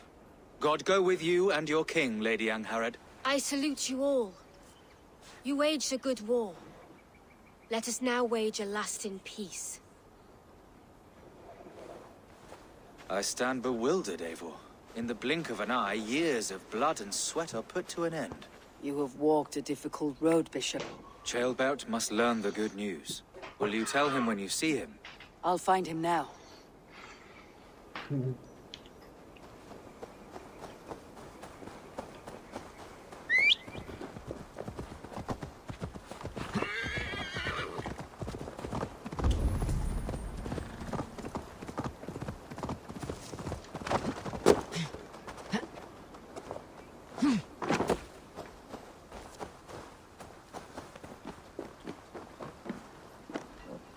God go with you and your king, Lady Angharad. I salute you all. You waged a good war. Let us now wage a lasting peace. I stand bewildered, Eivor. In the blink of an eye, years of blood and sweat are put to an end. You have walked a difficult road, Bishop. Ceolbert must learn the good news. Will you tell him when you see him? I'll find him now.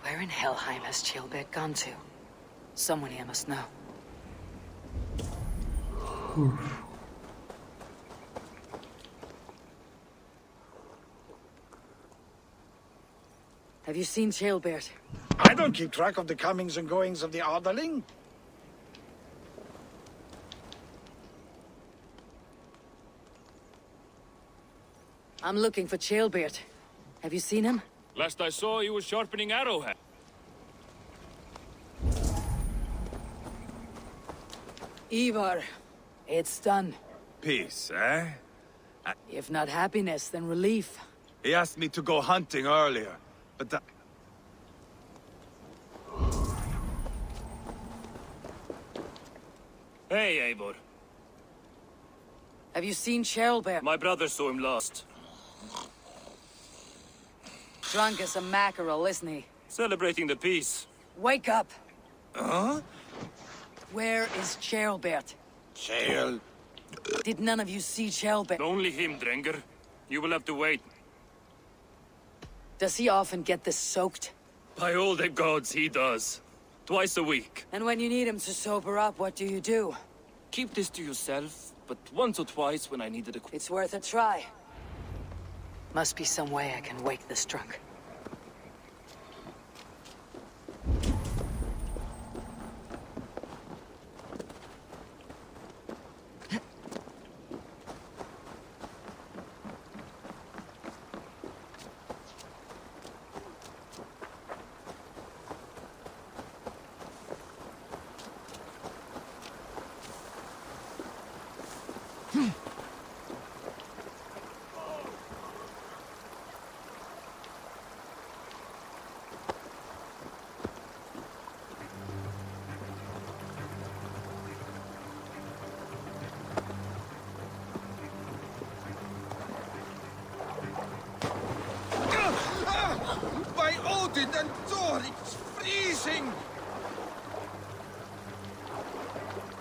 Where in Helheim has Ceolbert gone to? Someone here must know. Have you seen Ceolbert? I don't keep track of the comings and goings of the Ardaling. I'm looking for Chaelbeard. Have you seen him? Last I saw, he was sharpening arrowhead. Ivar, it's done. Peace, eh? If not happiness, then relief. He asked me to go hunting earlier, but that... Hey, Eivor. Have you seen Chaelbeard? My brother saw him last. Drunk as a mackerel, isn't he? Celebrating the peace. Wake up! Huh? Where is Chaelbeard? Chael. Did none of you see Chaelbeard? Only him, Drenger. You will have to wait. Does he often get this soaked? By all the gods, he does. Twice a week. And when you need him to sober up, what do? Keep this to yourself, but once or twice when I needed a... It's worth a try. Must be some way I can wake this drunk. By Odin and Thor, it's freezing!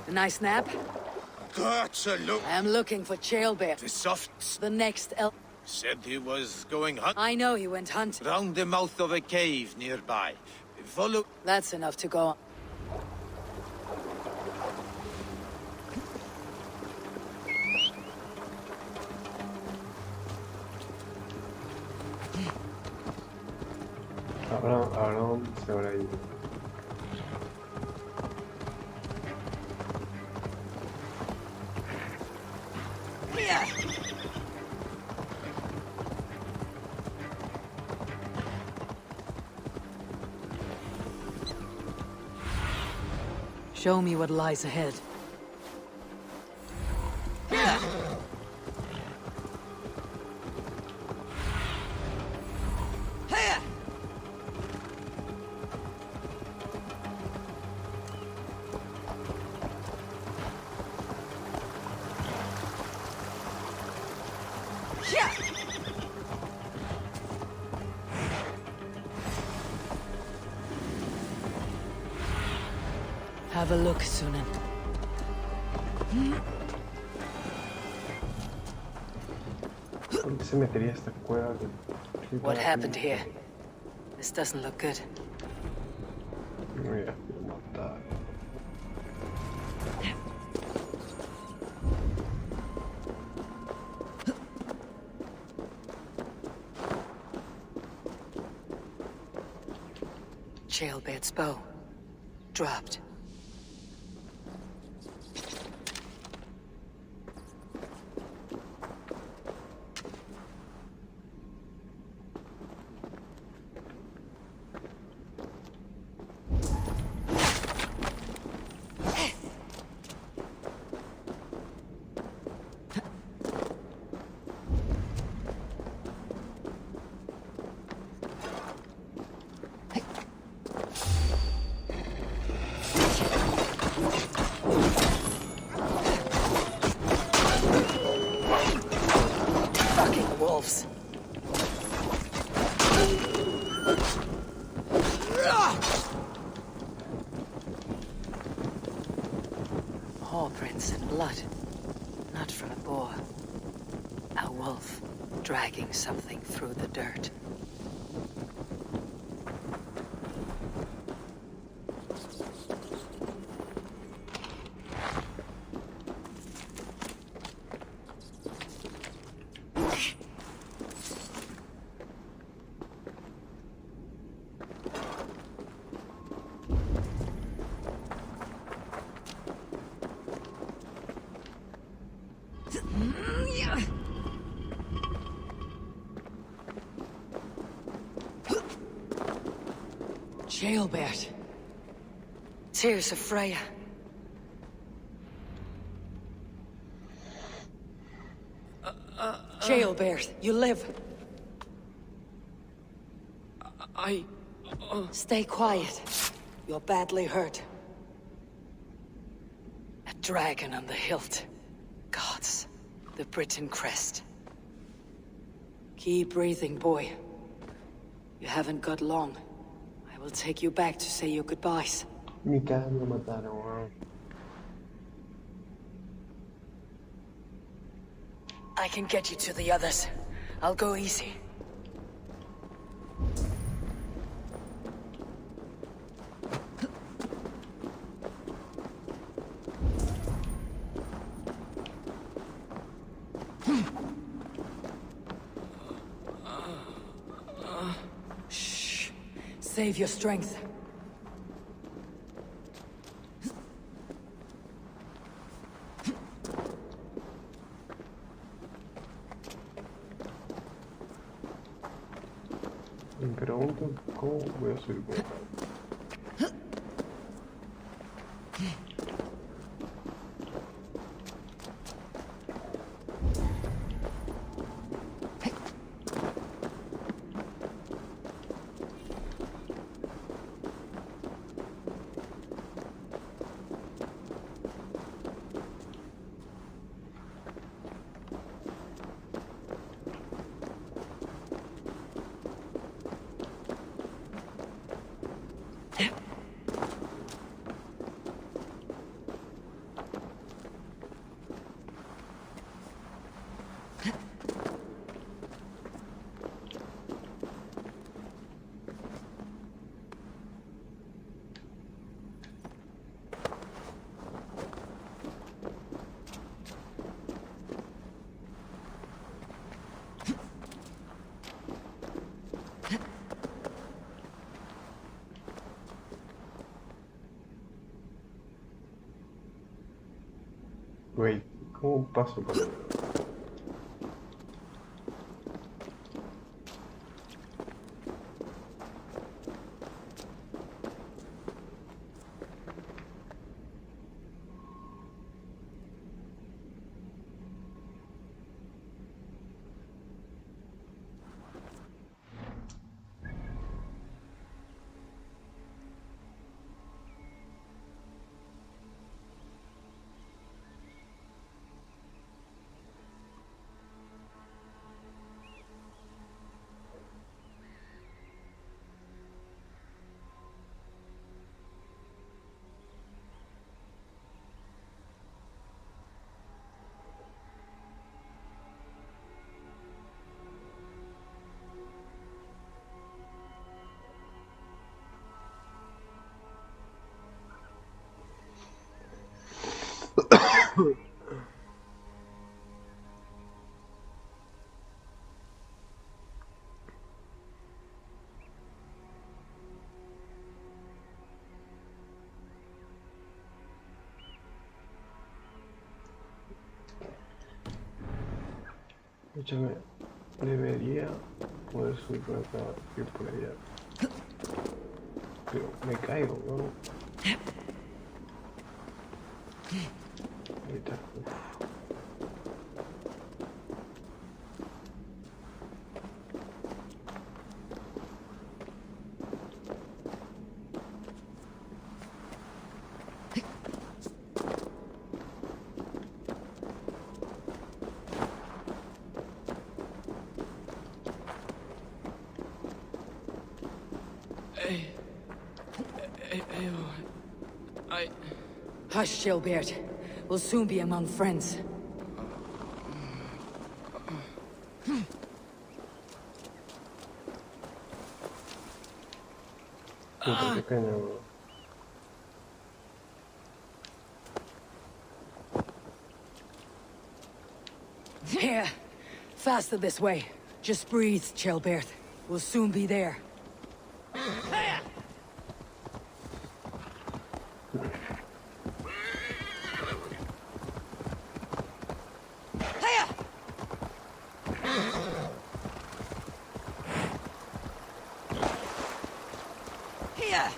A nice nap? That's a look. I am looking for Chaelbeard. The softs The next said he was going hunt I know he went hunting. round the mouth of a cave nearby. Follow. That's enough to go on. Ahora dónde se habrá ido. Show me what lies ahead. Have a look, Sunan. ¿Dónde se metería esta cueva? What happened here? This doesn't look good. Me voy a matar. Chaelbeard's bow. Dropped. Wolves. Paw prints and blood. Not from a boar. A wolf dragging something through the dirt. Jailbert. Tears of Freya. Jailbert, you live. Stay quiet. You're badly hurt. A dragon on the hilt. Gods. The Britain crest. Keep breathing, boy. You haven't got long. I will take you back to say your goodbyes. Mi cara me mataron, weón. I can get you to the others. I'll go easy. Shh. Save your strength. Me pregunto cómo voy a subir por acá. Wait, ¿cómo paso por ahí? Escúchame, debería poder subir por acá y por allá. Pero me caigo, ¿no? Ahí está. Hush, Gilbert. We'll soon be among friends. Here. Faster this way. Just breathe, Gilbert. We'll soon be there. Here!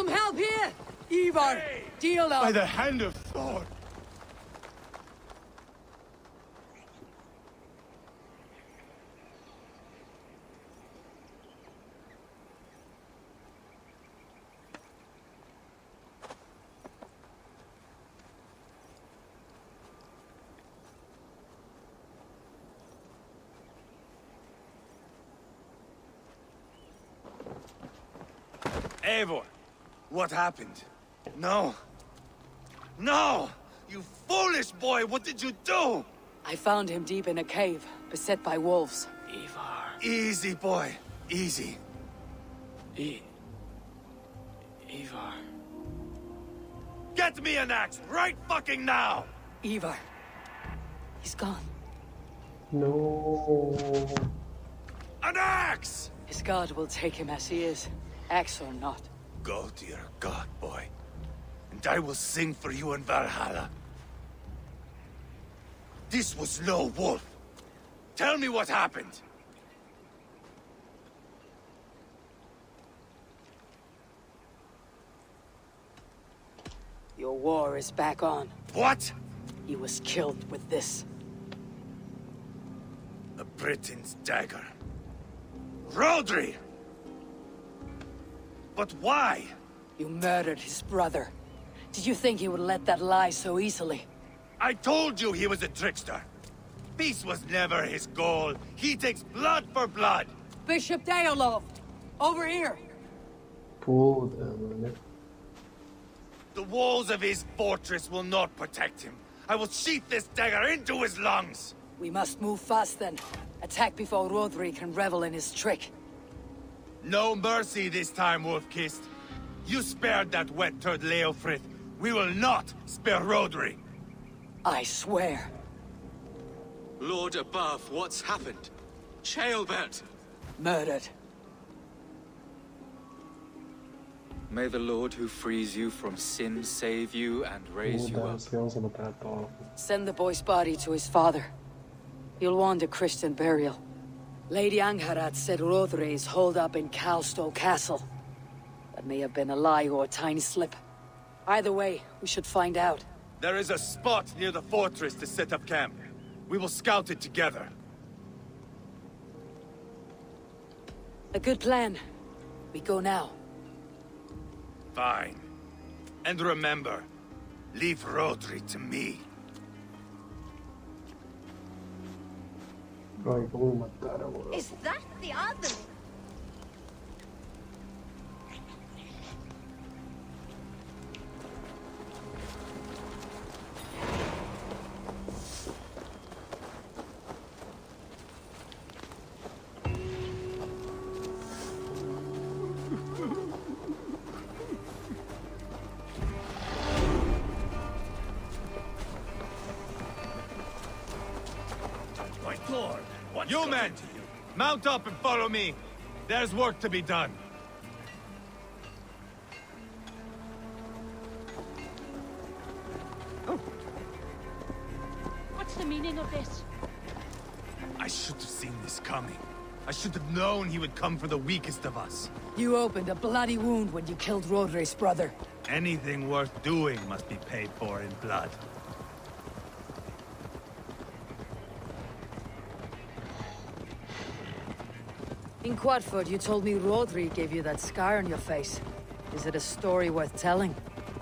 Some help here! Ivar, deal up! By the hand of Thor! Eivor, what happened? No. No! You foolish boy, what did you do? I found him deep in a cave, beset by wolves. Ivar. Easy, boy. Easy. Ivar. Get me an axe, right fucking now! Ivar. He's gone. No. An axe! His god will take him as he is, axe or not. Go to your god, boy. And I will sing for you in Valhalla. This was no wolf. Tell me what happened. Your war is back on. What? He was killed with this. The Britain's dagger. Rodri! But why? You murdered his brother. Did you think he would let that lie so easily? I told you he was a trickster. Peace was never his goal. He takes blood for blood. Bishop Deolov! Over here! Puta, mano. The walls of his fortress will not protect him. I will sheath this dagger into his lungs. We must move fast then. Attack before Rodri can revel in his trick. No mercy this time, Wolf-Kissed. You spared that wet turd Leofrith. We will not spare Rodri. I swear. Lord above, what's happened? Ceolbert! Murdered. May the Lord who frees you from sin save you and raise you up. Send the boy's body to his father. He'll want a Christian burial. Lady Angharad said Rodri is holed up in Calstow Castle. That may have been a lie or a tiny slip. Either way, we should find out. There is a spot near the fortress to set up camp. We will scout it together. A good plan. We go now. Fine. And remember, leave Rodri to me. Ai, como me mataram, mano. Is that the other? My lord, you men! Mount up and follow me. There's work to be done. What's the meaning of this? I should have seen this coming. I should have known he would come for the weakest of us. You opened a bloody wound when you killed Rodri's brother. Anything worth doing must be paid for in blood. In Quadford, you told me Rodri gave you that scar on your face. Is it a story worth telling?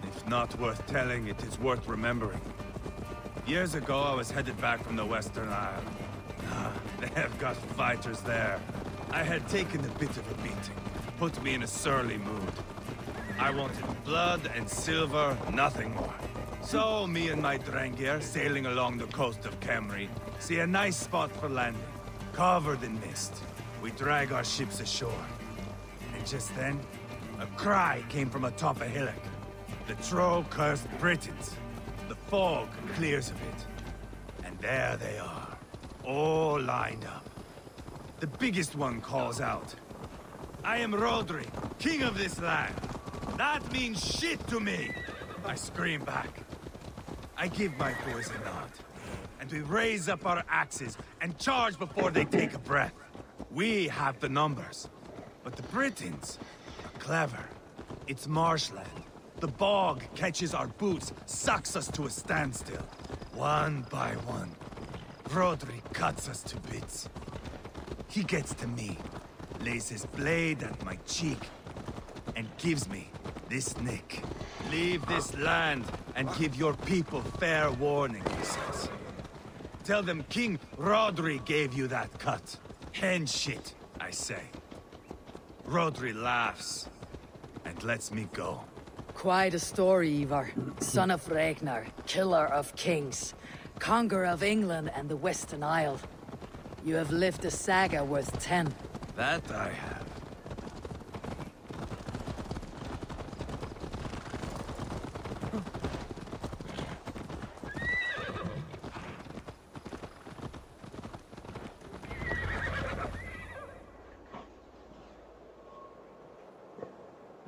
If not worth telling, it is worth remembering. Years ago, I was headed back from the Western Isle. They have got fighters there. I had taken a bit of a beating. Put me in a surly mood. I wanted blood and silver, nothing more. So, me and my Drengir, sailing along the coast of Kemri, see a nice spot for landing, covered in mist. We drag our ships ashore. And just then, a cry came from atop a hillock. The troll-cursed Britons. The fog clears a bit. And there they are, all lined up. The biggest one calls out, "I am Rodri, king of this land. That means shit to me!" I scream back. I give my boys a nod. And we raise up our axes and charge before they take a breath. We have the numbers, but the Britons are clever. It's marshland. The bog catches our boots, sucks us to a standstill. One by one, Rodri cuts us to bits. He gets to me, lays his blade at my cheek, and gives me this nick. Leave this land and give your people fair warning, he says. Tell them King Rodri gave you that cut. Hen shit, I say. Rodri laughs and lets me go. Quite a story, Ivar. Son of Ragnar, killer of kings, conqueror of England and the Western Isle. You have lived a saga worth 10. That I have.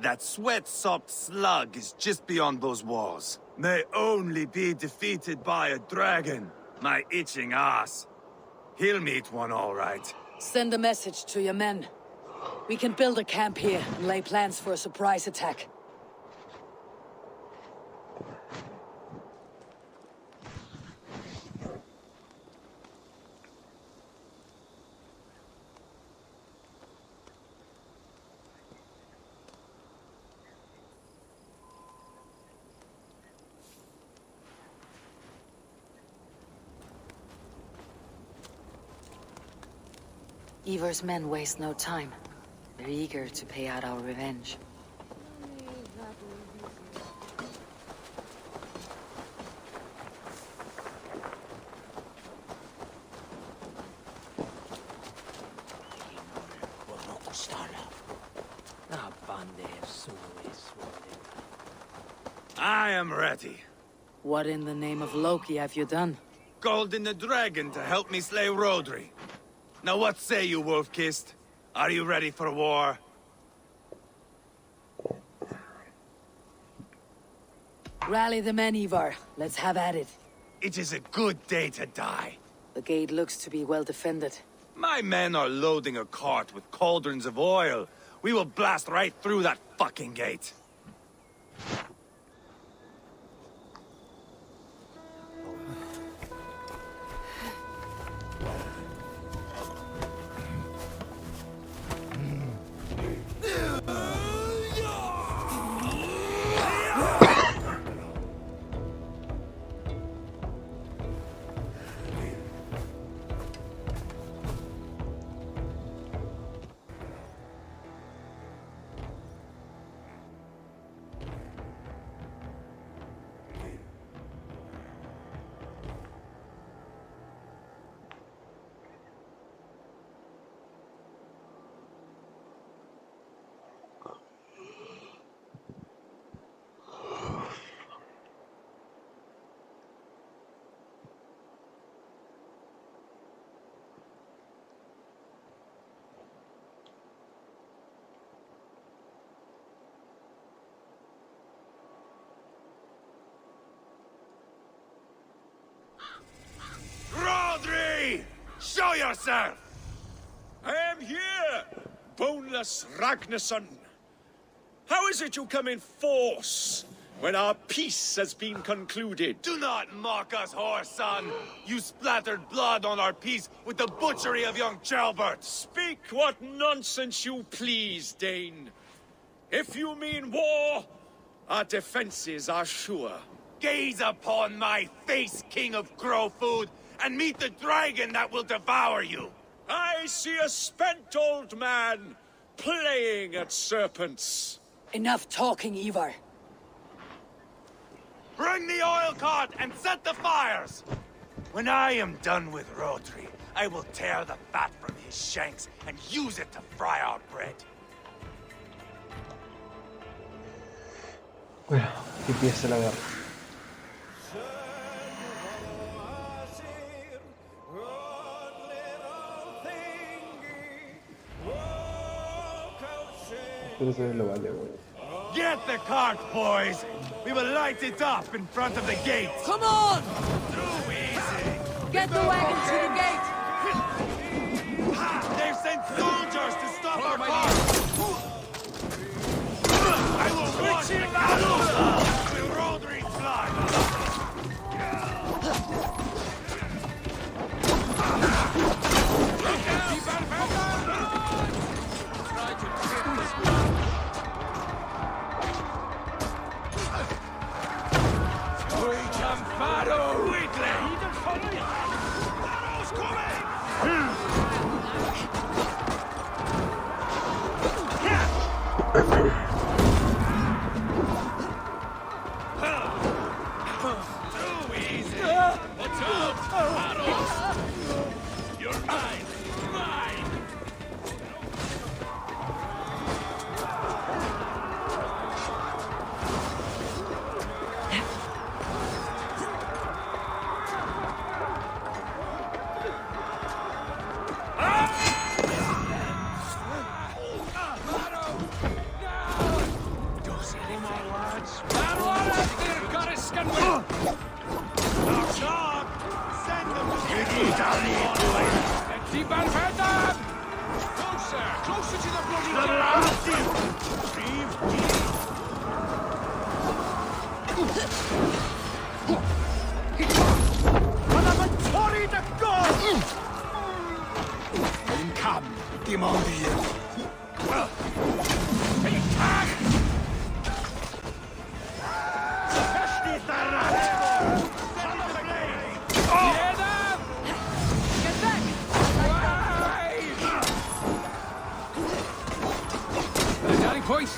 That sweat-sopped slug is just beyond those walls. May only be defeated by a dragon. My itching ass. He'll meet one all right. Send a message to your men. We can build a camp here and lay plans for a surprise attack. Ivar's men waste no time. They're eager to pay out our revenge. I am ready. What in the name of Loki have you done? Called in the dragon to help me slay Rodri. Now what say you, Wolf-Kissed? Are you ready for war? Rally the men, Ivar. Let's have at it. It is a good day to die. The gate looks to be well defended. My men are loading a cart with cauldrons of oil. We will blast right through that fucking gate. Show yourself! I am here, boneless Ragnarsson. How is it you come in force when our peace has been concluded? Do not mock us, whoreson! You splattered blood on our peace with the butchery of young Chalbert! Speak what nonsense you please, Dane. If you mean war, our defenses are sure. Gaze upon my face, King of Grow Food, and meet the dragon that will devour you! I see a spent old man playing at serpents. Enough talking, Ivar. Bring the oil cart and set the fires! When I am done with Rodri, I will tear the fat from his shanks and use it to fry our bread. Bueno, empieza la guerra. Pero se lo vale, güey. Get the cart, boys! We will light it up in front of the gate! Come on! Too easy! Get the wagon to the gate! They've sent soldiers to stop our cars! I will You're mine! Mine! Closer to the bloody Come, Dimon. Point.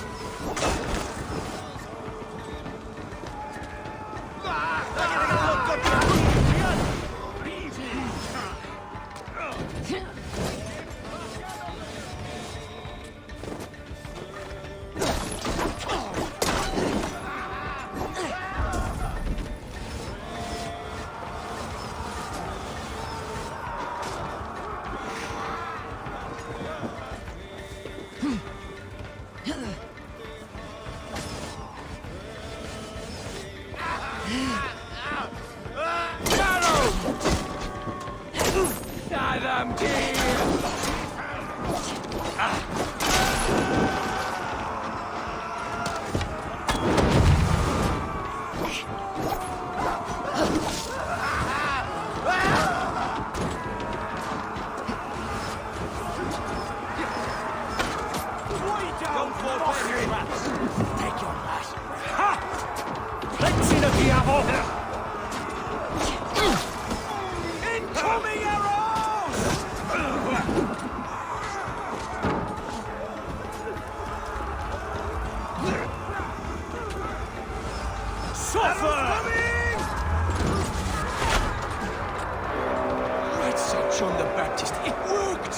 John the Baptist, it worked!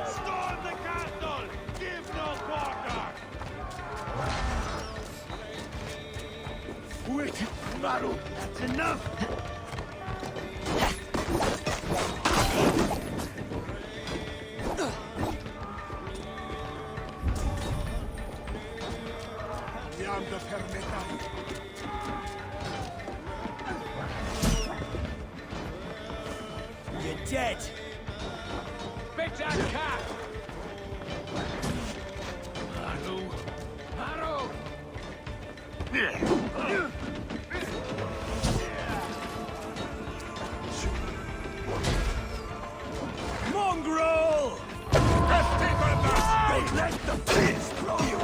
Storm the castle! Give no quarter! Wait, Maru, that's enough! You're dead! Big that cat! Maru! Maru! Mongrel! Let the beast throw you!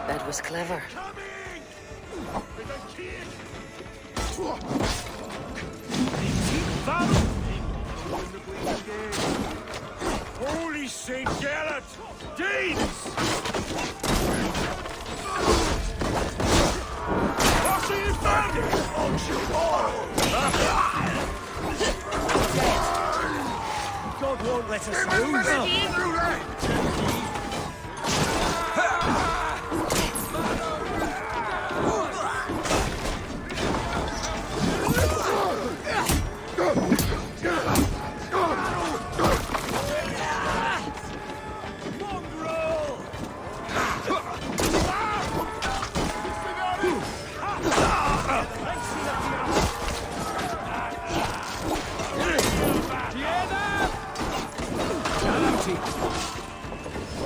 That was clever. Holy Saint Gallet! Deeds! What are you finding? God won't let us lose.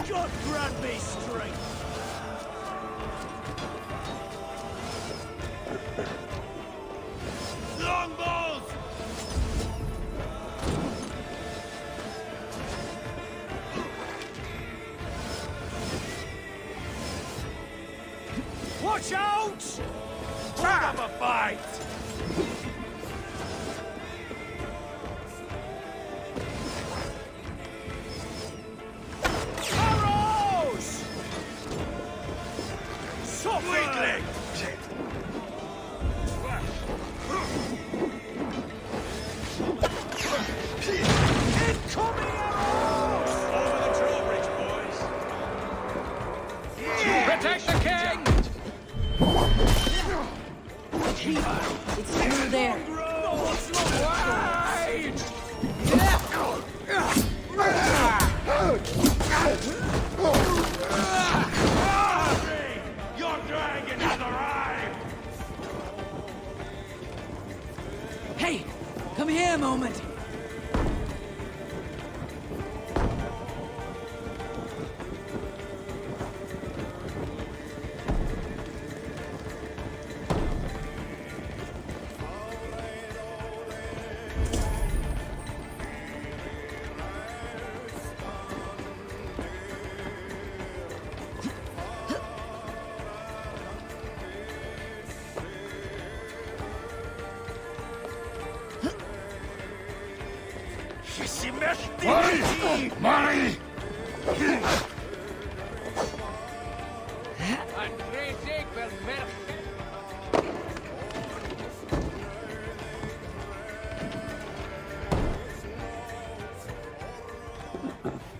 God grant me strength! Longbows! Watch out! Put up a fight!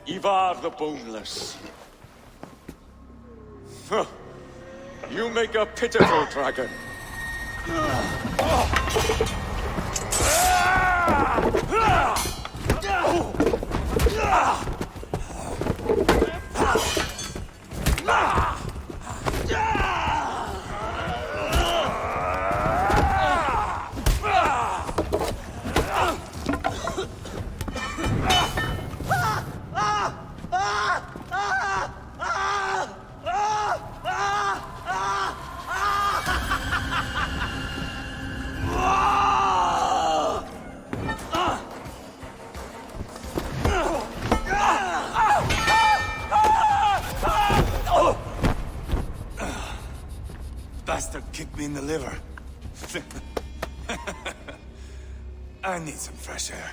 Ivar the Boneless. Huh. You make a pitiful dragon. Bastard kicked me in the liver. I need some fresh air.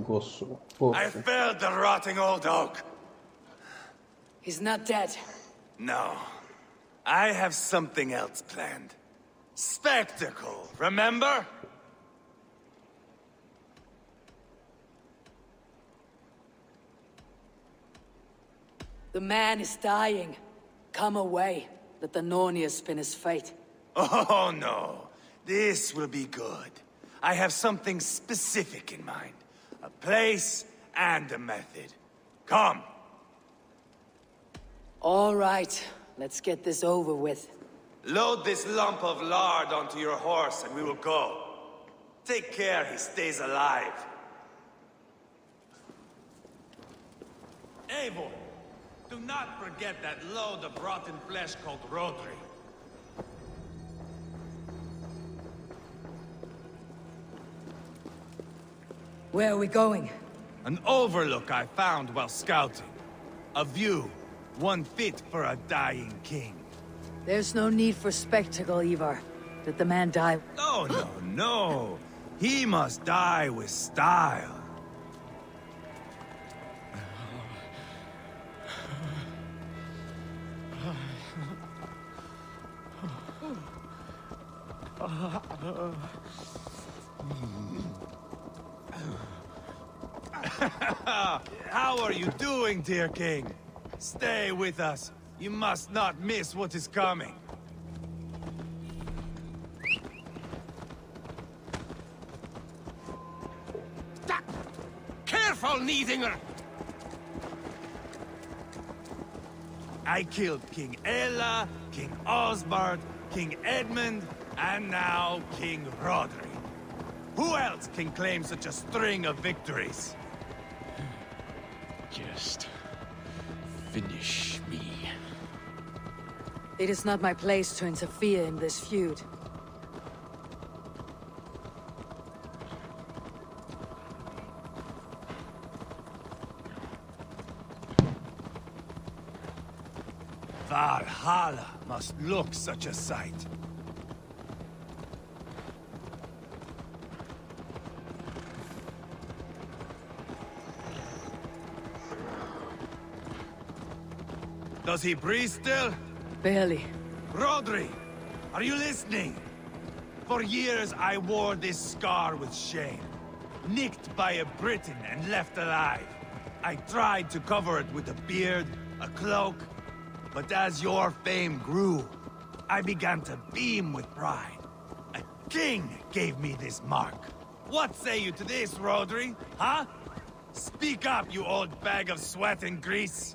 Gozo. I failed the rotting old oak. He's not dead. No. I have something else planned. Spectacle, remember? The man is dying. Come away. Let the Nornir spin his fate. Oh no. This will be good. I have something specific in mind. A place and a method. Come. All right. Let's get this over with. Load this lump of lard onto your horse and we will go. Take care he stays alive. Eivor, do not forget that load of rotten flesh called Rodri. Where are we going? An overlook I found while scouting. A view, one fit for a dying king. There's no need for spectacle, Ivar. Let the man die. No, no, no. He must die with style. How are you doing, dear king? Stay with us. You must not miss what is coming. Careful, Needinger! I killed King Ella, King Osbert, King Edmund, and now King Rodri. Who else can claim such a string of victories? Just finish me. It is not my place to interfere in this feud. Valhalla must look such a sight. Does he breathe still? Barely. Rodri, are you listening? For years I wore this scar with shame. Nicked by a Briton and left alive. I tried to cover it with a beard, a cloak, but as your fame grew, I began to beam with pride. A king gave me this mark. What say you to this, Rodri? Huh? Speak up, you old bag of sweat and grease.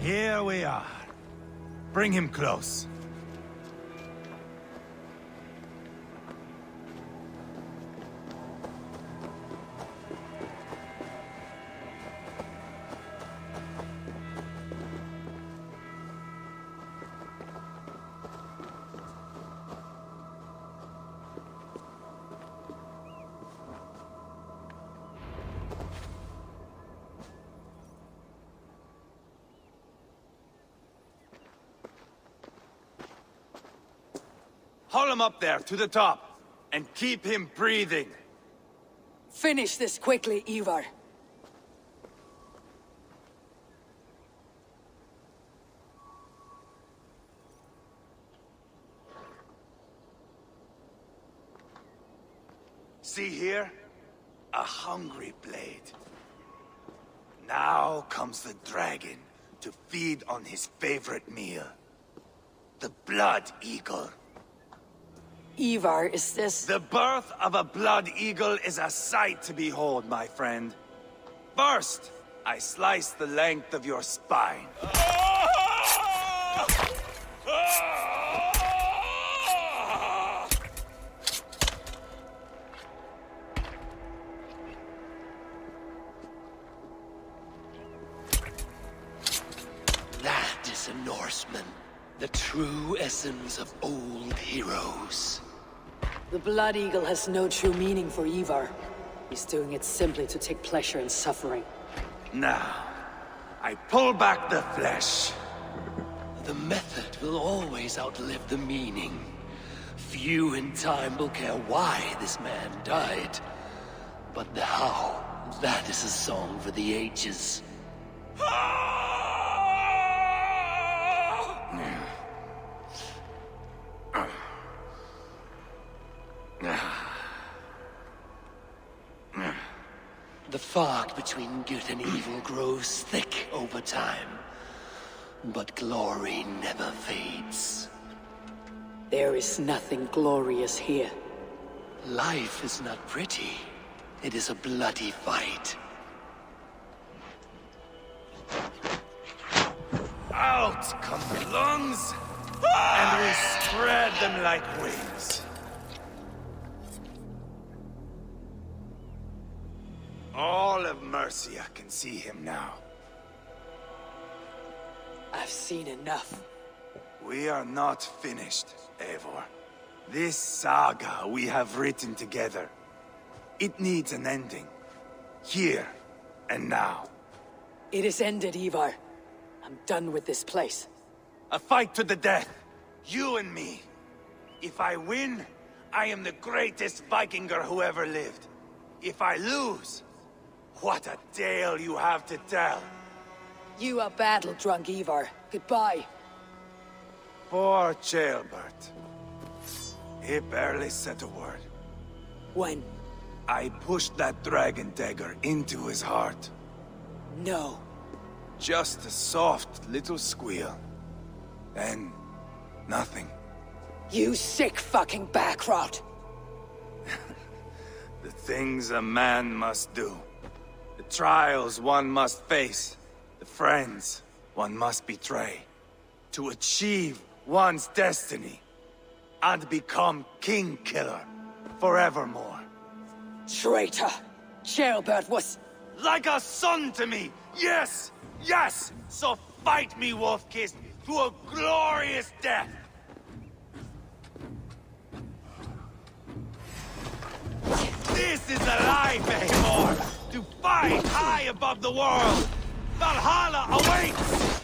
Here we are. Bring him close. Haul him up there, to the top, and keep him breathing. Finish this quickly, Ivar. See here? A hungry blade. Now comes the dragon to feed on his favorite meal. The blood eagle. Ivar, is this... The birth of a blood eagle is a sight to behold, my friend. First, I slice the length of your spine. That is a Norseman. The true essence of old heroes. The Blood Eagle has no true meaning for Ivar. He's doing it simply to take pleasure in suffering. Now, I pull back the flesh. The method will always outlive the meaning. Few in time will care why this man died. But the how, that is a song for the ages. The fog between good and evil grows thick over time. But glory never fades. There is nothing glorious here. Life is not pretty. It is a bloody fight. Out come the lungs, and we spread them like wings. All of Mercia can see him now. I've seen enough. We are not finished, Eivor. This saga we have written together, it needs an ending. Here and now. It is ended, Ivar. I'm done with this place. A fight to the death. You and me. If I win, I am the greatest Vikinger who ever lived. If I lose, what a tale you have to tell. You are battle-drunk, Ivar. Goodbye. Poor Ceolbert. He barely said a word. When? I pushed that dragon dagger into his heart. No. Just a soft little squeal. Then, nothing. You sick fucking backrot! The things a man must do. The trials one must face. The friends one must betray. To achieve one's destiny. And become King Killer forevermore. Traitor! Ceolbert was... Like a son to me! Yes! Yes! So fight me, Wolf-Kissed, to a glorious death! This is a life, Eivor! To fight high above the world! Valhalla awaits!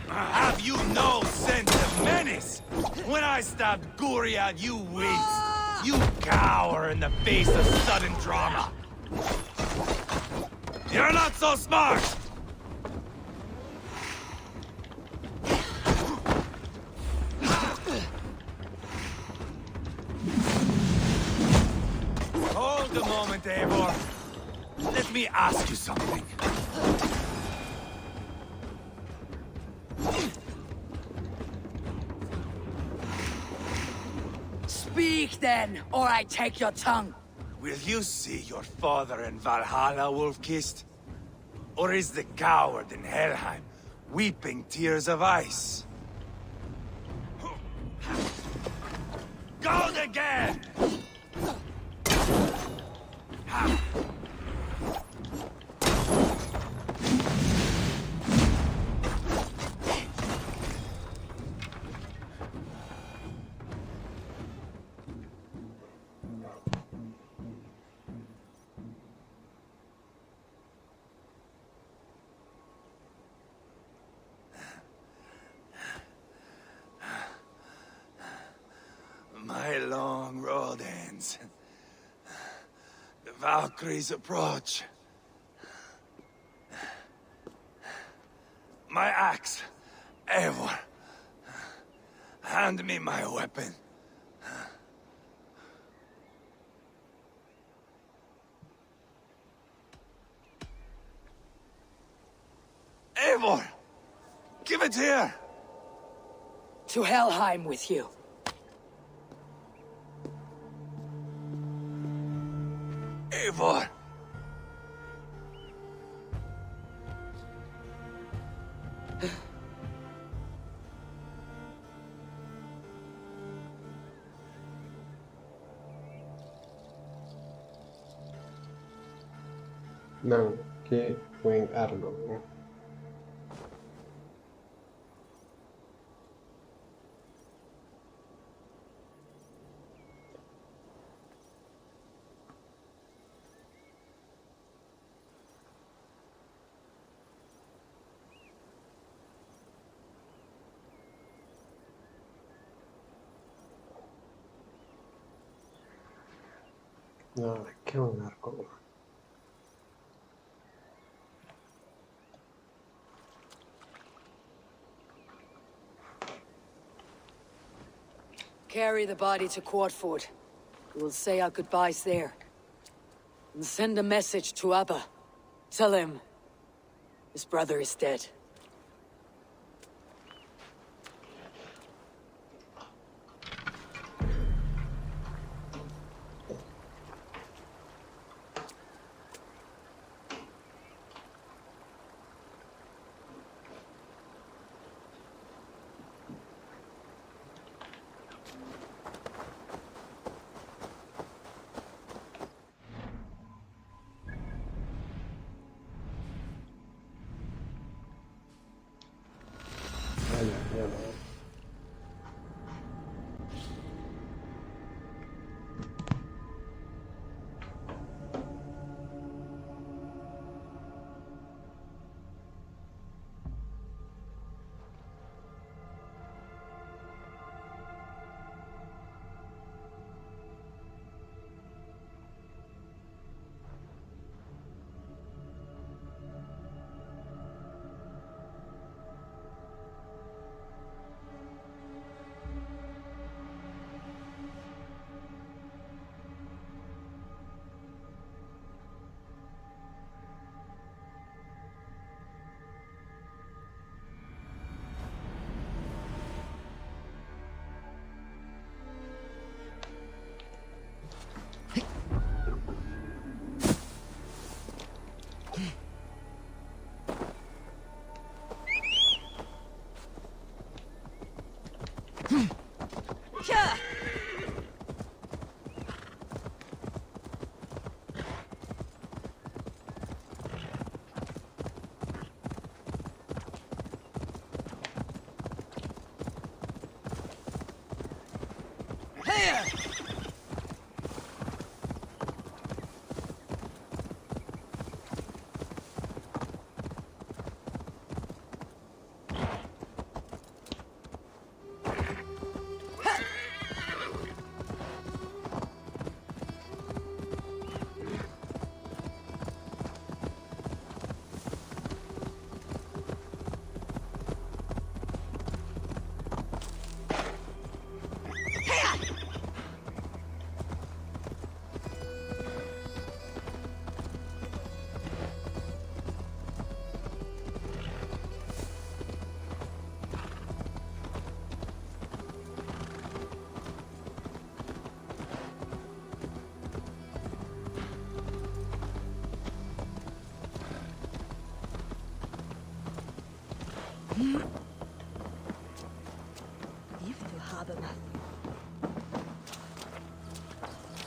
Have you no sense of menace? When I stabbed Guriad, you winced. You cower in the face of sudden drama. You're not so smart! Hold a moment, Eivor. Let me ask you something. Speak then, or I take your tongue. Will you see your father in Valhalla, Wolf-Kissed? Or is the coward in Helheim weeping tears of ice? Go again! long road ends. The Valkyries approach. My axe, Eivor. Hand me my weapon. Eivor! Give it here! To Helheim with you. Eivor! Man, qué buen arma, ¿no? No, qué buen arco. Carry the body to Quadford. We will say our goodbyes there. And send a message to Abba. Tell him his brother is dead. Vaya, ya no.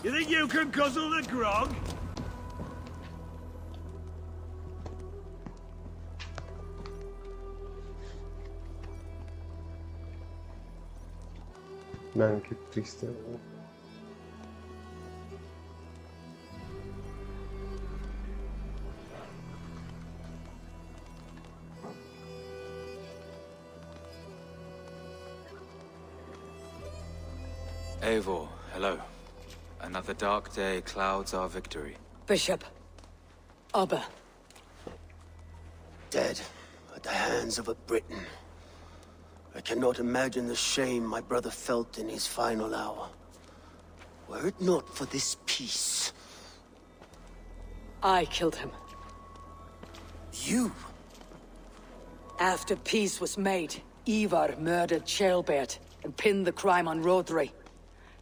You think you can guzzle the grog? Man, qué triste, ¿no? Eivor, Hello. Another dark day clouds our victory. Bishop. Abba. Dead at the hands of a Briton. I cannot imagine the shame my brother felt in his final hour. Were it not for this peace... I killed him. You? After peace was made, Ivar murdered Ceolbert and pinned the crime on Rodri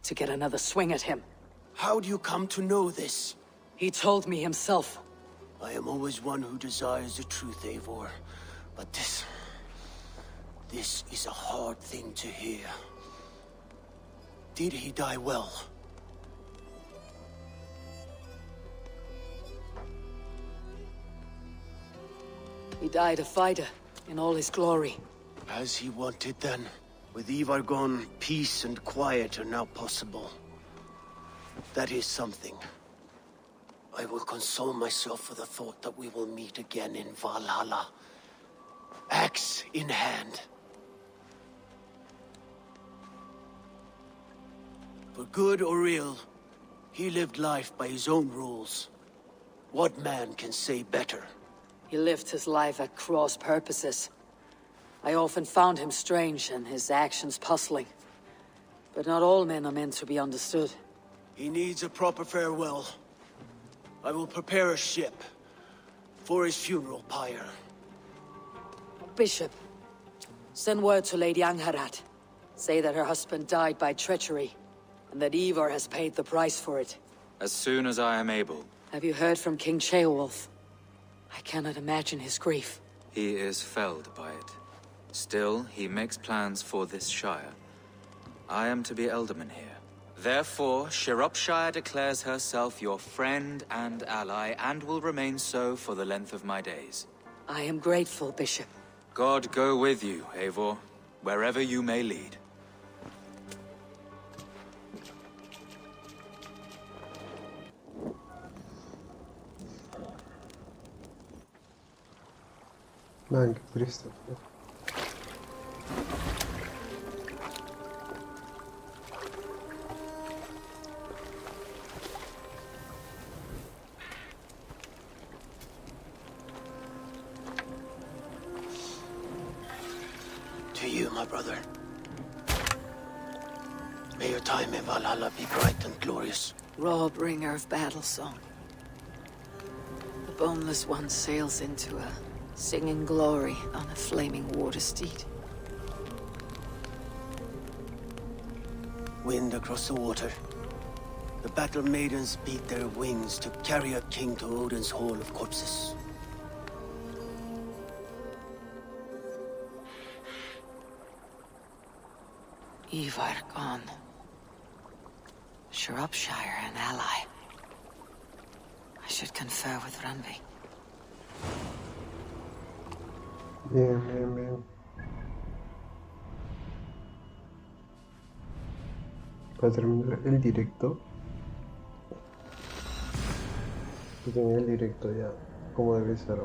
to get another swing at him. How do you come to know this? He told me himself. I am always one who desires the truth, Eivor. But this is a hard thing to hear. Did he die well? He died a fighter, in all his glory. As he wanted then. With Ivar gone, peace and quiet are now possible. That is something. I will console myself for the thought that we will meet again in Valhalla. Axe in hand. For good or ill, he lived life by his own rules. What man can say better? He lived his life at cross purposes. I often found him strange and his actions puzzling. But not all men are meant to be understood. He needs a proper farewell. I will prepare a ship for his funeral pyre. Bishop, send word to Lady Angharad. Say that her husband died by treachery, and that Ivar has paid the price for it. As soon as I am able. Have you heard from King Ceolwulf? I cannot imagine his grief. He is felled by it. Still, he makes plans for this shire. I am to be Elderman here. Therefore, Shropshire declares herself your friend and ally, and will remain so for the length of my days. I am grateful, Bishop. God go with you, Eivor, wherever you may lead. Man, qué triste. To you, my brother. May your time in Valhalla be bright and glorious. Raw bringer of battle song. The boneless one sails into a singing glory on a flaming water steed. Wind across the water. The battle maidens beat their wings to carry a king to Odin's Hall of Corpses. Ivar gone. Shropshire an ally. I should confer with Randvi. Bien, bien, bien. Para terminar el directo. Para terminar el directo ya, como debe ser.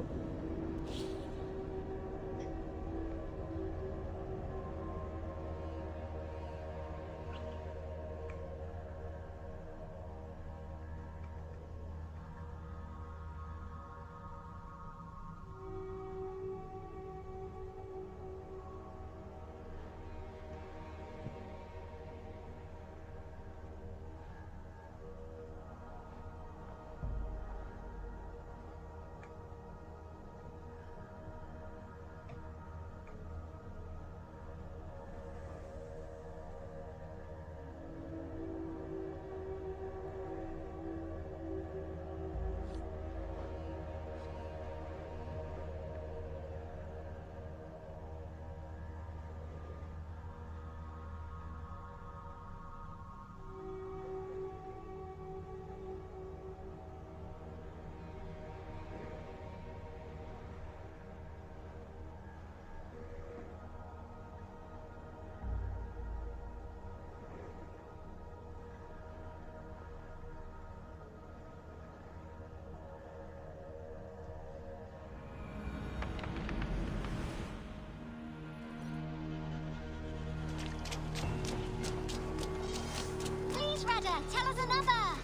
Doctor, tell us another!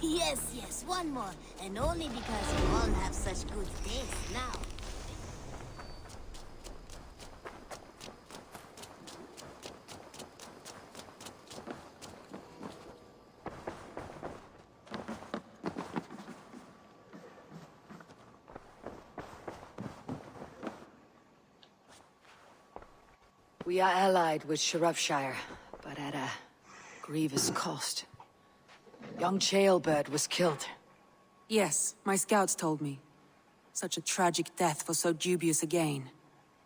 Yes, yes, one more. And only because you all have such good taste now. We are allied with Shropshire, but at a grievous cost. Young Jailbird was killed. Yes, my scouts told me. Such a tragic death for so dubious a gain.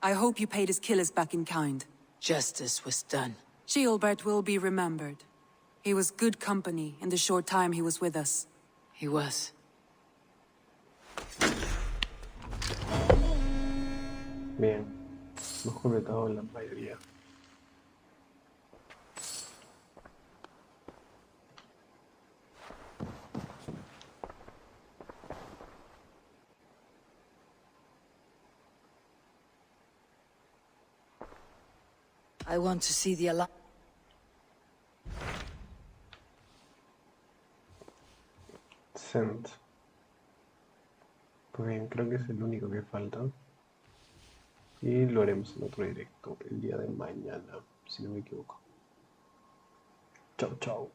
I hope you paid his killers back in kind. Justice was done. Jailbird will be remembered. He was good company in the short time he was with us. He was. Bien, hemos completado la mayoría. I want to see the Alliance. Sent. Pues bien, creo que es el único que falta. Y lo haremos en otro directo el día de mañana, si no me equivoco. Chao, chao.